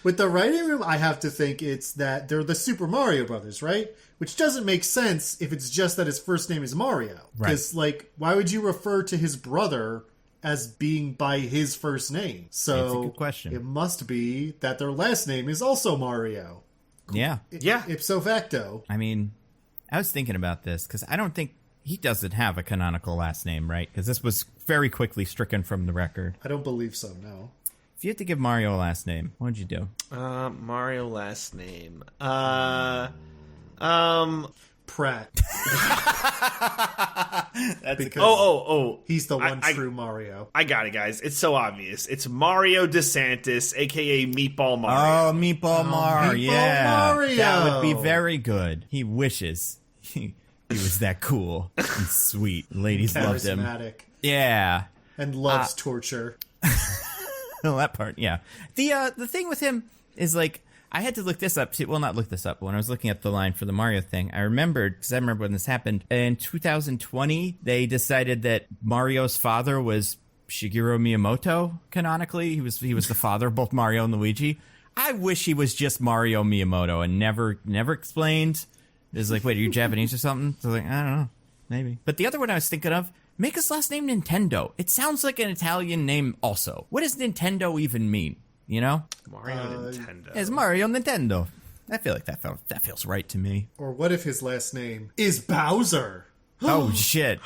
With the writing room, I have to think it's that they're the Super Mario Brothers, right? Which doesn't make sense if it's just that his first name is Mario. Because, like, why would you refer to his brother as being by his first name? So that's a good question. It must be that their last name is also Mario. Yeah. Ipso facto. I mean, I was thinking about this because I don't think he doesn't have a canonical last name, right? Because this was very quickly stricken from the record. I don't believe so, no. If you had to give Mario a last name, what would you do? Mario last name. Pratt. That's Oh. He's the one true Mario. I got it, guys. It's so obvious. It's Mario DeSantis, a.k.a. Meatball Mario. Oh, Meatball Mario. Meatball Yeah. Mario. That would be very good. He wishes he was that cool and sweet. Ladies loved him. Charismatic. Yeah. And loves torture. Well, that part, yeah. The thing with him is, like, I had to look this up, too. Well, not look this up. When I was looking at the line for the Mario thing, I remembered, because I remember when this happened. In 2020, they decided that Mario's father was Shigeru Miyamoto, canonically. He was the father of both Mario and Luigi. I wish he was just Mario Miyamoto and never explained. It was like, wait, are you Japanese or something? So I was like, I don't know. Maybe. But the other one I was thinking of, make his last name Nintendo. It sounds like an Italian name also. What does Nintendo even mean? You know? Mario Nintendo. It's Mario Nintendo. I feel like that feels right to me. Or what if his last name is Bowser? Oh, shit.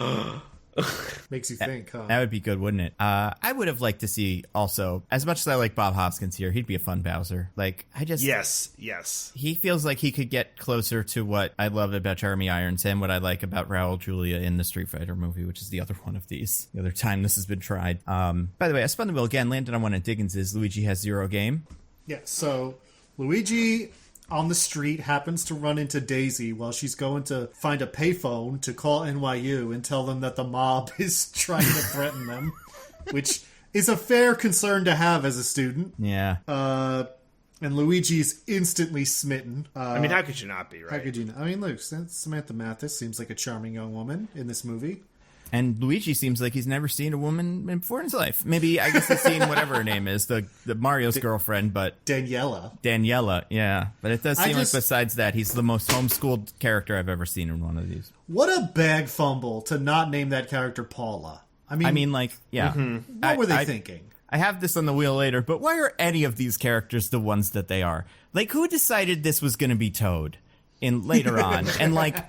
Makes you think, huh? That would be good, wouldn't it? I would have liked to see also, as much as I like Bob Hoskins here, he'd be a fun Bowser. Like, I just... Yes. He feels like he could get closer to what I love about Jeremy Irons and what I like about Raul Julia in the Street Fighter movie, which is the other one of these. The other time this has been tried. By the way, I spun the wheel again, landed on one of Diggins's. Luigi has 0 game. Yeah, so Luigi on the street happens to run into Daisy while she's going to find a payphone to call NYU and tell them that the mob is trying to threaten them, which is a fair concern to have as a student. Yeah. And Luigi's instantly smitten. I mean, how could you not be, right? How could you not? I mean, look, Samantha Mathis seems like a charming young woman in this movie. And Luigi seems like he's never seen a woman before in his life. Maybe, I guess he's seen whatever her name is, the Mario's girlfriend, but... Daniela, yeah. But it does seem like besides that, he's the most homeschooled character I've ever seen in one of these. What a bag fumble to not name that character Paula. I mean like, yeah. What were they thinking? I have this on the wheel later, but why are any of these characters the ones that they are? Like, who decided this was going to be Toad later on? And, like,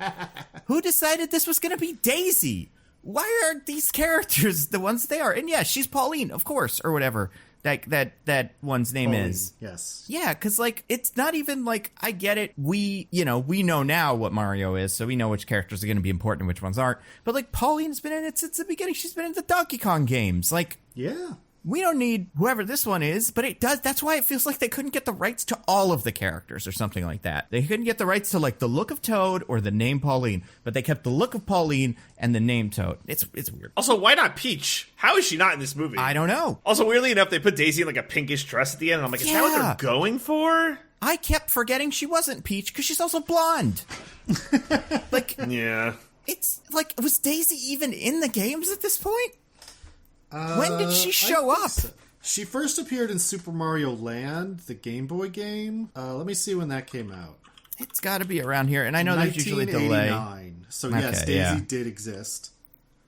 who decided this was going to be Daisy? Why are these characters the ones they are? And yeah, she's Pauline, of course, or whatever that one's name Pauline, is. Yes. Yeah, because, like, it's not even, like, I get it. We know now what Mario is, so we know which characters are going to be important and which ones aren't. But, like, Pauline's been in it since the beginning. She's been in the Donkey Kong games. Like, yeah. We don't need whoever this one is, but it does. That's why it feels like they couldn't get the rights to all of the characters or something like that. They couldn't get the rights to, like, the look of Toad or the name Pauline, but they kept the look of Pauline and the name Toad. It's weird. Also, why not Peach? How is she not in this movie? I don't know. Also, weirdly enough, they put Daisy in, like, a pinkish dress at the end, and I'm like, is that what they're going for? I kept forgetting she wasn't Peach because she's also blonde. Like, yeah. It's like, was Daisy even in the games at this point? When did she show up? So. She first appeared in Super Mario Land, the Game Boy game. Let me see when that came out. It's got to be around here, and I know there's usually a delay. 1989. So yes, Daisy did exist.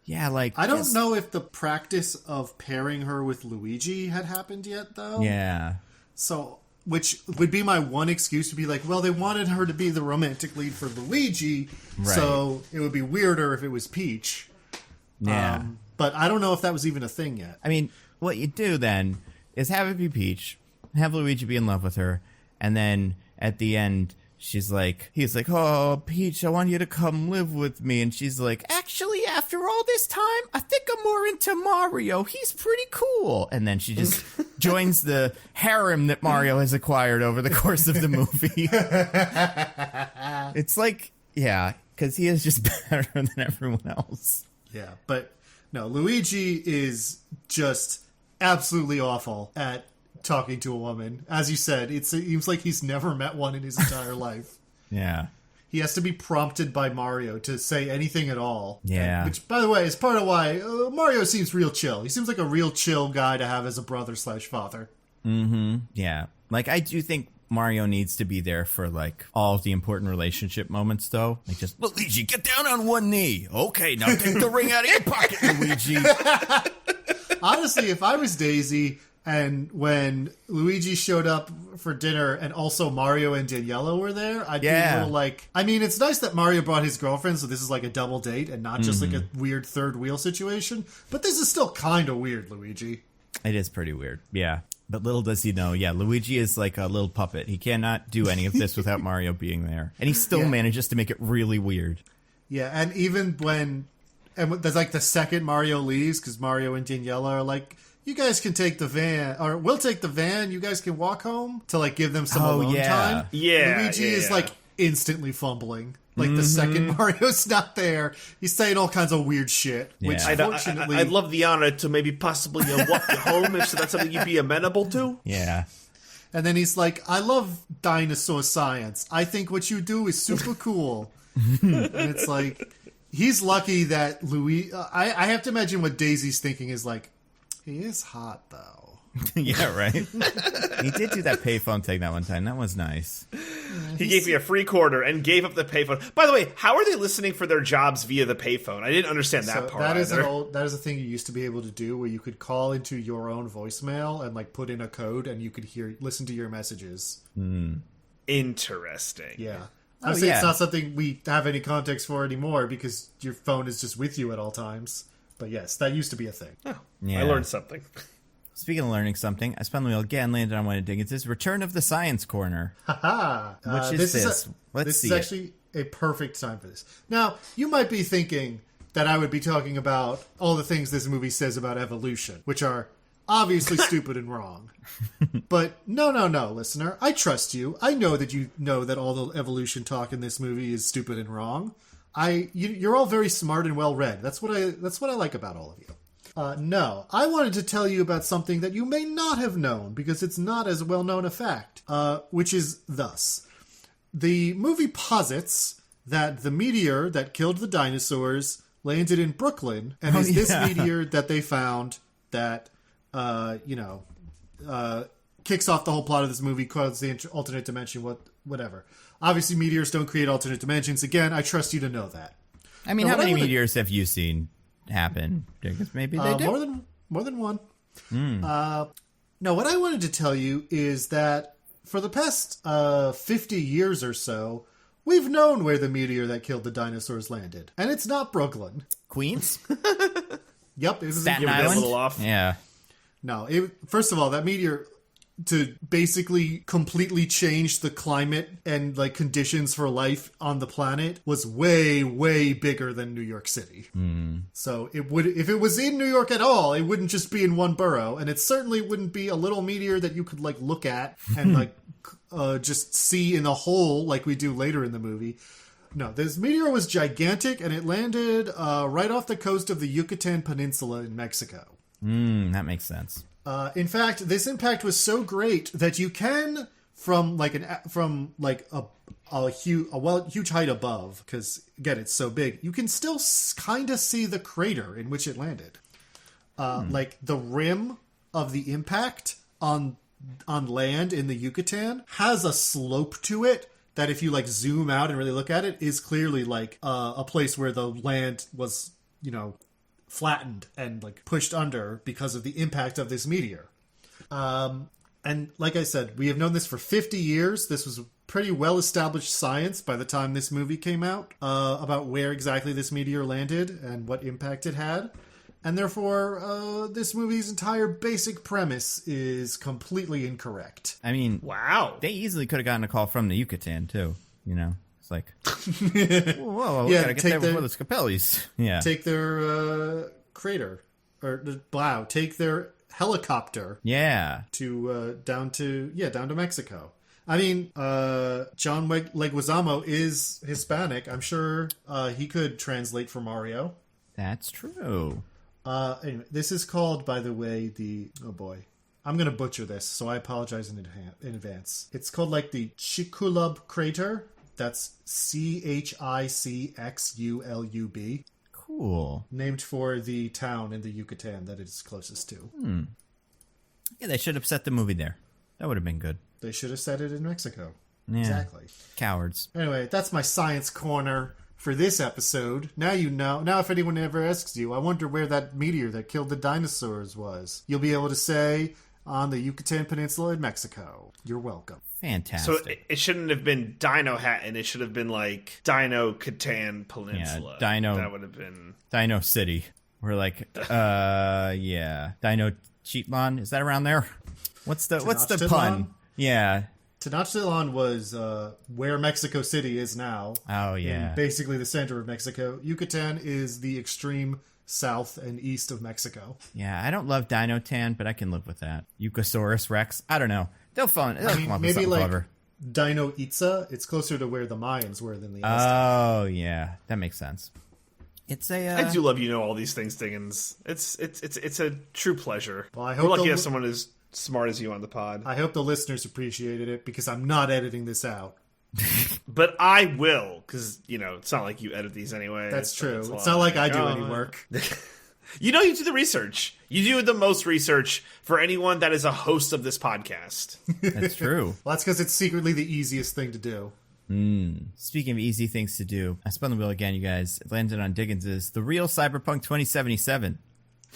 Yeah, like... I don't know if the practice of pairing her with Luigi had happened yet, though. Yeah. So, which would be my one excuse to be like, well, they wanted her to be the romantic lead for Luigi, right. So it would be weirder if it was Peach. Yeah. But I don't know if that was even a thing yet. I mean, what you do then is have it be Peach, have Luigi be in love with her, and then at the end, he's like, oh, Peach, I want you to come live with me. And she's like, actually, after all this time, I think I'm more into Mario. He's pretty cool. And then she just joins the harem that Mario has acquired over the course of the movie. It's like, yeah, because he is just better than everyone else. Yeah, but... No, Luigi is just absolutely awful at talking to a woman. As you said, it seems like he's never met one in his entire life. Yeah. He has to be prompted by Mario to say anything at all. Yeah. Which, by the way, is part of why Mario seems real chill. He seems like a real chill guy to have as a brother/father. Mm-hmm. Yeah. Like, I do think Mario needs to be there for, like, all of the important relationship moments, though. Like, just, Luigi, get down on one knee. Okay, now take the ring out of your pocket, Luigi. Honestly, if I was Daisy, And when Luigi showed up for dinner and also Mario and Daniela were there, I'd be a little like... I mean, it's nice that Mario brought his girlfriend, so this is like a double date and not just like a weird third wheel situation. But this is still kind of weird, Luigi. It is pretty weird, yeah. But little does he know, Luigi is like a little puppet. He cannot do any of this without Mario being there. And he still manages to make it really weird. Yeah, and even when... And there's like the second Mario leaves, because Mario and Daniela are like... You guys can take the van, or we'll take the van. You guys can walk home to like give them some alone time. Yeah, Luigi is like instantly fumbling. Like the second Mario's not there, he's saying all kinds of weird shit. Which fortunately, I'd love the honor to maybe possibly walk you home if that's something you'd be amenable to. Yeah. And then he's like, "I love dinosaur science. I think what you do is super cool." And it's like he's lucky that Louis. I have to imagine what Daisy's thinking is like. He is hot, though. Yeah, right? He did do that payphone thing that one time. That was nice. He gave me a free quarter and gave up the payphone. By the way, how are they listening for their jobs via the payphone? I didn't understand that part that either. That is a thing you used to be able to do where you could call into your own voicemail and like put in a code and you could listen to your messages. Interesting. Yeah. Obviously, it's not something we have any context for anymore because your phone is just with you at all times. But yes, that used to be a thing. Oh, yeah. I learned something. Speaking of learning something, I spun the wheel again, landed on one of Diggins' Return of the Science Corner. Haha. Which is this? This is actually a perfect time for this. Now, you might be thinking that I would be talking about all the things this movie says about evolution, which are obviously stupid and wrong. But no, listener. I trust you. I know that you know that all the evolution talk in this movie is stupid and wrong. You're all very smart and well read. That's what I like about all of you. No, I wanted to tell you about something that you may not have known because it's not as well known a fact, which is thus. The movie posits that the meteor that killed the dinosaurs landed in Brooklyn, and this meteor that they found that, kicks off the whole plot of this movie, causes the alternate dimension, whatever. Obviously, meteors don't create alternate dimensions. Again, I trust you to know that. I mean, how many meteors have you seen happen? Because maybe they do. More than one. No, what I wanted to tell you is that for the past 50 years or so, we've known where the meteor that killed the dinosaurs landed. And it's not Brooklyn. Queens? Yep. It was Staten Island? A little off. Yeah. No, first of all, that meteor... to basically completely change the climate and like conditions for life on the planet was way, way bigger than New York City. So it would, if it was in New York at all, it wouldn't just be in one borough, and it certainly wouldn't be a little meteor that you could like look at and like just see in the hole like we do later in the movie. No, this meteor was gigantic, and it landed right off the coast of the Yucatan Peninsula in Mexico. That makes sense. In fact, this impact was so great that you can, from a huge height above, because again it's so big, you can still kind of see the crater in which it landed. Like the rim of the impact on land in the Yucatan has a slope to it that, if you like zoom out and really look at it, is clearly like a place where the land was, flattened and like pushed under because of the impact of this meteor. And like I said, we have known this for 50 years. This was pretty well established science by the time this movie came out, about where exactly this meteor landed and what impact it had. And therefore, this movie's entire basic premise is completely incorrect. I mean, wow. They easily could have gotten a call from the Yucatan too, It's like, whoa, we gotta get there before the Scapellis. Yeah. Take their crater, or take their helicopter. Yeah. To down to Mexico. I mean, John Leguizamo is Hispanic. I'm sure he could translate for Mario. That's true. Anyway, this is called, by the way, I'm going to butcher this, so I apologize in advance. It's called like the Chicxulub crater. That's Chixulub. Cool. Named for the town in the Yucatan that it's closest to. Yeah, they should have set the movie there. That would have been good. They should have set it in Mexico. Yeah. Exactly. Cowards. Anyway, that's my science corner for this episode. Now you know. Now if anyone ever asks you, I wonder where that meteor that killed the dinosaurs was, you'll be able to say, on the Yucatan Peninsula in Mexico. You're welcome. Fantastic. So it shouldn't have been Dino Hatton. It should have been like Dino Catan Peninsula. Yeah, Dino. That would have been Dino City. We're like, yeah. Dino Cheatlan. Is that around there? What's the pun? Yeah. Tenochtitlan was where Mexico City is now. Oh, yeah. Basically the center of Mexico. Yucatan is the extreme south and east of Mexico. Yeah, I don't love Dino Tan, but I can live with that. Eucosaurus Rex. I don't know. They'll come up with something clever. Dino Itza. It's closer to where the Mayans were than the Aztecs. Oh, yeah. That makes sense. It's a. I do love all these things, Diggins. It's a true pleasure. Well, I hope we're lucky to have someone as smart as you on the pod. I hope the listeners appreciated it because I'm not editing this out. But I will, because it's not like you edit these anyway. That's true. It's not like I do any work. You do the research. You do the most research for anyone that is a host of this podcast. That's true. Well, that's because it's secretly the easiest thing to do. Speaking of easy things to do, I spun the wheel again, you guys. It landed on Diggins' The Real Cyberpunk 2077.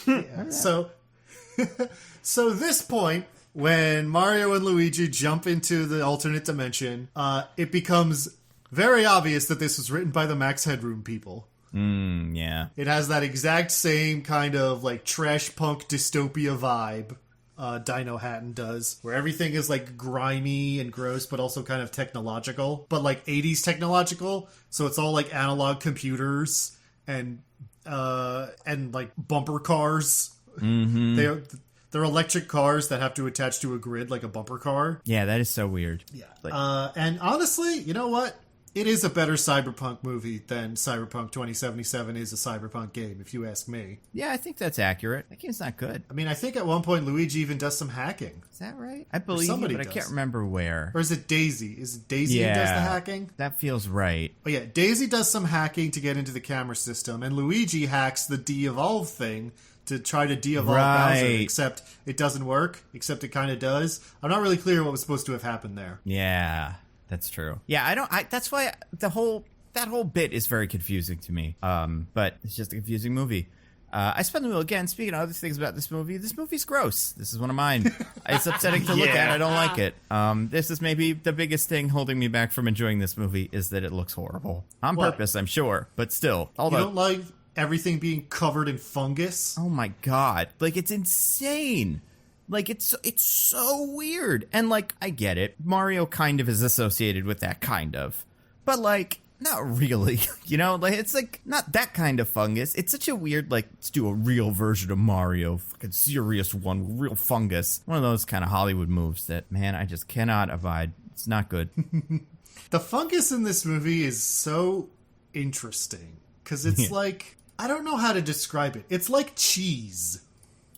Yeah. So this point, when Mario and Luigi jump into the alternate dimension, it becomes very obvious that this was written by the Max Headroom people. Yeah. It has that exact same kind of like trash punk dystopia vibe Dino Hatton does, where everything is like grimy and gross, but also kind of technological, but like 80s technological. So it's all like analog computers and like bumper cars. Mm-hmm. They're electric cars that have to attach to a grid like a bumper car. Yeah, that is so weird. Yeah. And honestly, you know what? It is a better Cyberpunk movie than Cyberpunk 2077 is a Cyberpunk game, if you ask me. Yeah, I think that's accurate. That game's not good. I mean, I think at one point Luigi even does some hacking. Is that right? I believe you, but I can't remember where. Or is it Daisy? Is it Daisy who does the hacking? That feels right. Oh yeah, Daisy does some hacking to get into the camera system, and Luigi hacks the de-evolve thing to try to de-evolve Bowser, except it doesn't work, except it kind of does. I'm not really clear what was supposed to have happened there. Yeah. That's true. Yeah, that's why that whole bit is very confusing to me. But it's just a confusing movie. I spun the wheel again. Speaking of other things about this movie's gross. This is one of mine. It's upsetting to look at. I don't like it. This is maybe the biggest thing holding me back from enjoying this movie is that it looks horrible. On purpose, I'm sure, but still. You don't like everything being covered in fungus? Oh my god. Like, it's insane. Like, it's so weird. And, like, I get it. Mario kind of is associated with that kind of. But, like, not really. Like, it's, like, not that kind of fungus. It's such a weird, like, let's do a real version of Mario. Fucking serious one. Real fungus. One of those kind of Hollywood moves that, man, I just cannot abide. It's not good. The fungus in this movie is so interesting. Because it's like, I don't know how to describe it. It's like cheese.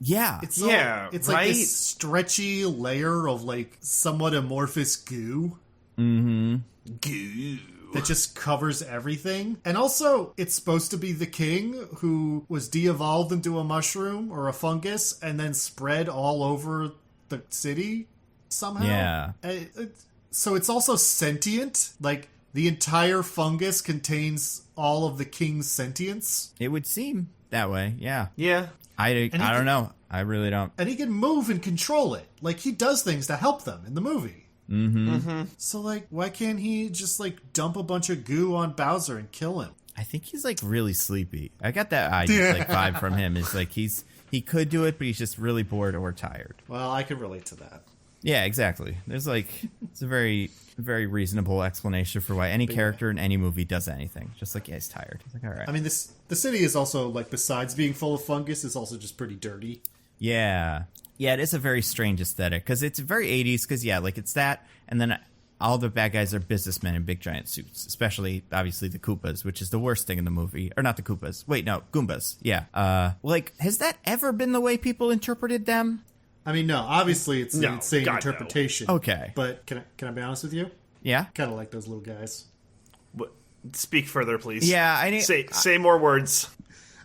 Yeah. It's like this stretchy layer of like somewhat amorphous goo. Mm-hmm. Goo. That just covers everything. And also, it's supposed to be the king who was de-evolved into a mushroom or a fungus and then spread all over the city somehow. Yeah. So it's also sentient. Like, the entire fungus contains all of the king's sentience. It would seem that way, yeah. Yeah. I don't know. I really don't. And he can move and control it. Like, he does things to help them in the movie. Mm-hmm. So, like, why can't he just, like, dump a bunch of goo on Bowser and kill him? I think he's, like, really sleepy. I got that vibe from him. It's like he could do it, but he's just really bored or tired. Well, I can relate to that. Yeah, exactly. There's, like, it's a very, very reasonable explanation for why any character in any movie does anything. Just like, yeah, he's tired. He's like, all right. I mean, the city is also, like, besides being full of fungus, is also just pretty dirty. Yeah. Yeah, it is a very strange aesthetic, because it's very 80s, because, yeah, like, it's that, and then all the bad guys are businessmen in big giant suits, especially, obviously, the Koopas, which is the worst thing in the movie. Or not the Koopas. Wait, no, Goombas. Yeah. Like, has that ever been the way people interpreted them? I mean, no, obviously it's an insane interpretation. No. Okay. But can I be honest with you? Yeah? Kind of like those little guys. Speak further, please. Yeah, I need... Say more words.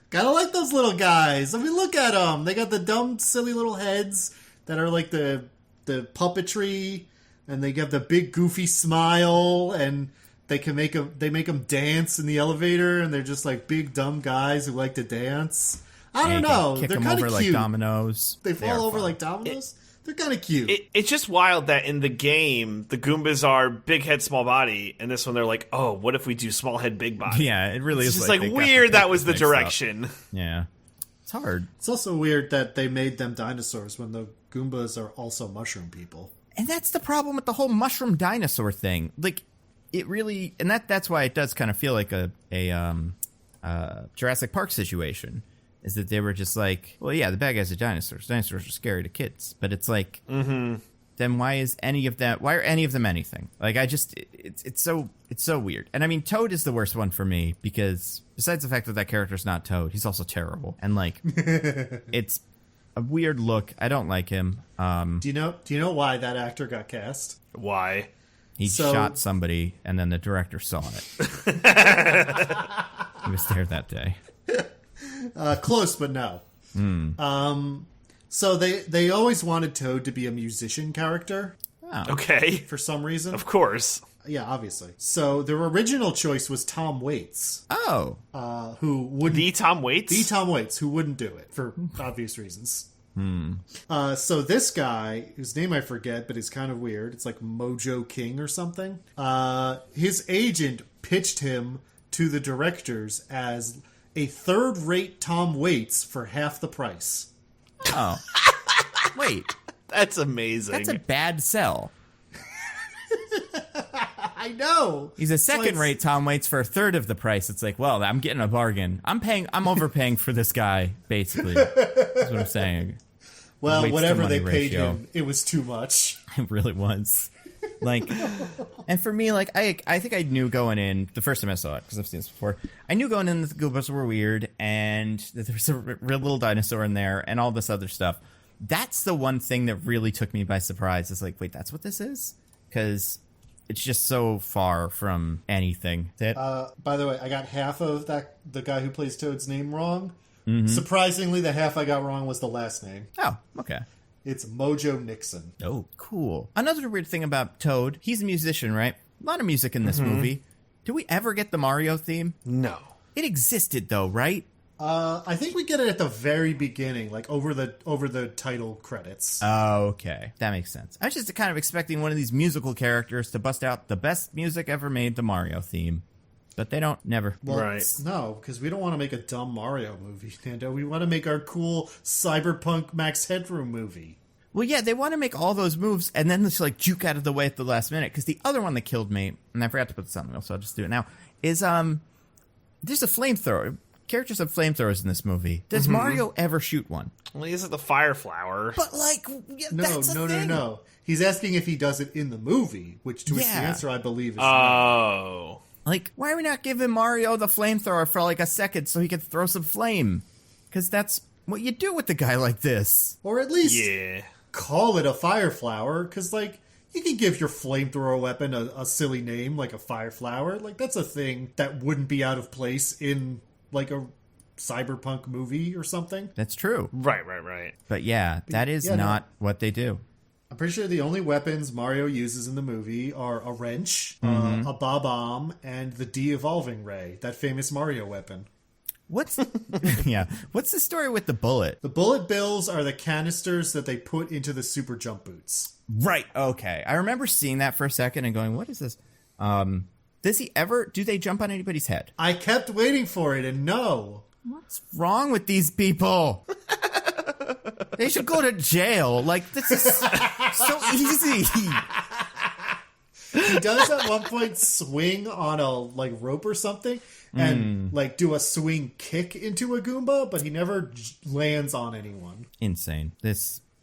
Kind of like those little guys. I mean, look at them. They got the dumb, silly little heads that are like the puppetry, and they get the big, goofy smile, and they make them dance in the elevator, and they're just like big, dumb guys who like to dance. I don't know. Kick They're them kind over of like cute. dominoes. They fall over like dominoes? They're kind of cute. It's just wild that in the game, the Goombas are big head, small body, and this one they're like, oh, what if we do small head, big body? Yeah, it really It's is just like like they got weird the that was the mixed up. direction. Yeah. It's hard. It's also weird that they made them dinosaurs when the Goombas are also mushroom people. And that's the problem with the whole mushroom dinosaur thing. Like, it really, and that's why it does kind of feel like a Jurassic Park situation. Is that they were just like, well, yeah, the bad guys are dinosaurs. Dinosaurs are scary to kids, but it's like, then why are any of them anything? Like, it's so weird. And I mean, Toad is the worst one for me because besides the fact that character's not Toad, he's also terrible. And like, it's a weird look. I don't like him. Do you know why that actor got cast? Why? He shot somebody, and then the director saw it. He was there that day. Close, but no. So they always wanted Toad to be a musician character Oh. Okay. for some reason. Of course. Yeah, obviously. So their original choice was Tom Waits, Oh. who wouldn't. The Tom Waits? The Tom Waits, who wouldn't do it for obvious reasons. So this guy, whose name I forget, but is kind of weird. It's like Mojo King or something. His agent pitched him to the directors as a third-rate Tom Waits for half the price. Oh. Wait. That's amazing. That's a bad sell. I know. He's a second-rate Tom Waits for a third of the price. It's like, well, I'm getting a bargain. I'm overpaying for this guy, basically. That's what I'm saying. Well, Waits to whatever they money paid ratio. him, it was too much. It really was. Like, and for me, like, I think I knew going in, the first time I saw it, because I've seen this before, I knew going in that the Goombas were weird, and that there was a real little dinosaur in there, and all this other stuff. That's the one thing that really took me by surprise. It's like, wait, that's what this is? Because it's just so far from anything. By the way, I got half of the guy who plays Toad's name wrong. Surprisingly, the half I got wrong was the last name. Oh, okay. It's Mojo Nixon. Oh, cool. Another weird thing about Toad, he's a musician, right? A lot of music in this movie. Did we ever get the Mario theme? No. It existed, though, right? I think we get it at the very beginning, like over the title credits. Oh, okay. That makes sense. I was just kind of expecting one of these musical characters to bust out the best music ever made, the Mario theme. But they don't, never. Well, Right. No, because we don't want to make a dumb Mario movie, Nando. We want to make our cool cyberpunk Max Headroom movie. Well, yeah, they want to make all those moves and then just like juke out of the way at the last minute. Because the other one that killed me, and I forgot to put this on the wheel, so I'll just do it now, is there's a flamethrower. Characters have flamethrowers in this movie. Does Mario ever shoot one? Well, he is the fire flower. But like, yeah, No, that's a thing. no. He's asking if he does it in the movie, which to which the Yeah. answer I believe is no. Oh. Like, why are we not giving Mario the flamethrower for like a second so he can throw some flame? Because that's what you do with a guy like this. Or at least Yeah. call it a fire flower, because like you can give your flamethrower weapon a silly name like a fire flower. Like that's a thing that wouldn't be out of place in like a cyberpunk movie or something. That's true. Right. But yeah, that is Yeah, no. not what they do. I'm pretty sure the only weapons Mario uses in the movie are a wrench, a bob-omb, and the de-evolving ray, that famous Mario weapon. What's What's the story with the bullet? The bullet bills are the canisters that they put into the super jump boots. Right. Okay. I remember seeing that for a second and going, "What is this?" Do they jump on anybody's head? I kept waiting for it, and no. What's wrong with these people? They should go to jail. Like, this is so easy. He does at one point swing on a like rope or something and like do a swing kick into a Goomba, but he never lands on anyone. Insane.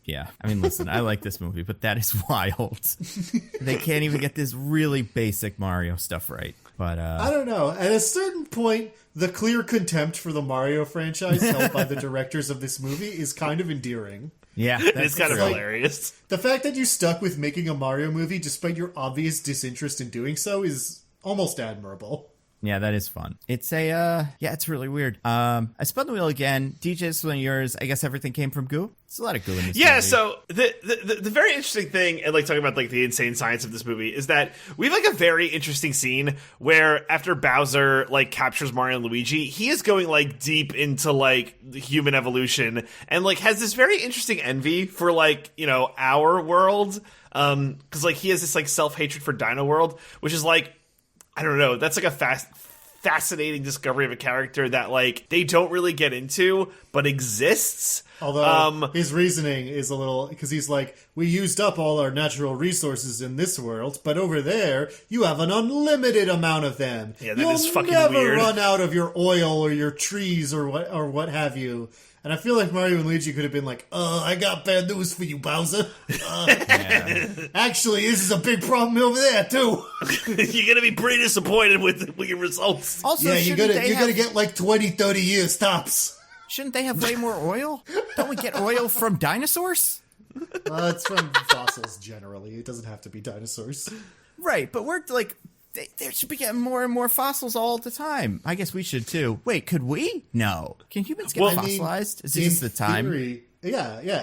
Yeah. I mean, listen, I like this movie, but that is wild. They can't even get this really basic Mario stuff right. But I don't know. At a certain point, the clear contempt for the Mario franchise held by the directors of this movie is kind of endearing. yeah, It's kind of true. hilarious. The fact that you stuck with making a Mario movie despite your obvious disinterest in doing so is almost admirable. Yeah, that is fun. It's it's really weird. I spun the wheel again. DJ, this is one of yours. I guess everything came from goo. There's a lot of goo in this movie. So the very interesting thing, and like talking about like the insane science of this movie, is that we have like a very interesting scene where after Bowser like captures Mario and Luigi, he is going like deep into like the human evolution and like has this very interesting envy for like, you know, our world. Because like he has this like self-hatred for Dino World, which is like, I don't know, that's like a fascinating discovery of a character that like they don't really get into but exists. Although his reasoning is a little, because he's like, we used up all our natural resources in this world, but over there you have an unlimited amount of them. Yeah, that is fucking never weird. Run out of your oil or your trees or what have you. And I feel like Mario and Luigi could have been like, I got bad news for you, Bowser. Actually, this is a big problem over there, too. You're going to be pretty disappointed with your results. Also, Yeah, you're gonna get like 20, 30 years tops. Shouldn't they have way more oil? Don't we get oil from dinosaurs? It's from fossils, generally. It doesn't have to be dinosaurs. Right, but we're like... They should be getting more and more fossils all the time. I guess we should too. Wait, could we? No. Can humans get fossilized? Is it just the time? Theory, yeah.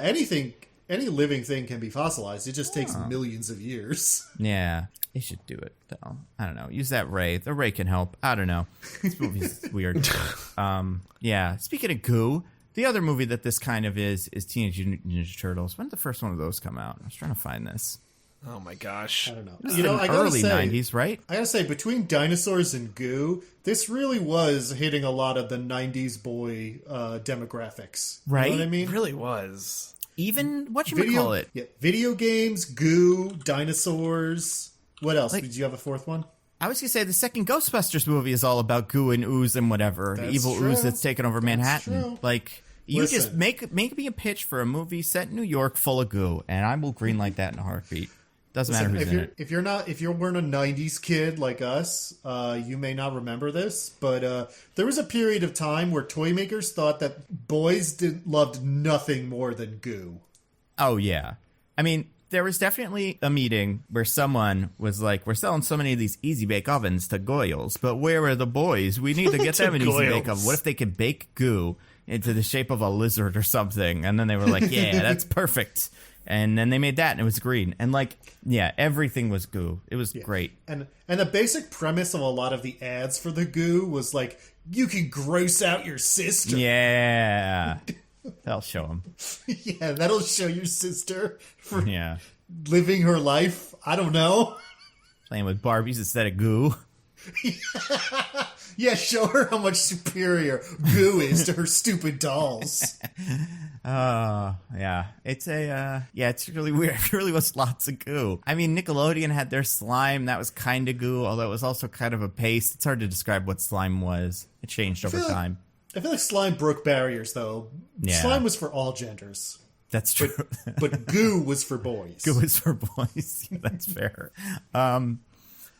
Any living thing can be fossilized. It just takes millions of years. Yeah, they should do it though. I don't know. Use that ray. The ray can help. I don't know. This movie's weird. Yeah. Speaking of goo, the other movie that this kind of is Teenage Mutant Ninja Turtles. When did the first one of those come out? I was trying to find this. Oh my gosh. I don't know. This is early 90s, right? I gotta say, between dinosaurs and goo, this really was hitting a lot of the 90s boy demographics. Right? You know what I mean? It really was. Even, call it? Yeah, video games, goo, dinosaurs. What else? Did you have a fourth one? I was going to say the second Ghostbusters movie is all about goo and ooze and whatever. The evil ooze that's taken over Manhattan. True. Like... You Listen. just make me a pitch for a movie set in New York full of goo, and I will greenlight that in a heartbeat. Doesn't matter who's in it. If you weren't a '90s kid like us, you may not remember this, but there was a period of time where toy makers thought that boys loved nothing more than goo. Oh yeah, I mean there was definitely a meeting where someone was like, "We're selling so many of these easy bake ovens to goyles, but where are the boys? We need to get them an easy bake oven. What if they could bake goo into the shape of a lizard or something?" And then they were like, "Yeah, that's perfect." And then they made that, and it was green. And, like, yeah, everything was goo. It was great. And the basic premise of a lot of the ads for the goo was, like, you can gross out your sister. Yeah. That'll show them. Yeah, that'll show your sister for Yeah. living her life. I don't know. Playing with Barbies instead of goo. Yeah, show her how much superior goo is to her stupid dolls. Yeah. It's it's really weird. It really was lots of goo. I mean, Nickelodeon had their slime. That was kind of goo, although it was also kind of a paste. It's hard to describe what slime was. It changed over time. I feel like slime broke barriers, though. Yeah. Slime was for all genders. That's true. But goo was for boys. Goo is for boys. Yeah, that's fair.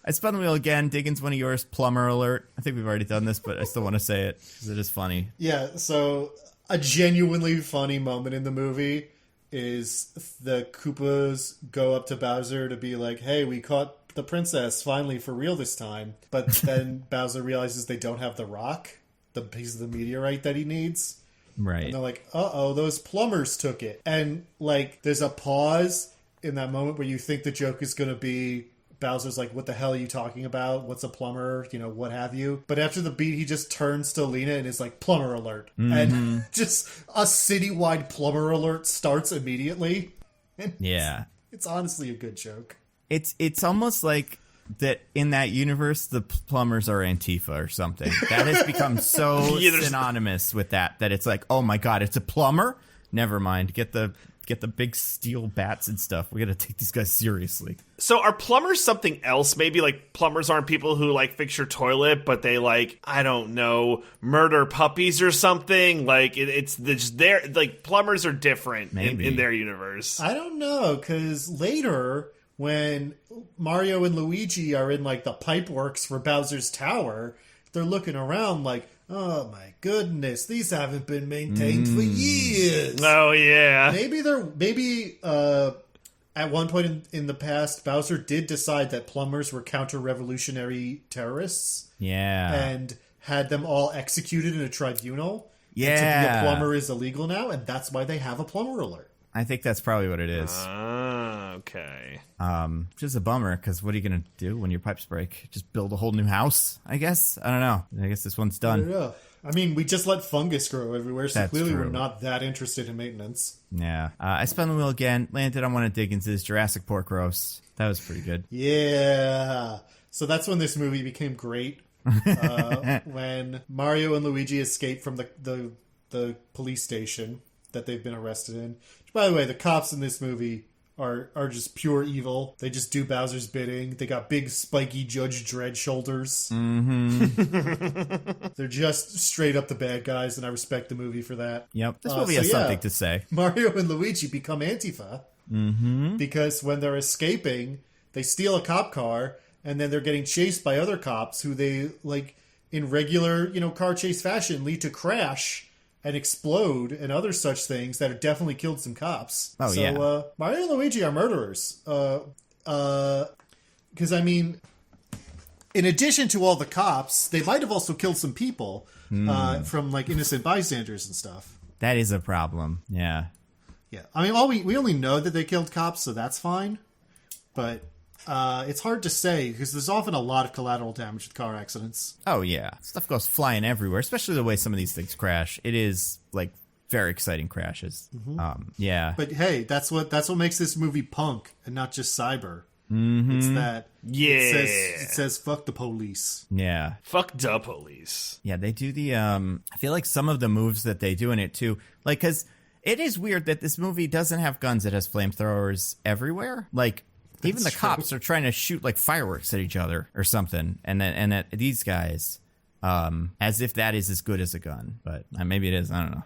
I spun the wheel again. Diggins, one of yours. Plumber alert. I think we've already done this, but I still want to say it because it is funny. Yeah, so a genuinely funny moment in the movie is the Koopas go up to Bowser to be like, hey, we caught the princess finally for real this time. But then Bowser realizes they don't have the rock, the piece of the meteorite that he needs. Right. And they're like, uh-oh, those plumbers took it. And, like, there's a pause in that moment where you think the joke is going to be Bowser's like, what the hell are you talking about? What's a plumber? You know, what have you? But after the beat, he just turns to Lena and is like, plumber alert. Mm-hmm. And just a citywide plumber alert starts immediately. And yeah. It's honestly a good joke. It's almost like that in that universe, the plumbers are Antifa or something. That has become so synonymous with that it's like, oh my God, it's a plumber? Never mind. Get the big steel bats and stuff. We gotta take these guys seriously. So are plumbers something else? Maybe like plumbers aren't people who like fix your toilet, but they like, I don't know, murder puppies or something. Like it's just their like plumbers are different in their universe. I don't know, because later when Mario and Luigi are in like the pipe works for Bowser's Tower, they're looking around like, oh my goodness, these haven't been maintained for years. Oh yeah. Maybe at one point in the past, Bowser did decide that plumbers were counter-revolutionary terrorists. Yeah. And had them all executed in a tribunal. Yeah. And to be a plumber is illegal now, and that's why they have a plumber alert. I think that's probably what it is. Okay. Which is a bummer, because what are you going to do when your pipes break? Just build a whole new house, I guess? I don't know. I guess this one's I don't done. know. I mean, we just let fungus grow everywhere, so That's clearly true. we're not that interested in maintenance. Yeah. I spun the wheel again, landed on one of Diggins' Jurassic Pork roasts. That was pretty good. Yeah. So that's when this movie became great. When Mario and Luigi escape from the police station that they've been arrested in. Which, by the way, the cops in this movie are just pure evil. They just do Bowser's bidding. They got big, spiky Judge Dredd shoulders. Mm-hmm. They're just straight up the bad guys, and I respect the movie for that. Yep. This movie has something to say. Mario and Luigi become Antifa because when they're escaping, they steal a cop car, and then they're getting chased by other cops who they, like, in regular, car chase fashion, lead to crash and explode and other such things that have definitely killed some cops. Oh, so, yeah. Mario and Luigi are murderers. Because, I mean, in addition to all the cops, they might have also killed some people from, like, innocent bystanders and stuff. That is a problem. Yeah. Yeah. I mean, we only know that they killed cops, so that's fine. But it's hard to say, because there's often a lot of collateral damage with car accidents. Oh, yeah. Stuff goes flying everywhere, especially the way some of these things crash. It is, like, very exciting crashes. Yeah. But hey, that's what makes this movie punk and not just cyber. Mm-hmm. It's that Yeah. it says fuck the police. Yeah. Fuck the police. Yeah, they do the, I feel like some of the moves that they do in it, too, like, because it is weird that this movie doesn't have guns. It has flamethrowers everywhere. Like, even the cops are trying to shoot, like, fireworks at each other or something, and at these guys, as if that is as good as a gun. But maybe it is. I don't know.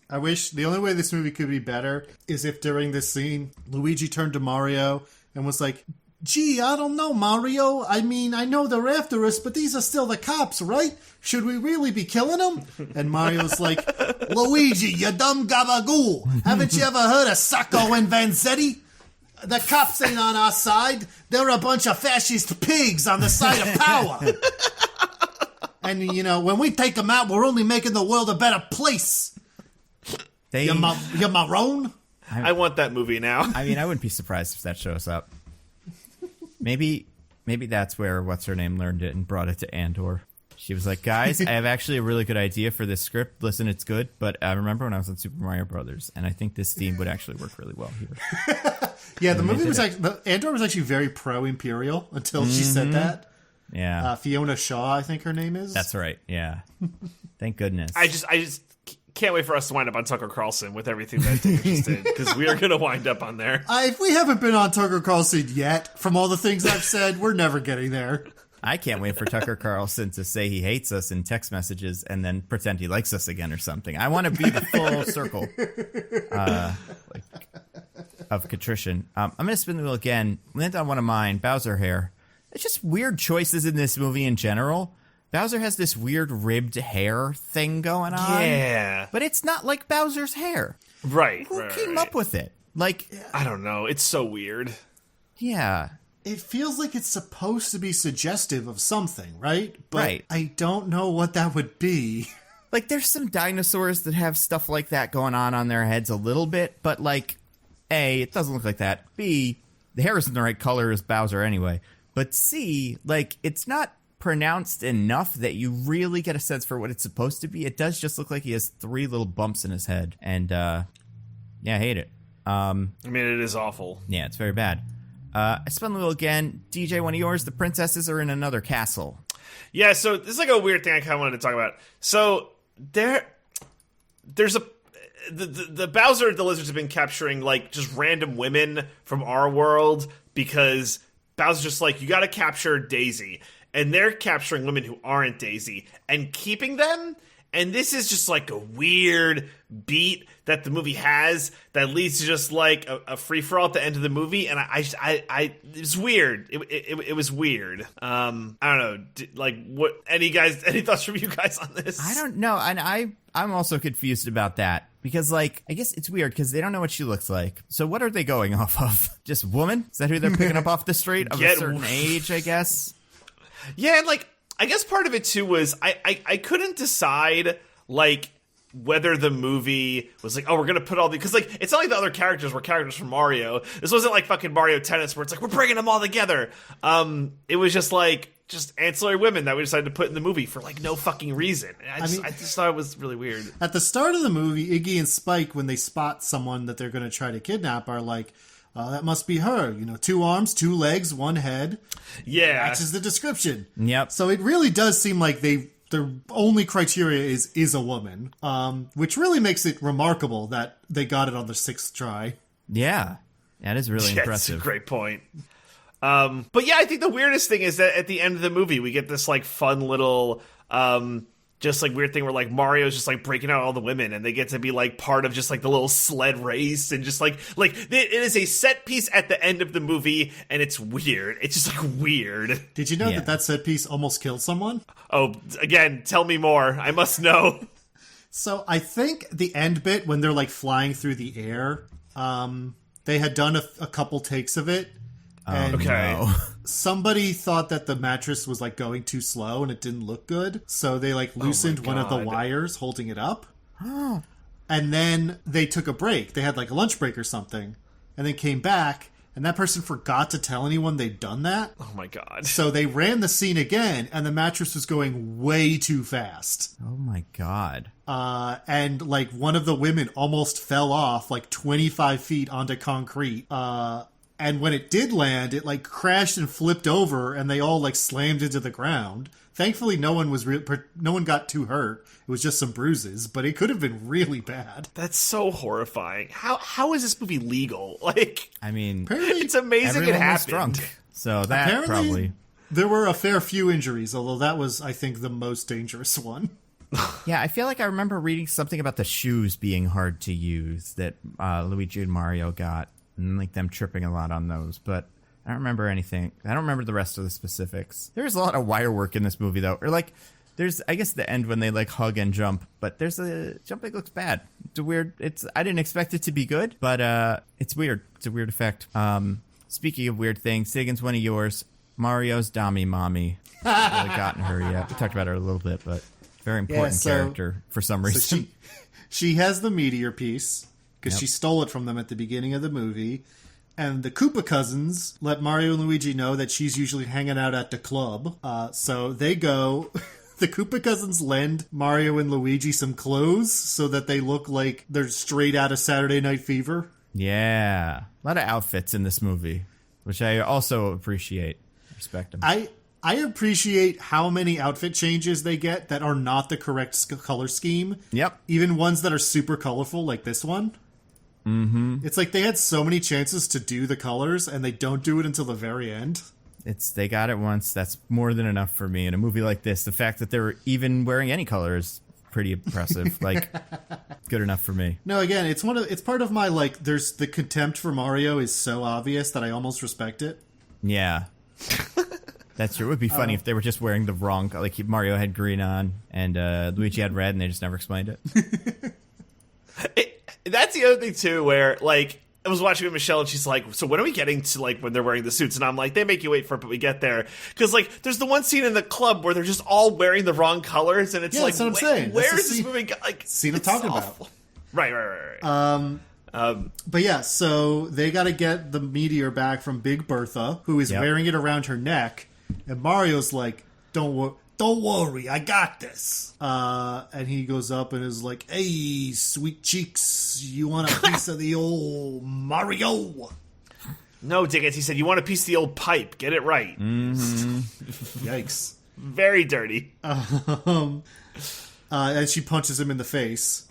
I wish the only way this movie could be better is if during this scene, Luigi turned to Mario and was like, "Gee, I don't know, Mario. I mean, I know they're after us, but these are still the cops, right? Should we really be killing them?" And Mario's like, "Luigi, you dumb gabagool. Haven't you ever heard of Sacco and Vanzetti? The cops ain't on our side. They're a bunch of fascist pigs on the side of power. And, when we take them out, we're only making the world a better place. You maroon?" I want that movie now. I mean, I wouldn't be surprised if that shows up. Maybe that's where what's-her-name learned it and brought it to Andor. She was like, "Guys, I have actually a really good idea for this script. Listen, it's good, but I remember when I was on Super Mario Brothers, and I think this theme would actually work really well here." Yeah, the movie was actually... Andor was actually very pro-Imperial until she said that. Yeah. Fiona Shaw, I think her name is. That's right, yeah. Thank goodness. I just can't wait for us to wind up on Tucker Carlson with everything that Dick just did, because we are going to wind up on there. If we haven't been on Tucker Carlson yet, from all the things I've said, we're never getting there. I can't wait for Tucker Carlson to say he hates us in text messages and then pretend he likes us again or something. I want to be the full circle of contrition. I'm going to spin the wheel again. Land on one of mine, Bowser hair. It's just weird choices in this movie in general. Bowser has this weird ribbed hair thing going on. Yeah. But it's not like Bowser's hair. Right. Who came up with it? Like, I don't know. It's so weird. Yeah. It feels like it's supposed to be suggestive of something, right? But right. I don't know what that would be. Like, there's some dinosaurs that have stuff like that going on their heads a little bit, but, like, A, it doesn't look like that. B, the hair isn't the right color as Bowser anyway. But C, like, it's not pronounced enough that you really get a sense for what it's supposed to be. It does just look like he has 3 little bumps in his head. And, yeah, I hate it. I mean, it is awful. Yeah, it's very bad. I spun the wheel again. DJ, one of yours. The princesses are in another castle. Yeah, so this is like a weird thing I kind of wanted to talk about. So there's the Bowser the Lizards have been capturing like just random women from our world because Bowser's just like, you got to capture Daisy, and they're capturing women who aren't Daisy and keeping them. And this is just like a weird beat that the movie has that leads to just like a free for all at the end of the movie, and it was weird. It was weird. I don't know. What? Any thoughts from you guys on this? I don't know, and I'm also confused about that because I guess it's weird because they don't know what she looks like. So what are they going off of? Just woman? Is that who they're picking up off the street of a certain age? I guess. Yeah, and I guess part of it too was I couldn't decide whether the movie was like, oh, we're gonna put all the, because it's not like the other characters were characters from Mario. This wasn't like fucking Mario Tennis where it's like we're bringing them all together. It was just ancillary women that we decided to put in the movie for no fucking reason. I just thought it was really weird. At the start of the movie, Iggy and Spike, when they spot someone that they're gonna try to kidnap, are like, that must be her. 2 arms, 2 legs, 1 head. Yeah, matches the description. Yep. So it really does seem like their only criteria is a woman, which really makes it remarkable that they got it on the 6th try. Yeah, that is really impressive. That's a great point. But yeah, I think the weirdest thing is that at the end of the movie, we get this fun little weird thing where Mario's just breaking out all the women, and they get to be part of just the little sled race, and just it is a set piece at the end of the movie, and it's weird. It's just weird. Did you know that set piece almost killed someone? Oh, again, tell me more. I must know. So I think the end bit when they're flying through the air, they had done a couple takes of it. And no. Somebody thought that the mattress was going too slow and it didn't look good, so they loosened one of the wires holding it up. And then they took a break. They had a lunch break or something, and then came back, and that person forgot to tell anyone they'd done that. Oh my god. So they ran the scene again, and the mattress was going way too fast. Oh my god. And one of the women almost fell off 25 feet onto concrete. And when it did land, it crashed and flipped over, and they all slammed into the ground. Thankfully, no one got too hurt. It was just some bruises, but it could have been really bad. That's so horrifying. How is this movie legal? Apparently, it's amazing it happened. Was drunk, so that apparently, probably there were a fair few injuries, although that was, I think, the most dangerous one. Yeah, I feel like I remember reading something about the shoes being hard to use that Luigi and Mario got. And them tripping a lot on those, but I don't remember anything. I don't remember the rest of the specifics. There's a lot of wire work in this movie, though. Or there's, I guess, the end when they hug and jump, but there's a jumping looks bad. It's a weird. I didn't expect it to be good, but it's weird. It's a weird effect. Speaking of weird things, Diggins, one of yours, Mario's Dami Mommy. Haven't really gotten her yet. We talked about her a little bit, but very important character for some reason. So she has the meteor piece. Because she stole it from them at the beginning of the movie. And the Koopa cousins let Mario and Luigi know that she's usually hanging out at the club. So they go... The Koopa cousins lend Mario and Luigi some clothes so that they look like they're straight out of Saturday Night Fever. Yeah. A lot of outfits in this movie, which I also appreciate. Respect them. I appreciate how many outfit changes they get that are not the correct color scheme. Yep. Even ones that are super colorful, like this one. Mm-hmm. It's they had so many chances to do the colors, and they don't do it until the very end. They got it once. That's more than enough for me in a movie like this. The fact that they're even wearing any color is pretty impressive. Good enough for me. No, again, it's part of my there's the contempt for Mario is so obvious that I almost respect it. Yeah. That's true. It would be funny if they were just wearing the wrong, Mario had green on and Luigi had red, and they just never explained it. That's the other thing too, where I was watching with Michelle, and she's like, "So when are we getting to when they're wearing the suits?" And I'm like, "They make you wait for it, but we get there." Because there's the one scene in the club where they're just all wearing the wrong colors, and it's that's what I'm saying. Where is this movie? Scene I'm talking about. Right. But yeah, so they got to get the meteor back from Big Bertha, who is wearing it around her neck, and Mario's like, "Don't worry, I got this." And he goes up and is like, "Hey, sweet cheeks, you want a piece of the old Mario?" No, Diggins, he said, "You want a piece of the old pipe. Get it right." Mm-hmm. Yikes. Very dirty. And she punches him in the face.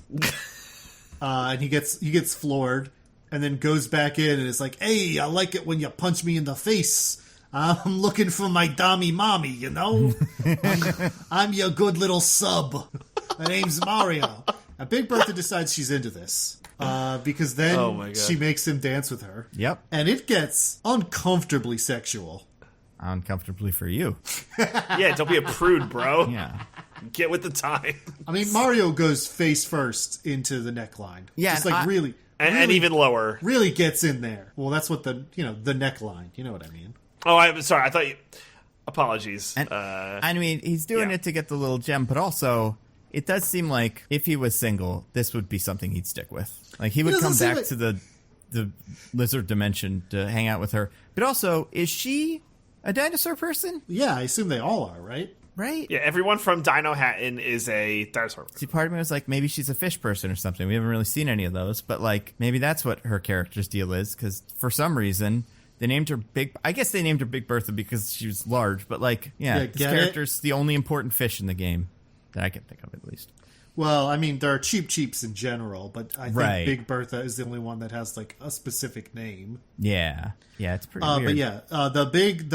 And he gets floored, and then goes back in and is like, "Hey, I like it when you punch me in the face. I'm looking for my Dami Mommy, I'm your good little sub." My name's Mario. Now, Big Bertha decides she's into this. Because then my God. she makes him dance with her. Yep. And it gets uncomfortably sexual. Uncomfortably for you. Yeah, don't be a prude, bro. Yeah. Get with the time. I mean, Mario goes face first into the neckline. Yeah, Just and like I- really, And even lower. really gets in there. Well, that's what the neckline. You know what I mean? Oh, I'm sorry. I thought you... Apologies. And, I mean, he's doing yeah. it to get the little gem, but also, it does seem like if he was single, this would be something he'd stick with. Like, he would doesn't come seem back like- to the lizard dimension to hang out with her. But also, is she a dinosaur person? Yeah, I assume they all are, right? Right? Yeah, everyone from Dino Hatton is a dinosaur. See, part of me was like, maybe she's a fish person or something. We haven't really seen any of those, but like, maybe that's what her character's deal is, because for some reason, they named her I guess they named her Big Bertha because she was large, but like, yeah, Yeah, this get it? character's the only important fish in the game that I can think of, at least. Well, I mean, there are cheaps in general, but I think Right. Big Bertha is the only one that has like a specific name. Yeah. Yeah, it's pretty weird. But yeah, the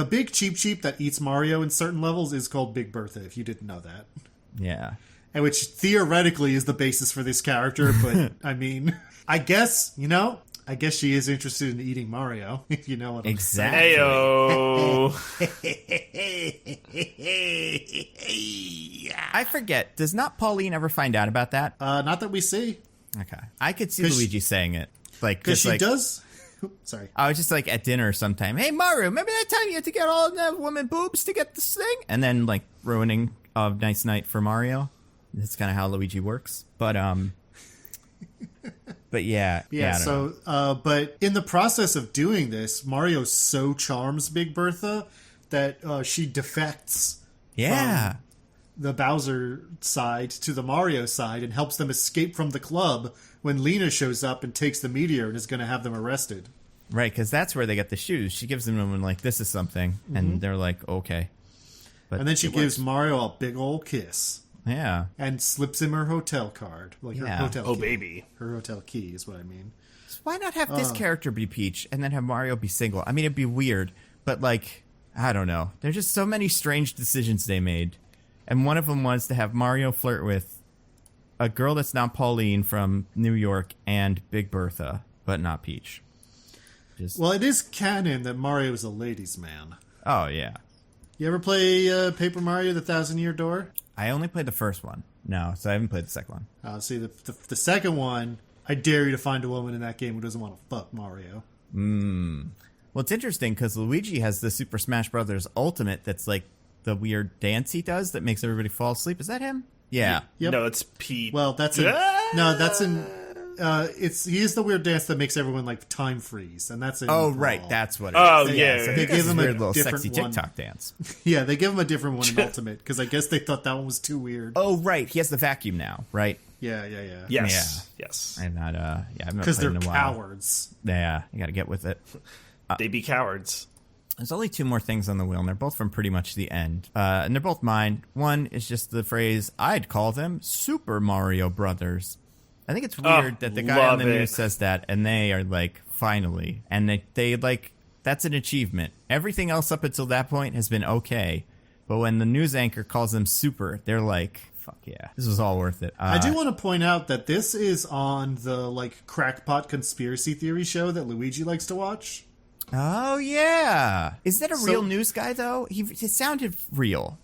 big cheap that eats Mario in certain levels is called Big Bertha. If you didn't know that, Yeah. and which theoretically is the basis for this character. But I mean, I guess she is interested in eating Mario. If you know what I'm Exactly. Heyo. I forget. Does not Pauline ever find out about that? Not that we see, Okay. I could see 'Cause Luigi saying it. Like, because just she like, does. Sorry. I was just like at dinner sometime. Hey, Mario, remember that time you had to get all the woman boobs to get this thing? And then, like, ruining a nice night for Mario. That's kind of how Luigi works. But yeah. Yeah, I don't know. but in the process of doing this, Mario so charms Big Bertha that she defects Yeah. the Bowser side to the Mario side and helps them escape from the club when Lena shows up and takes the meteor and is going to have them arrested. Right, because that's where they get the shoes. She gives them and like, this is something. And they're like, okay. But And then she it gives works. Mario a big old kiss Yeah. and slips him her hotel card. Like her Yeah. hotel Oh, key. baby. Her hotel key is what I mean. Why not have this character be Peach and then have Mario be single? I mean, it'd be weird, but like, I don't know. There's just so many strange decisions they made. And one of them was to have Mario flirt with a girl that's not Pauline from New York and Big Bertha, but not Peach. Well, it is canon that Mario is a ladies' man. Oh, yeah. You ever play Paper Mario: The Thousand-Year Door? I only played the first one. No, so I haven't played the second one. See, the second one, I dare you to find a woman in that game who doesn't want to fuck Mario. Well, it's interesting because Luigi has the Super Smash Brothers Ultimate that's like the weird dance he does that makes everybody fall asleep. Is that him? Yeah. Yep. No, it's Pete. Well, that's in... No, that's in... he is the weird dance that makes everyone like time freeze, and that's in Oh, Brawl. right. That's what it is. Oh, They- yeah. So they he does give this him a weird little different sexy one. TikTok dance. Yeah, they give him a different one in Ultimate because I guess they thought that one was too weird. Oh, right. He has the vacuum now, right? Yeah. Yes. Yes. I'm not, yeah, I've not Because played they're in a while. cowards. Yeah, you got to get with it. They be cowards. There's only two more things on the wheel, and they're both from pretty much the end. And they're both mine. One is just the phrase, I'd call them Super Mario Brothers. I think it's weird that the guy on the love it. news says that, and they are like, finally. And they like, that's an achievement. Everything else up until that point has been okay. But when the news anchor calls them Super, they're like, fuck yeah, this was all worth it. I do want to point out that this is on the like crackpot conspiracy theory show that Luigi likes to watch. Oh, yeah. Is that a So- real news guy, though? It sounded real.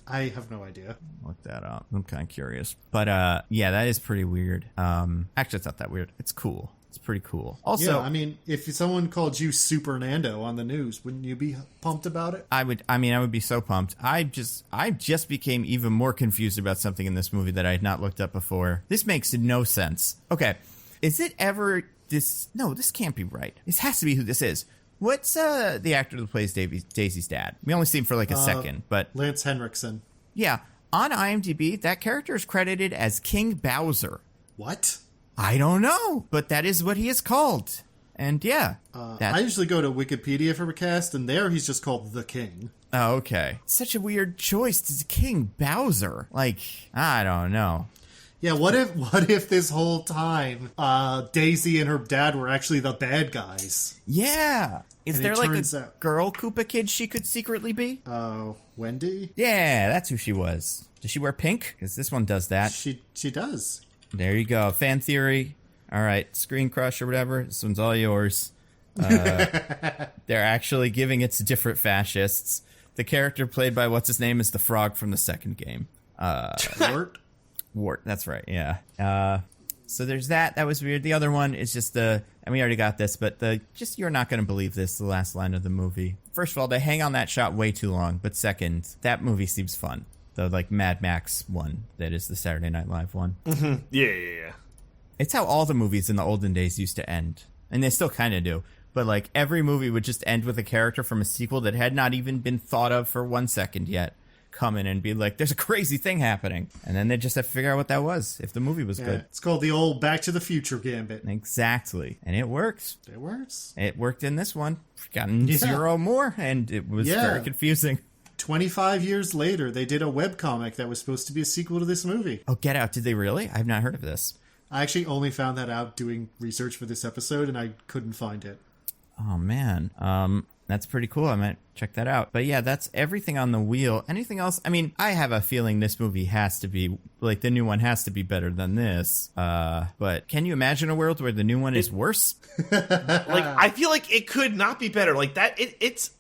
I have no idea. Look that up. I'm kind of curious. But, yeah, that is pretty weird. Actually, it's not that weird. It's cool. It's pretty cool. Also, Yeah, I mean, if someone called you Super Nando on the news, wouldn't you be pumped about it? I would be so pumped. I just became even more confused about something in this movie that I had not looked up before. This makes no sense. Okay. Is it ever this? No, this can't be right. This has to be who this is. What's the actor that plays Daisy's dad? We only see him for like a second, but Lance Henriksen. yeah, on IMDb, that character is credited as King Bowser. What? I don't know, but that is what he is called. And yeah, I usually go to Wikipedia for a cast, and there he's just called the King. oh, okay. Such a weird choice. It's King Bowser. Like, I don't know. Yeah, what if this whole time Daisy and her dad were actually the bad guys? Yeah. Is And there it like turns a out- girl Koopa kid she could secretly be? Wendy? Yeah, that's who she was. Does she wear pink? Because this one does that. She does. There you go. Fan theory. All right. Screen crush or whatever. This one's all yours. They're actually giving it to different fascists. The character played by what's his name is the frog from the second game. Wart. That's right. Yeah. So there's that. That was weird. The other one is just and we already got this, but you're not going to believe this, the last line of the movie. First of all, they hang on that shot way too long. But second, that movie seems fun. The like Mad Max one that is the Saturday Night Live one. Mm-hmm. Yeah. It's how all the movies in the olden days used to end. And they still kind of do. But like every movie would just end with a character from a sequel that had not even been thought of for 1 second yet come in and be like, there's a crazy thing happening. And then they just have to figure out what that was, if the movie was good. It's called the old Back to the Future gambit. Exactly. And it works. It works. It worked in this one. Gotten 0 more, and it was very confusing. 25 years later, they did a webcomic that was supposed to be a sequel to this movie. Oh, Get Out. Did they really? I've not heard of this. I actually only found that out doing research for this episode, and I couldn't find it. Oh, man. That's pretty cool. I might check that out. But yeah, that's everything on the wheel. Anything else? I mean, I have a feeling this movie has to be, like, the new one has to be better than this. But can you imagine a world where the new one is worse? Like, I feel like it could not be better. Like, that, it's...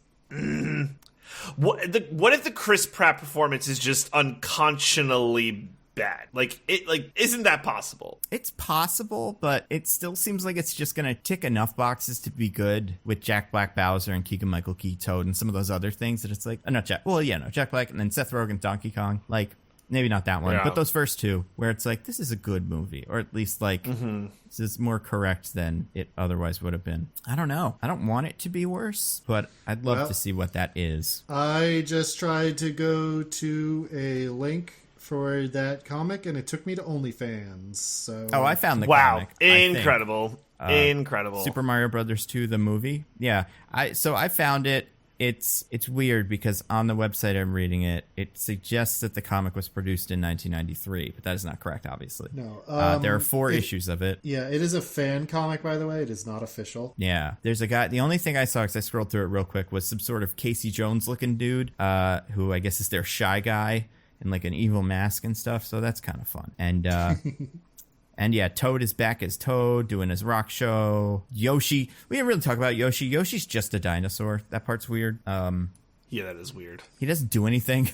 What if the Chris Pratt performance is just unconscionably bad? Like, isn't that possible? It's possible, but it still seems like it's just gonna tick enough boxes to be good with Jack Black Bowser and Keegan-Michael Key Toad and some of those other things that it's like, Jack Black and then Seth Rogen, Donkey Kong, like, maybe not that one, but those first two, where it's like, this is a good movie, or at least like, this is more correct than it otherwise would have been. I don't know. I don't want it to be worse, but I'd love to see what that is. I just tried to go to a link for that comic, and it took me to OnlyFans. So I found the comic. Incredible. Incredible. Super Mario Brothers 2, the movie. Yeah. I found it. It's weird because on the website I'm reading it suggests that the comic was produced in 1993, but that is not correct, obviously. No. There are 4 issues of it. Yeah, it is a fan comic, by the way. It is not official. Yeah. There's a guy. The only thing I saw, because I scrolled through it real quick, was some sort of Casey Jones-looking dude, who I guess is their shy guy in like an evil mask and stuff. So that's kind of fun. And and yeah, Toad is back as Toad, doing his rock show. Yoshi, we didn't really talk about Yoshi. Yoshi's just a dinosaur. That part's weird. Yeah, that is weird. He doesn't do anything.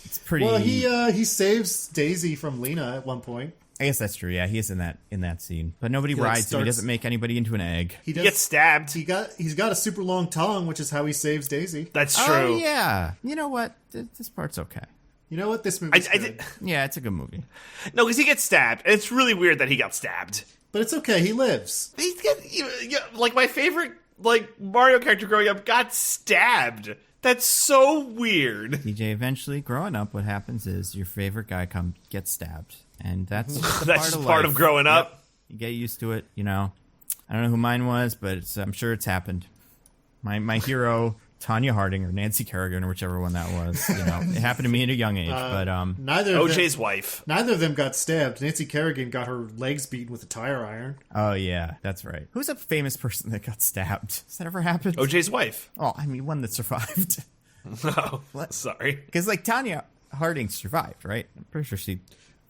It's pretty. Well, he saves Daisy from Lena at one point. I guess that's true. Yeah, he is in that scene. But nobody rides him. He doesn't make anybody into an egg. He gets stabbed. He's got a super long tongue, which is how he saves Daisy. That's true. Oh, yeah. You know what? This part's okay. You know what? This movie's good. Yeah, it's a good movie. No, because he gets stabbed. And it's really weird that he got stabbed. But it's okay. He lives. Like, my favorite, like, Mario character growing up got stabbed. That's so weird. DJ, eventually, growing up, what happens is your favorite guy gets stabbed. And that's just part of growing up. Yep. You get used to it, you know. I don't know who mine was, but I'm sure it's happened. My hero, Tanya Harding or Nancy Kerrigan or whichever one that was. You know, it happened to me at a young age. But OJ's wife. Neither of them got stabbed. Nancy Kerrigan got her legs beaten with a tire iron. Oh yeah, that's right. Who's a famous person that got stabbed? Has that ever happened? OJ's wife. Oh, I mean one that survived. Oh, sorry. Because like Tanya Harding survived, right? I'm pretty sure she.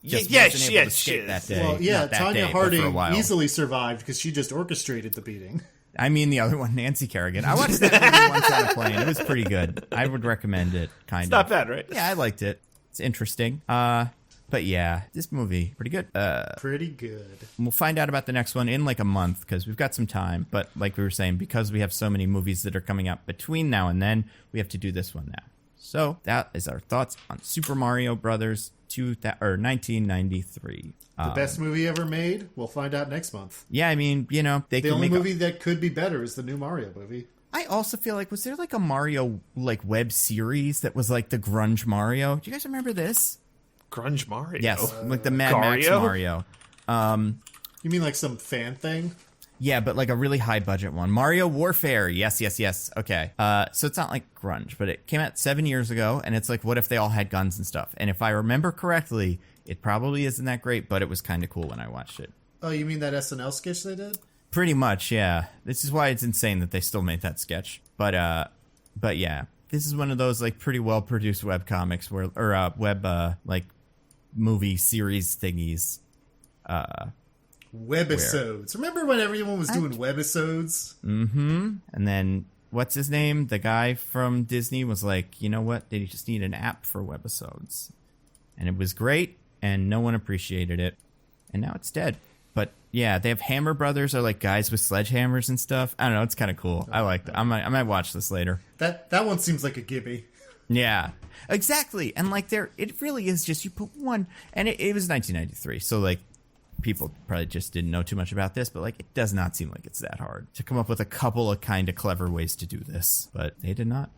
Just she that day. Well, yeah, Tanya Harding easily easily survived because she just orchestrated the beating. I mean the other one, Nancy Kerrigan. I watched that movie once on a plane. It was pretty good. I would recommend it, kind of. Not bad, right? Yeah, I liked it. It's interesting. But yeah, this movie, pretty good. Pretty good. We'll find out about the next one in like a month because we've got some time. But like we were saying, because we have so many movies that are coming out between now and then, we have to do this one now. So that is our thoughts on Super Mario Brothers 1993. The best movie ever made? We'll find out next month. Yeah, I mean, you know, the only movie that could be better is the new Mario movie. I also feel like, was there like a Mario like web series that was like the Grunge Mario? Do you guys remember this? Grunge Mario? Yes, like the Mad Max Mario. You mean like some fan thing? Yeah, but like a really high budget one. Mario Warfare. Yes, yes, yes. Okay. So it's not like grunge, but it came out 7 years ago, and it's like, what if they all had guns and stuff? And if I remember correctly, it probably isn't that great, but it was kind of cool when I watched it. Oh, you mean that SNL sketch they did? Pretty much, yeah. This is why it's insane that they still made that sketch. But yeah, this is one of those like pretty well produced web comics like movie series thingies. Webisodes. Remember when everyone was doing webisodes? Mm-hmm. And then what's his name? The guy from Disney was like, you know what? They just need an app for webisodes. And it was great, and no one appreciated it. And now it's dead. But yeah, they have Hammer Brothers, are like guys with sledgehammers and stuff. I don't know, it's kind of cool. I like that. I might watch this later. That one seems like a gimme. Yeah, exactly. And like it really is just you put one, and it was 1993, so like people probably just didn't know too much about this, but like it does not seem like it's that hard to come up with a couple of kind of clever ways to do this, but they did not.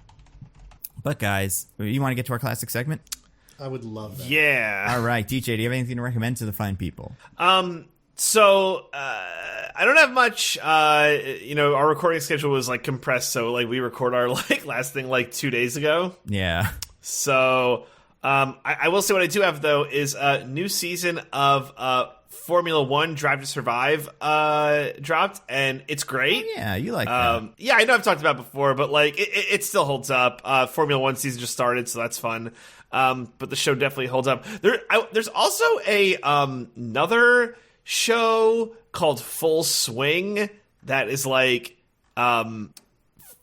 But guys, you want to get to our classic segment? I would love that. Yeah. All right, DJ, do you have anything to recommend to the fine people? So I don't have much. Our recording schedule was like compressed, so like we record our like last thing like 2 days ago. Yeah. So I will say what I do have though is a new season of Formula One Drive to Survive dropped, and it's great. Oh, yeah, you like that. Yeah, I know I've talked about it before, but like it still holds up. Formula One season just started, so that's fun. But the show definitely holds up. There's also another show called Full Swing that is like Drive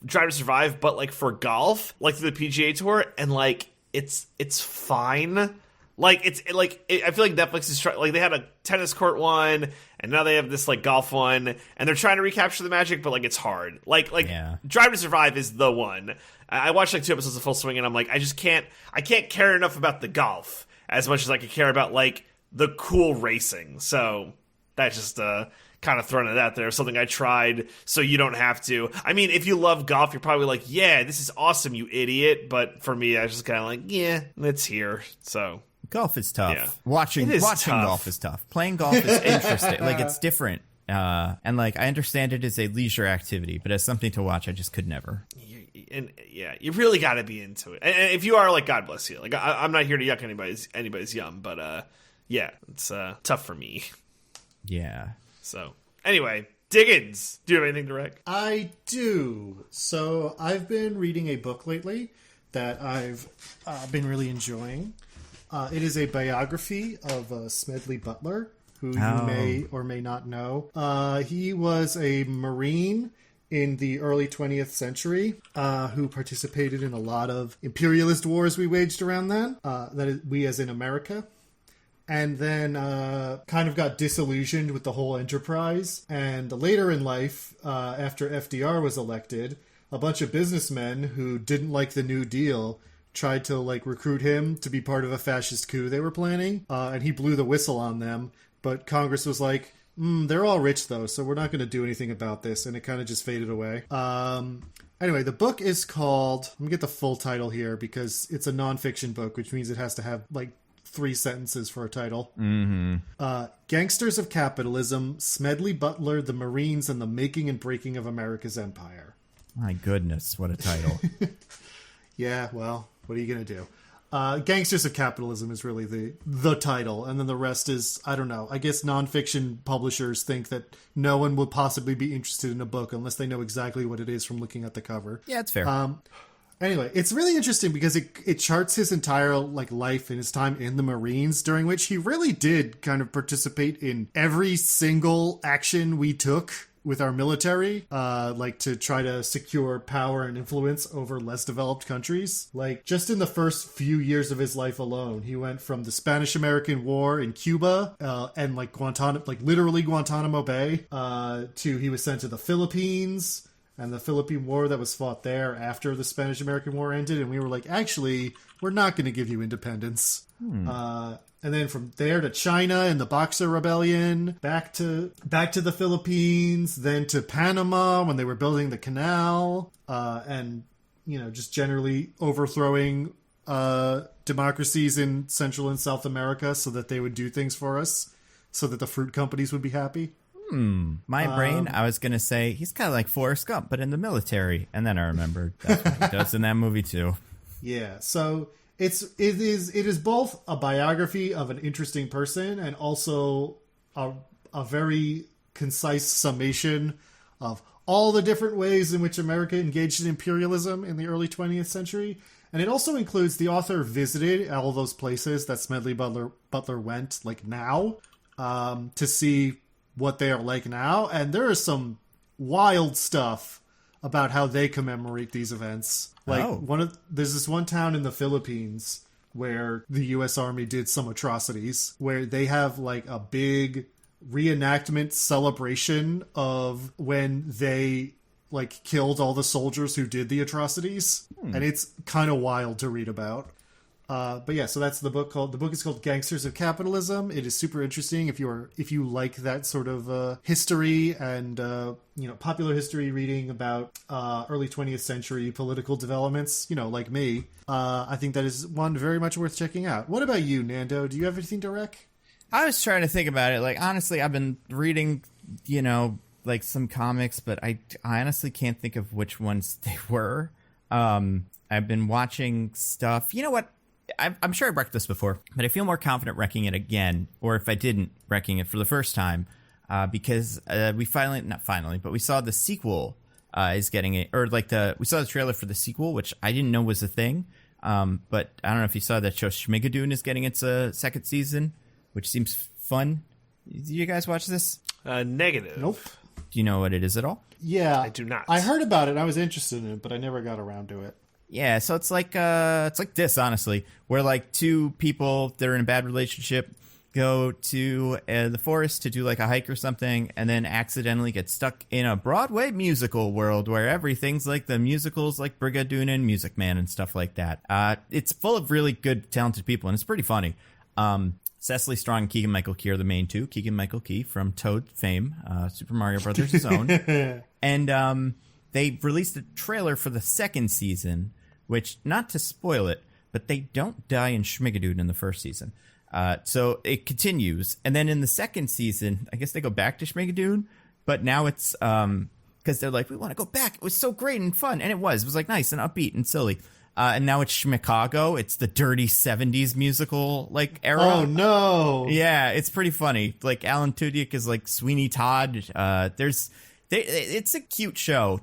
to Survive, but like for golf, like through the PGA Tour, and like it's fine. Like I feel like Netflix is like they had a tennis court one, and now they have this like golf one, and they're trying to recapture the magic, but like it's hard. Like yeah. Drive to Survive is the one. I watched like 2 episodes of Full Swing, and I'm like, I can't care enough about the golf as much as I could care about like the cool racing. So that's just kind of throwing it out there. Something I tried, so you don't have to. I mean, if you love golf, you're probably like, yeah, this is awesome, you idiot. But for me, I was just kind of like, yeah, it's here. So golf is tough. Yeah. Watching tough. golf is tough. Playing golf is interesting. Like it's different. And like I understand it is a leisure activity, but as something to watch, I just could never. And yeah, you really got to be into it. And if you are, like, God bless you. Like, I'm not here to yuck anybody's yum, but yeah, it's tough for me. Yeah. So anyway, Diggins, do you have anything to rec? I do. So I've been reading a book lately that I've been really enjoying. It is a biography of Smedley Butler, who you may or may not know. He was a Marine in the early 20th century, who participated in a lot of imperialist wars we waged around then, that is, we as in America. And then kind of got disillusioned with the whole enterprise. And later in life, after FDR was elected, a bunch of businessmen who didn't like the New Deal tried to like recruit him to be part of a fascist coup they were planning. And he blew the whistle on them. But Congress was like, they're all rich though, so we're not going to do anything about this. And it kind of just faded away. Anyway, the book is called, let me get the full title here because it's a nonfiction book, which means it has to have like 3 sentences for a title. Mm-hmm. Gangsters of Capitalism, Smedley Butler, the Marines, and the Making and Breaking of America's Empire. My goodness, what a title. Yeah, well, what are you going to do? Gangsters of Capitalism is really the title, and then the rest is, I don't know. I guess nonfiction publishers think that no one will possibly be interested in a book unless they know exactly what it is from looking at the cover. Yeah, it's fair. Anyway, it's really interesting because it charts his entire like life and his time in the Marines, during which he really did kind of participate in every single action we took with our military, like to try to secure power and influence over less developed countries. Like just in the first few years of his life alone, he went from the Spanish-American War in Cuba and like literally Guantanamo Bay, to he was sent to the Philippines and the Philippine War that was fought there after the Spanish-American War ended. And we were like, actually, we're not going to give you independence. And then from there to China and the Boxer Rebellion, back to the Philippines, then to Panama when they were building the canal, and just generally overthrowing democracies in Central and South America so that they would do things for us, so that the fruit companies would be happy. My brain, I was going to say, he's kind of like Forrest Gump, but in the military. And then I remembered that's what he does in that movie, too. Yeah, so it is both a biography of an interesting person and also a very concise summation of all the different ways in which America engaged in imperialism in the early 20th century. And it also includes the author visited all those places that Smedley Butler went, like now, to see what they are like now. And there is some wild stuff about how they commemorate these events. Like there's this one town in the Philippines where the U.S. Army did some atrocities, where they have like a big reenactment celebration of when they like killed all the soldiers who did the atrocities, and it's kind of wild to read about. But yeah, so that's the book is called Gangsters of Capitalism. It is super interesting if you like that sort of history and popular history reading about early 20th century political developments, like me. I think that is one very much worth checking out. What about you, Nando? Do you have anything to rec? I was trying to think about it. Like, honestly, I've been reading, like some comics, but I honestly can't think of which ones they were. I've been watching stuff. You know what? I'm sure I've wrecked this before, but I feel more confident wrecking it again, or if I didn't, wrecking it for the first time, because we saw the sequel is getting we saw the trailer for the sequel, which I didn't know was a thing. But I don't know if you saw that show Schmigadoon is getting its second season, which seems fun. Did you guys watch this? Negative. Nope. Do you know what it is at all? Yeah, I do not. I heard about it and I was interested in it, but I never got around to it. Yeah, so it's like this, honestly, where like two people that are in a bad relationship go to the forest to do like a hike or something, and then accidentally get stuck in a Broadway musical world where everything's like the musicals, like Brigadoon and Music Man and stuff like that. It's full of really good, talented people, and it's pretty funny. Cecily Strong and Keegan-Michael Key are the main two. Keegan-Michael Key from Toad fame, Super Mario Brothers' own. And they released a trailer for the second season, which, not to spoil it, but they don't die in Schmigadoon in the first season. So it continues. And then in the second season, I guess they go back to Schmigadoon, but now it's because they're like, we want to go back. It was so great and fun. And it was like nice and upbeat and silly. And now it's Schmicago. It's the dirty 70s musical like era. Oh no. Yeah, it's pretty funny. Like Alan Tudyk is like Sweeney Todd. It's a cute show.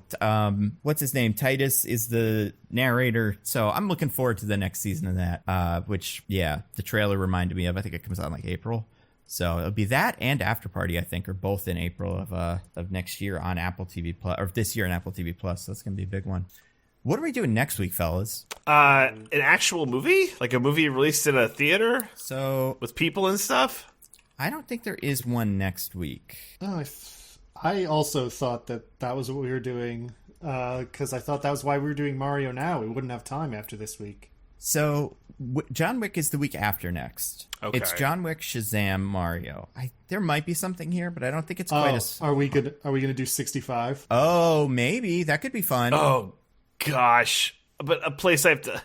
What's his name? Titus is the narrator. So I'm looking forward to the next season of that, which, yeah, the trailer reminded me of. I think it comes out in like April. So it'll be that and After Party, I think, are both in April of next year on Apple TV Plus, or this year on Apple TV Plus. So that's going to be a big one. What are we doing next week, fellas? An actual movie? Like a movie released in a theater? So with people and stuff? I don't think there is one next week. Oh, I also thought that was what we were doing, because I thought that was why we were doing Mario Now. We wouldn't have time after this week. So John Wick is the week after next. Okay. It's John Wick, Shazam, Mario. There might be something here, but I don't think it's quite as... Are we gonna do 65? Oh, maybe. That could be fun. Oh, gosh. But a place I have to...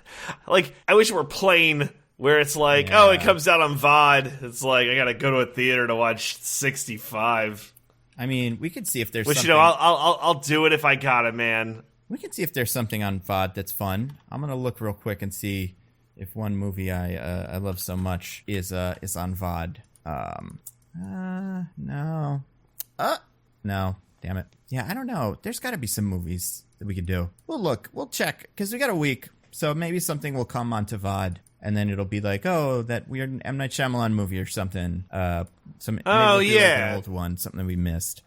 Like, I wish it were plain... Where it's like, Yeah. oh, it comes out on VOD. It's like, I gotta go to a theater to watch 65. I mean, we could see if there's Which, something... I'll do it if I got it, man. We can see if there's something on VOD that's fun. I'm going to look real quick and see if one movie I love so much is on VOD. No. No. Damn it. Yeah, I don't know. There's got to be some movies that we could do. We'll look. We'll check, because we got a week. So maybe something will come onto VOD. And then it'll be like, oh, that weird M. Night Shyamalan movie or something. Maybe we'll do, like, an old one, something we missed.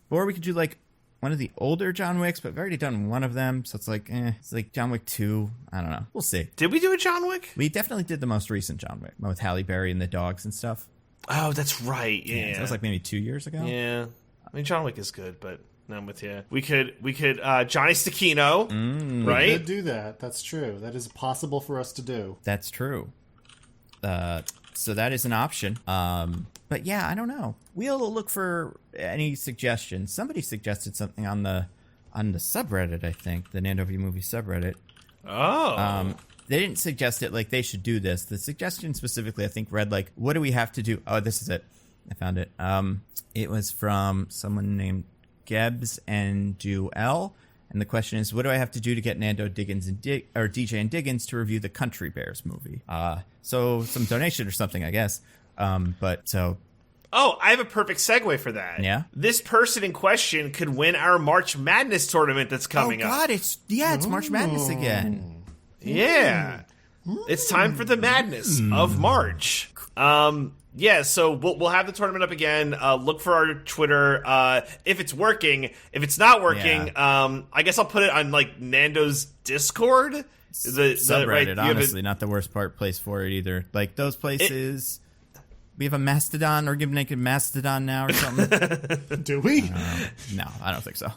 Or we could do like one of the older John Wicks, but we've already done one of them, so it's like John Wick 2. I don't know. We'll see. Did we do a John Wick? We definitely did the most recent John Wick, with Halle Berry and the dogs and stuff. Oh, that's right. Yeah, that was like maybe 2 years ago. Yeah, I mean John Wick is good, but I'm with you. We could Johnny Stecchino, right? We could do that. That's true. That is possible for us to do. That's true. So that is an option. But yeah, I don't know. We'll look for any suggestions. Somebody suggested something on the subreddit, I think, the Nando V Movie subreddit. Oh. They didn't suggest it like they should do this. The suggestion specifically, I think, read like, what do we have to do? Oh, this is it. I found it. It was from someone named Gebs and Duel. And the question is, what do I have to do to get Nando Diggins or DJ and Diggins to review the Country Bears movie? So some donation or something, I guess. Oh, I have a perfect segue for that. Yeah? This person in question could win our March Madness tournament that's coming up. Oh, God, it's March Madness again. Yeah. It's time for the madness of March. So we'll have the tournament up again. Look for our Twitter. If it's working. If it's not working, I guess I'll put it on, like, Nando's Discord. The subreddit, honestly, not the worst place for it either. Like, those places... We have a Mastodon or Give Naked Mastodon now or something. Do we? No, I don't think so.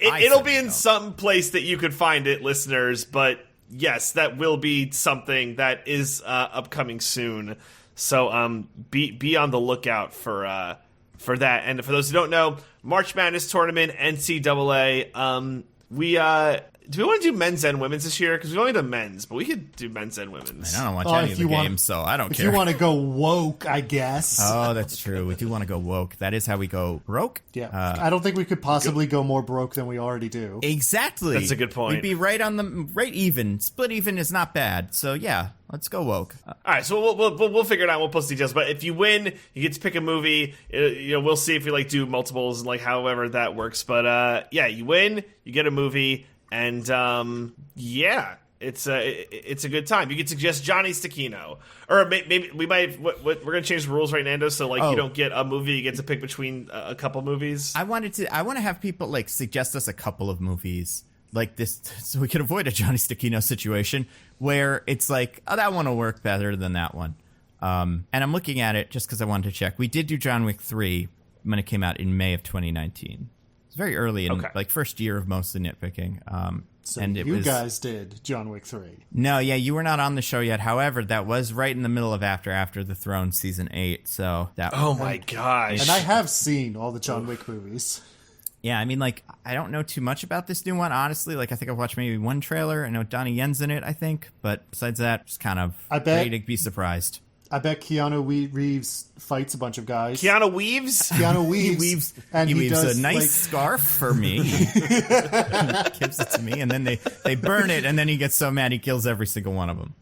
It'll be in some place that you could find it, listeners. But yes, that will be something that is upcoming soon. So be on the lookout for that. And for those who don't know, March Madness tournament, NCAA. Do we want to do men's and women's this year? Because we've only done men's, but we could do men's and women's. I don't watch any of the games, so I don't care. If you want to go woke, I guess. Oh, that's true. We do want to go woke. That is how we go broke. Yeah. I don't think we could possibly go more broke than we already do. Exactly. That's a good point. We'd be right even. Split even is not bad. So, yeah, let's go woke. All right, so we'll figure it out. We'll post details. But if you win, you get to pick a movie. We'll see if we do multiples and however that works. But you win, you get a movie. And it's a good time. You could suggest Johnny Stacchino, or maybe we might. We're gonna change the rules right, Nando. So you don't get a movie; you get to pick between a couple movies. I want to have people suggest us a couple of movies like this, so we can avoid a Johnny Stacchino situation where it's that one will work better than that one. And I'm looking at it just because I wanted to check. We did do John Wick 3 when it came out in May of 2019. It's very early in first year of mostly nitpicking. So and you guys did John Wick 3. No, yeah, you were not on the show yet. However, that was right in the middle of After the Throne season 8. So that. Oh my gosh! And I have seen all the John Wick movies. Yeah, I mean, I don't know too much about this new one, honestly. I think I've watched maybe one trailer. I know Donnie Yen's in it, I think, but besides that, just kind of ready to be surprised. I bet Keanu Reeves fights a bunch of guys. Keanu Weaves? Keanu Weaves. he weaves does, a nice scarf for me. Gives it to me, and then they burn it, and then he gets so mad he kills every single one of them.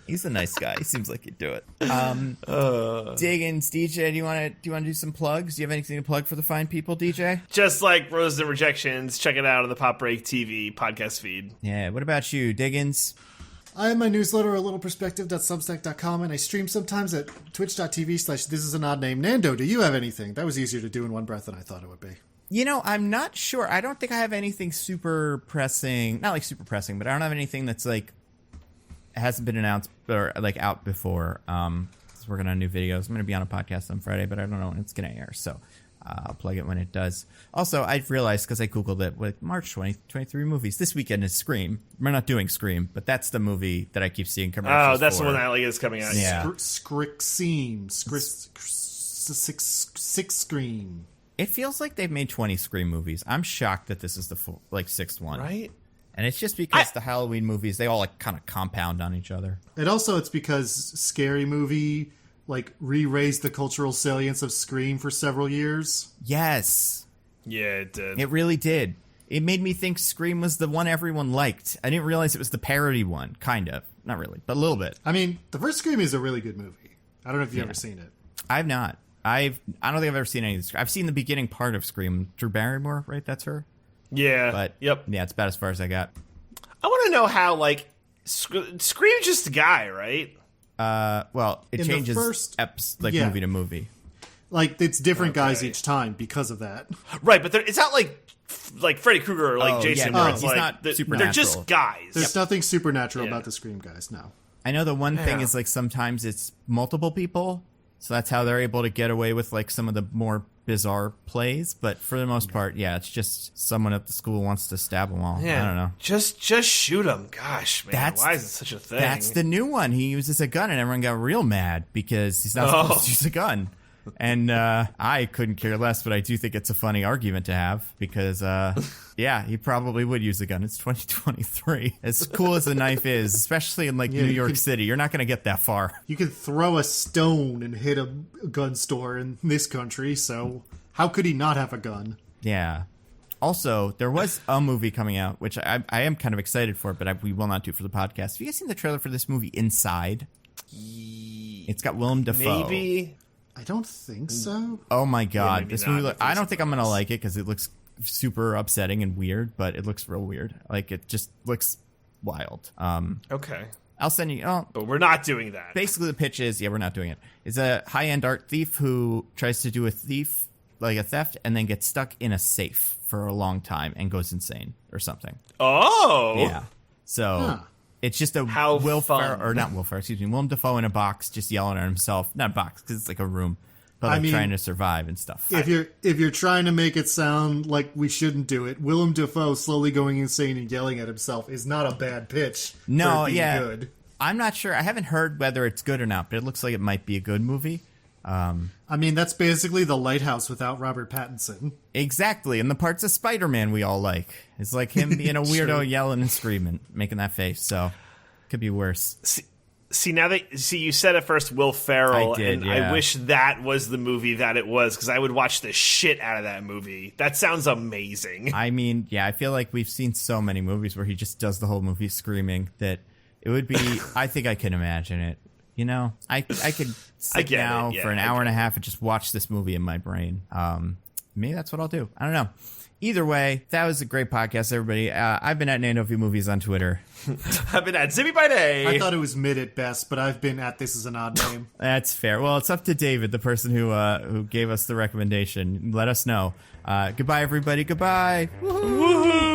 He's a nice guy. He seems like he'd do it. Diggins, DJ, do you want to do some plugs? Do you have anything to plug for the fine people, DJ? Just like Roses and Rejections, check it out on the Pop Break TV podcast feed. Yeah, what about you, Diggins? I have my newsletter, a littleperspective.substack.com, and I stream sometimes at twitch.tv/thisisanodname. Nando, do you have anything? That was easier to do in one breath than I thought it would be. I'm not sure. I don't think I have anything super pressing. Not super pressing, but I don't have anything that's hasn't been announced or out before. Working on new videos. I'm going to be on a podcast on Friday, but I don't know when it's going to air. So I'll plug it when it does. Also, I've realized, because I Googled it, with March 2023 movies, this weekend is Scream. We're not doing Scream, but that's the movie that I keep seeing commercials Oh, that's for. the one that is coming out. Yeah. Scream. It feels like they've made 20 Scream movies. I'm shocked that this is the sixth one. Right? And it's just because the Halloween movies, they all kind of compound on each other. And also it's because Scary Movie re-raised the cultural salience of Scream for several years. Yes. Yeah, it did. It really did. It made me think Scream was the one everyone liked. I didn't realize it was the parody one, kind of. Not really, but a little bit. I mean, the first Scream is a really good movie. I don't know if you've ever seen it. I've not. I don't think I've ever seen any of this. I've seen the beginning part of Scream. Drew Barrymore, right? That's her? Yeah. But, yep. Yeah, it's about as far as I got. I want to know how, Scream's just a guy, right? Well, it changes movie to movie. It's different guys each time because of that. Right, but it's not like Freddy Krueger or Jason. Yeah, where it's he's not supernatural. They're just guys. There's nothing supernatural about the Scream guys, no. I know the one thing is sometimes it's multiple people, so that's how they're able to get away with some of the more bizarre plays. But for the most part, it's just someone at the school wants to stab them all. Yeah. I don't know. Just shoot them. Gosh, man, why is it such a thing? That's the new one. He uses a gun, and everyone got real mad because he's not supposed to use a gun. And I couldn't care less, but I do think it's a funny argument to have because, yeah, he probably would use a gun. It's 2023. As cool as the knife is, especially in like New York City, you're not going to get that far. You can throw a stone and hit a gun store in this country, so how could he not have a gun? Yeah. Also, there was a movie coming out, which I am kind of excited for, but we will not do for the podcast. Have you guys seen the trailer for this movie, Inside? It's got Willem Dafoe. Maybe. I don't think so. Oh my god, maybe this not. movie! I don't think I'm gonna like it because it looks super upsetting and weird, but it looks real weird. Like it just looks wild. Okay. I'll send you. Oh, But we're not doing that. basically, the pitch is we're not doing it. Is a high-end art thief who tries to do a theft, and then gets stuck in a safe for a long time and goes insane or something. Oh. Yeah. So it's just a How fun. Willem Dafoe in a box just yelling at himself. Not a box, because it's like a room. But like trying to survive and stuff. If you're trying to make it sound like we shouldn't do it, Willem Dafoe slowly going insane and yelling at himself is not a bad pitch. No, for it being good. I'm not sure. I haven't heard whether it's good or not, but it looks like it might be a good movie. I mean, that's basically The Lighthouse without Robert Pattinson. Exactly, and the parts of Spider-Man we all like. It's like him being a weirdo yelling and screaming, making that face, so could be worse. See, you said at first Will Ferrell, I did, and yeah. I wish that was the movie that it was, because I would watch the shit out of that movie. That sounds amazing. I mean, yeah, I feel like we've seen so many movies where he just does the whole movie screaming that it would be, I think I can imagine it. You know, I could sit down for an hour and a half and just watch this movie in my brain. Maybe that's what I'll do. I don't know. Either way, that was a great podcast, everybody. I've been at Nando Movies on Twitter. I've been at Zippy by Day. I thought it was mid at best, but I've been at This Is an Odd Name. That's fair. Well, it's up to David, the person who gave us the recommendation. Let us know. Goodbye, everybody. Goodbye. Woo-hoo. Woohoo!